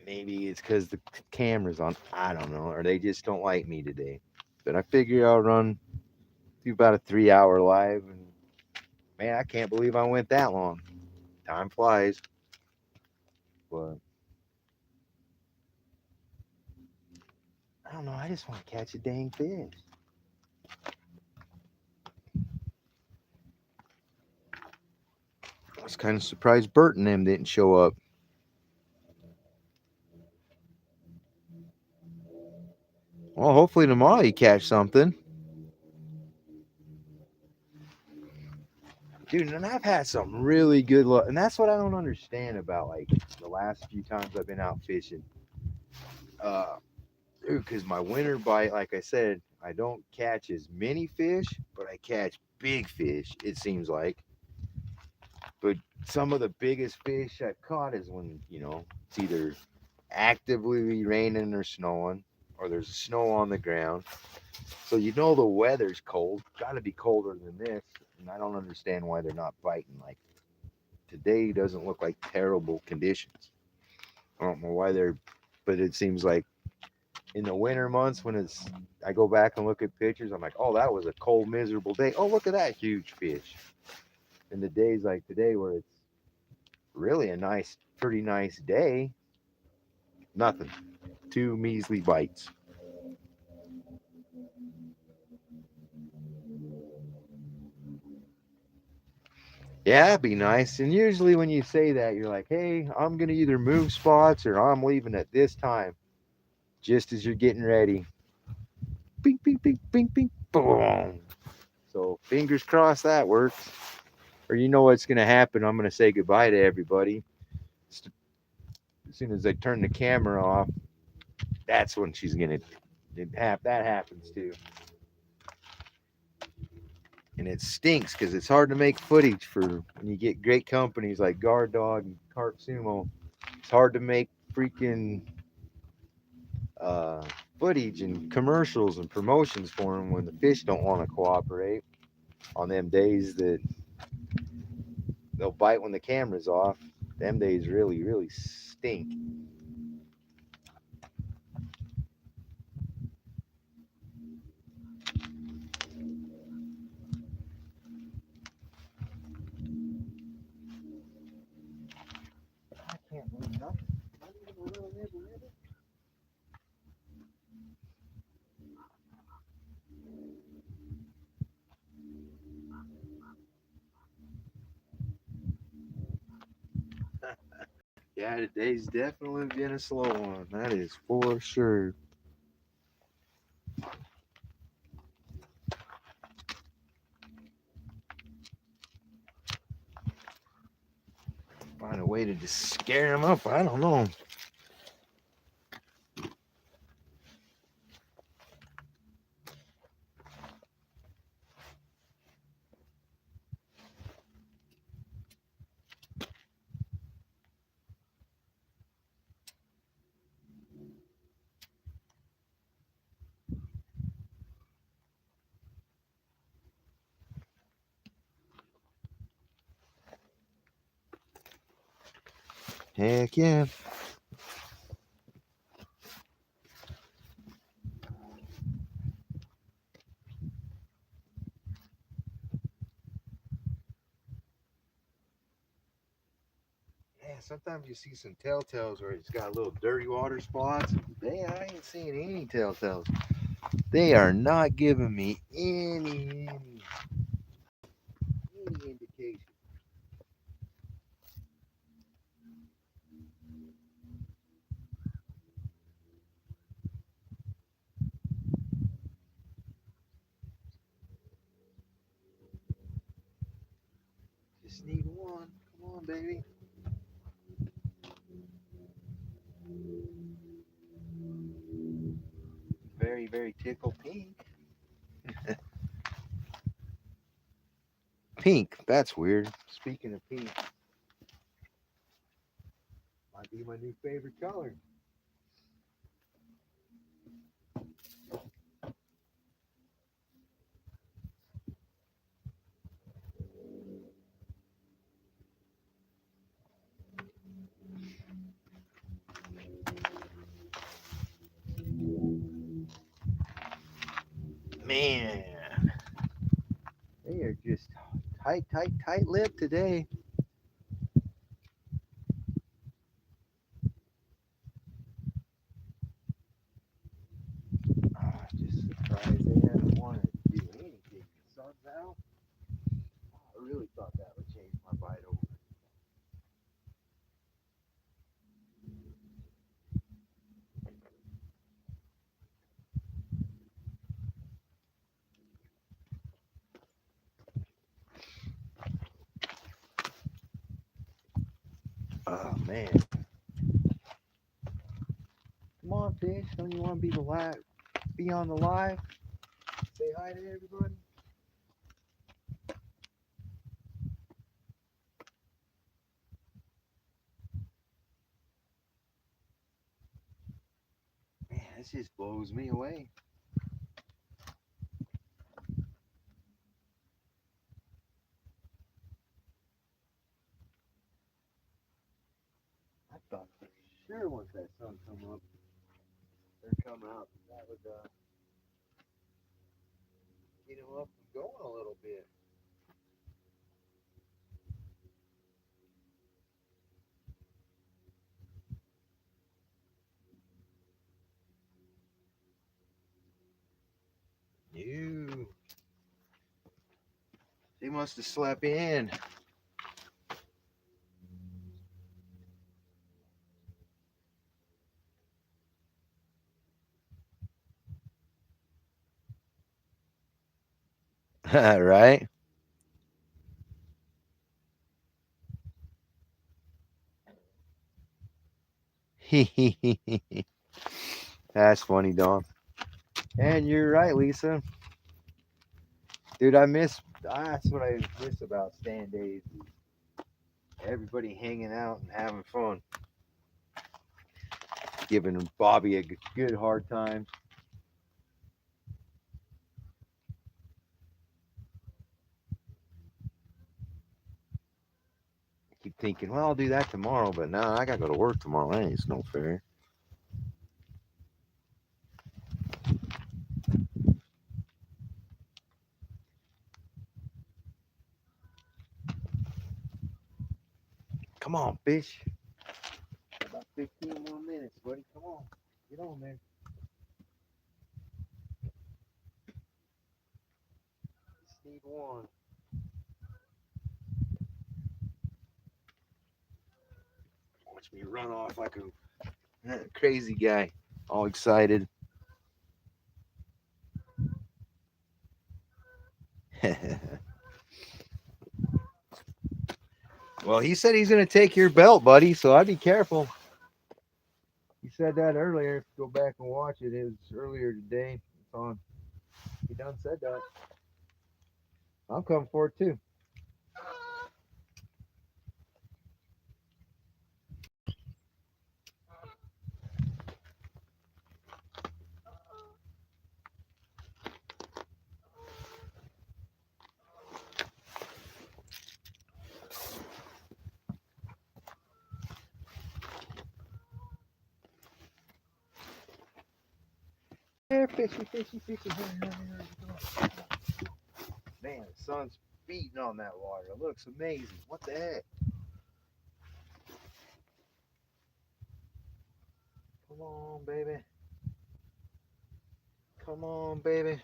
maybe it's because the camera's on. I don't know. Or they just don't like me today. But I figure I'll do about a 3-hour live. And man, I can't believe I went that long. Time flies. But I don't know. I just want to catch a dang fish. I was kind of surprised Bert and them didn't show up. Well, hopefully tomorrow you catch something. Dude, and I've had some really good luck. And that's what I don't understand about like the last few times I've been out fishing. Dude, because my winter bite, like I said, I don't catch as many fish, but I catch big fish, it seems like. But some of the biggest fish I've caught is when, it's either actively raining or snowing, or there's snow on the ground. So the weather's cold. Got to be colder than this. And I don't understand why they're not biting. Like today doesn't look like terrible conditions. I don't know why but it seems like in the winter months when I go back and look at pictures, I'm like, oh, that was a cold, miserable day. Oh, look at that huge fish. And the days like today where it's really pretty nice day, nothing. 2 measly bites. Yeah, it'd be nice. And usually when you say that, you're like, hey, I'm going to either move spots or I'm leaving at this time. Just as you're getting ready. Bing, bing, bing, bing, bing, boom. So fingers crossed that works. Or you know what's going to happen. I'm going to say goodbye to everybody. As soon as I turn the camera off, that's when she's going to that happens too. And it stinks because it's hard to make footage for when you get great companies like Guard Dog and Carp Sumo. It's hard to make freaking uh, footage and commercials and promotions for them when the fish don't want to cooperate on them days that they'll bite when the camera's off. Them days really, really stink. I can't believe nothing. Yeah, today's definitely been a slow one. That is for sure. Find a way to just scare them up. I don't know. Heck yeah. Yeah, sometimes you see some telltales where it's got little dirty water spots. I ain't seeing any telltales. They are not giving me any indication. Just need one. Come on, baby. Very, very tickle pink. Pink. That's weird. Speaking of pink, might be my new favorite color. Man, they are just tight lip today. Just surprised they haven't wanted to do anything. The sun's out. I really thought that would change my bite over. Oh man. Come on, fish. Don't you want to be the live? Be on the live? Say hi to everybody. Man, this just blows me away. I thought for sure once that sun come up or come out, that would get him up and going a little bit. You. They must have slept in. Right? That's funny, Don. And you're right, Lisa. Dude, that's what I miss about stand days. Everybody hanging out and having fun. Giving Bobby a good hard time. Keep thinking, well, I'll do that tomorrow, but no, I gotta go to work tomorrow. That ain't no fair. Come on, fish. About 15 more minutes, buddy. Come on. Get on there. Just need one. Watch me run off like a crazy guy. All excited. Well, he said he's going to take your belt, buddy, so I'd be careful. He said that earlier. Go back and watch it. It was earlier today. It's on. He done said that. I'm coming for it too. There, fishy, fishy, fishy. Man, the sun's beating on that water. It looks amazing. What the heck? Come on, baby. Come on, baby.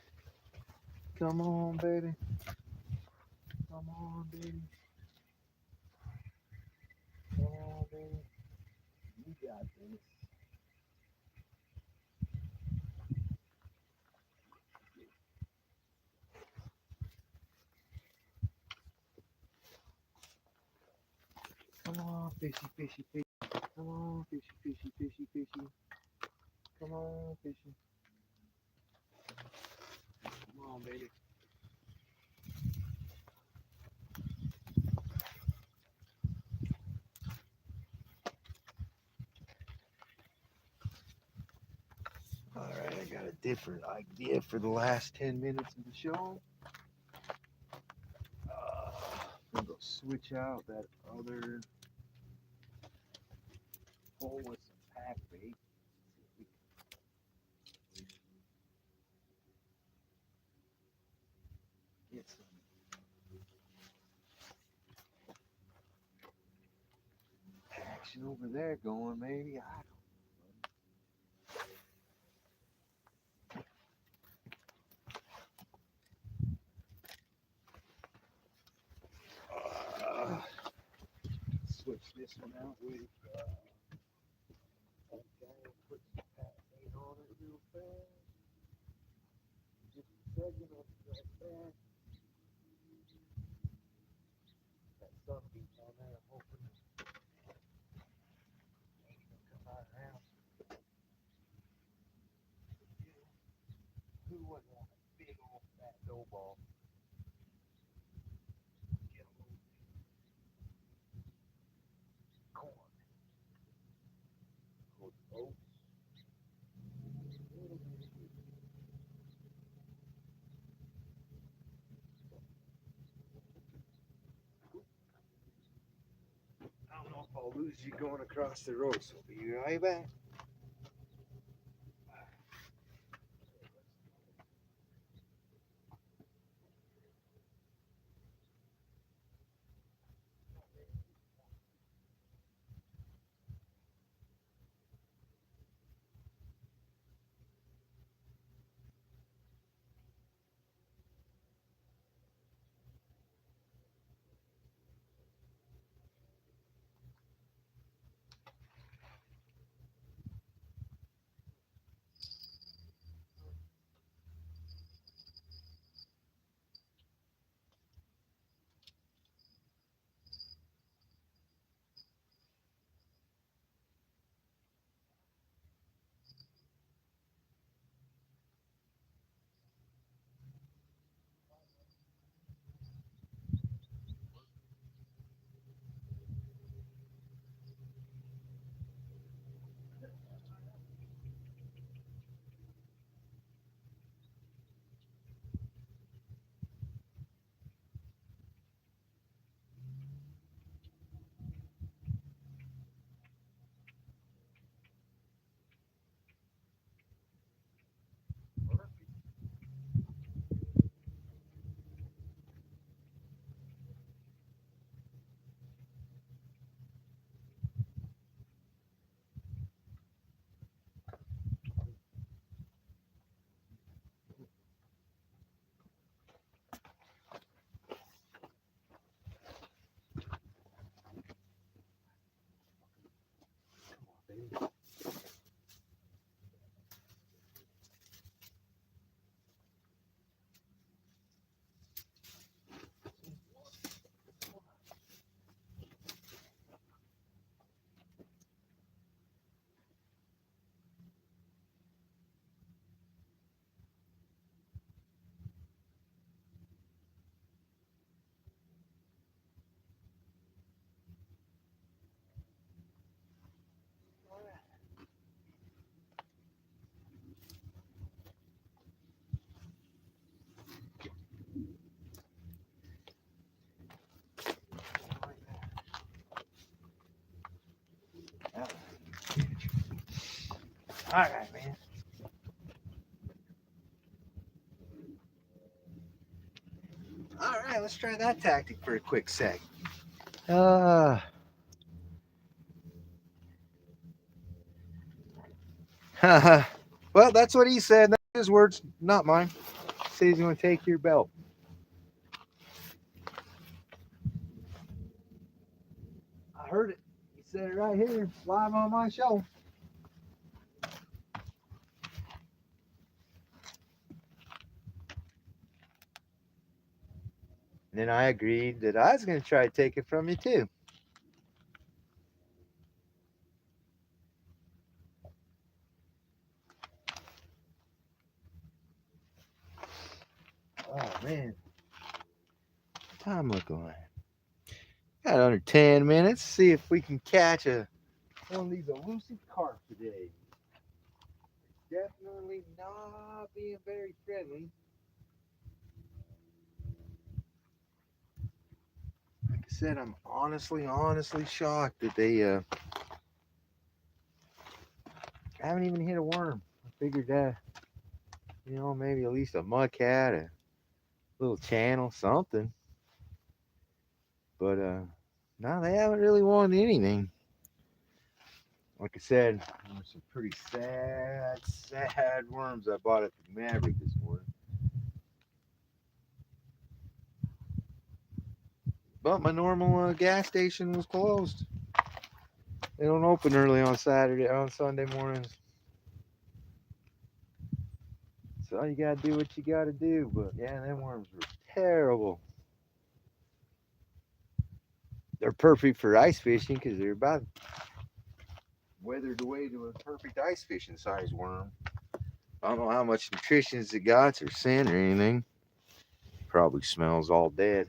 Come on, baby. Come on, baby. Come on, baby. You got this. fishy, fishy, fishy. Come on, fishy, fishy, fishy, fishy. Come on, fishy. Come on, baby. All right, I got a different idea for the last 10 minutes of the show. I'm gonna go switch out that other hole with some pack bait. Get some action over there going, maybe. I don't know. Switch this one out with. Okay, put some pack bait on it real fast. Just a second, I'll be right back. That sunbeam on there, I'm hoping it ain't gonna come out around. Who wouldn't want a big old fat dough ball? Get a little corn with oats. I don't know if I'll lose you going across the road, so be right back. All right, man. All right, let's try that tactic for a quick sec. Well, that's what he said. That's his words, not mine. He said he's going to take your belt. I heard it. He said it right here, live on my show. And then I agreed that I was going to try to take it from you too. man. What time looking like? Got under 10 minutes. See if we can catch one of these elusive carp today. Definitely not being very friendly. Like I said, I'm honestly shocked that they haven't even hit a worm. I figured that, maybe at least a mudcat, a little channel, something. But no, they haven't really won anything. Like I said, there's some pretty sad worms I bought at the Maverick this morning. But my normal gas station was closed. They don't open early on Sunday mornings. So you gotta do what you gotta do. But yeah, them worms were terrible. They're perfect for ice fishing because they're about weathered away to a perfect ice fishing size worm. I don't know how much nutrition it got or scent or anything. Probably smells all dead.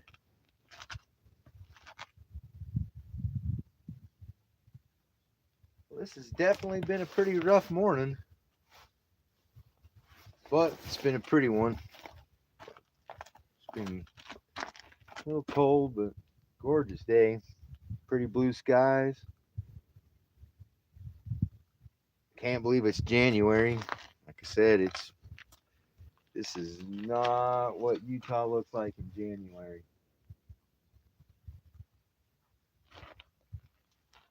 Well, this has definitely been a pretty rough morning. But it's been a pretty one. It's been a little cold, but gorgeous day. Pretty blue skies. Can't believe it's January. Like I said, this is not what Utah looks like in January.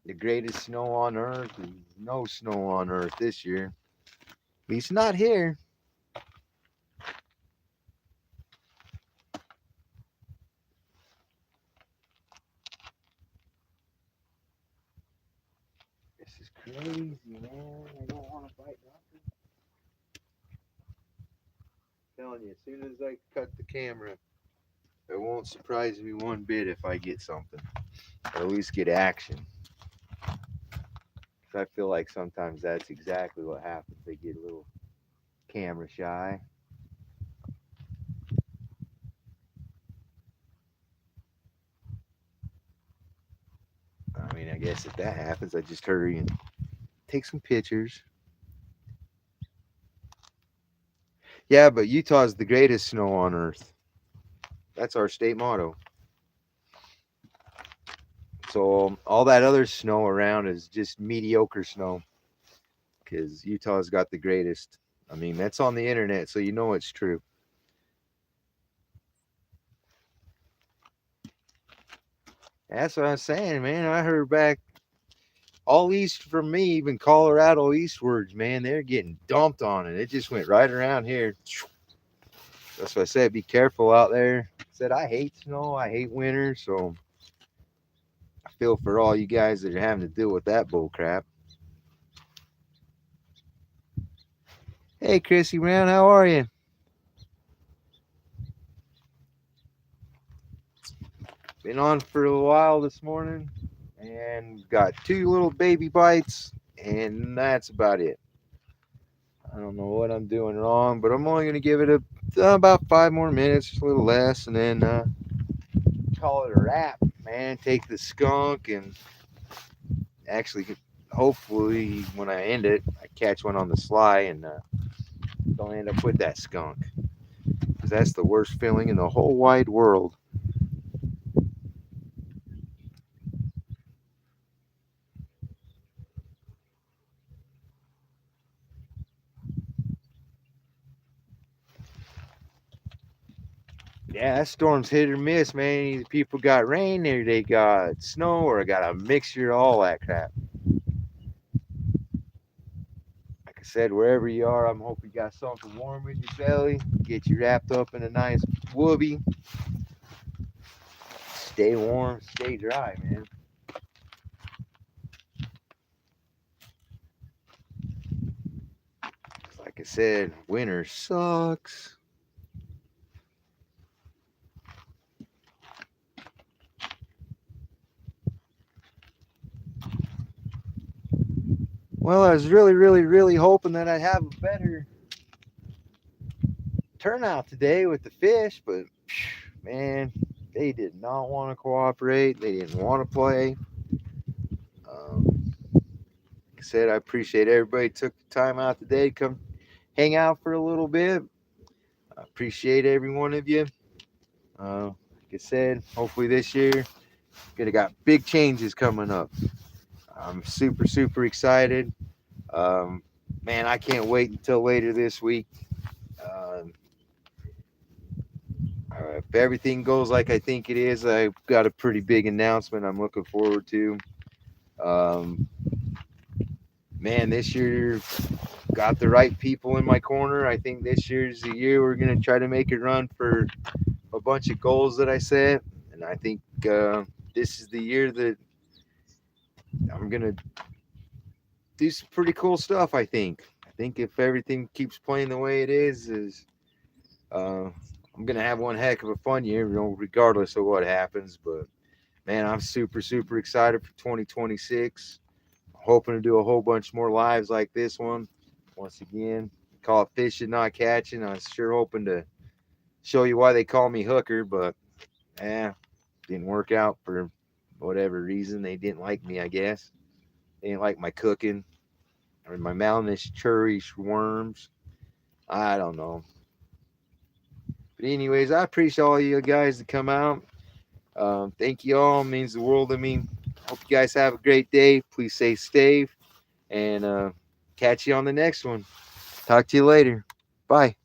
The greatest snow on earth is no snow on earth this year. At least not here. This is crazy, man. I don't want to bite nothing. I'm telling you, as soon as I cut the camera, it won't surprise me one bit if I get something. Or at least get action. I feel like sometimes that's exactly what happens. They get a little camera shy. I mean, I guess if that happens, I just hurry and take some pictures. Yeah, but Utah's the greatest snow on earth. That's our state motto. So all that other snow around is just mediocre snow because Utah's got the greatest. I mean, that's on the internet, so you know it's true. That's what I'm saying, man. I heard back all east from me, even Colorado eastwards, man, they're getting dumped on it. It just went right around here. That's what I said. Be careful out there. I said I hate snow. I hate winter. So I feel for all you guys that are having to deal with that bull crap. Hey, Chrissy Brown, how are you? Been on for a while this morning and got 2 little baby bites, and that's about it. I don't know what I'm doing wrong, but I'm only going to give it about 5 more minutes, a little less, and then call it a wrap, man. Take the skunk and actually, hopefully, when I end it, I catch one on the sly and don't end up with that skunk. Because that's the worst feeling in the whole wide world. Yeah, that storm's hit or miss, man. Either people got rain or they got snow or got a mixture of all that crap. Like I said, wherever you are, I'm hoping you got something warm in your belly. Get you wrapped up in a nice woobie. Stay warm, stay dry, man. Like I said, winter sucks. Well, I was really hoping that I'd have a better turnout today with the fish, but Man, they did not want to cooperate. They didn't want to play. Like I said, I appreciate everybody took the time out today to come hang out for a little bit. I appreciate every one of you. Like I said, hopefully this year, gonna got big changes coming up. I'm super, super excited. Um, Man, I can't wait until later this week. Um, if everything goes like I think it is, I've got a pretty big announcement I'm looking forward to. Um, Man, this year got the right people in my corner. I think this year's the year we're gonna try to make it run for a bunch of goals that I set, and I think this is the year that I'm gonna do some pretty cool stuff. I think if everything keeps playing the way it is uh, I'm gonna have one heck of a fun year, regardless of what happens. But man, I'm super super excited for 2026. Hoping to do a whole bunch more lives like this one. Once again, call it fishing, not catching. I was sure hoping to show you why they call me Hooker, but didn't work out for whatever reason. They didn't like me, I guess. They didn't like my cooking or my mountainous churish worms. I don't know. But anyways, I appreciate all you guys to come out. Thank you all. It means the world to me. Hope you guys have a great day. Please stay safe and catch you on the next one. Talk to you later. Bye.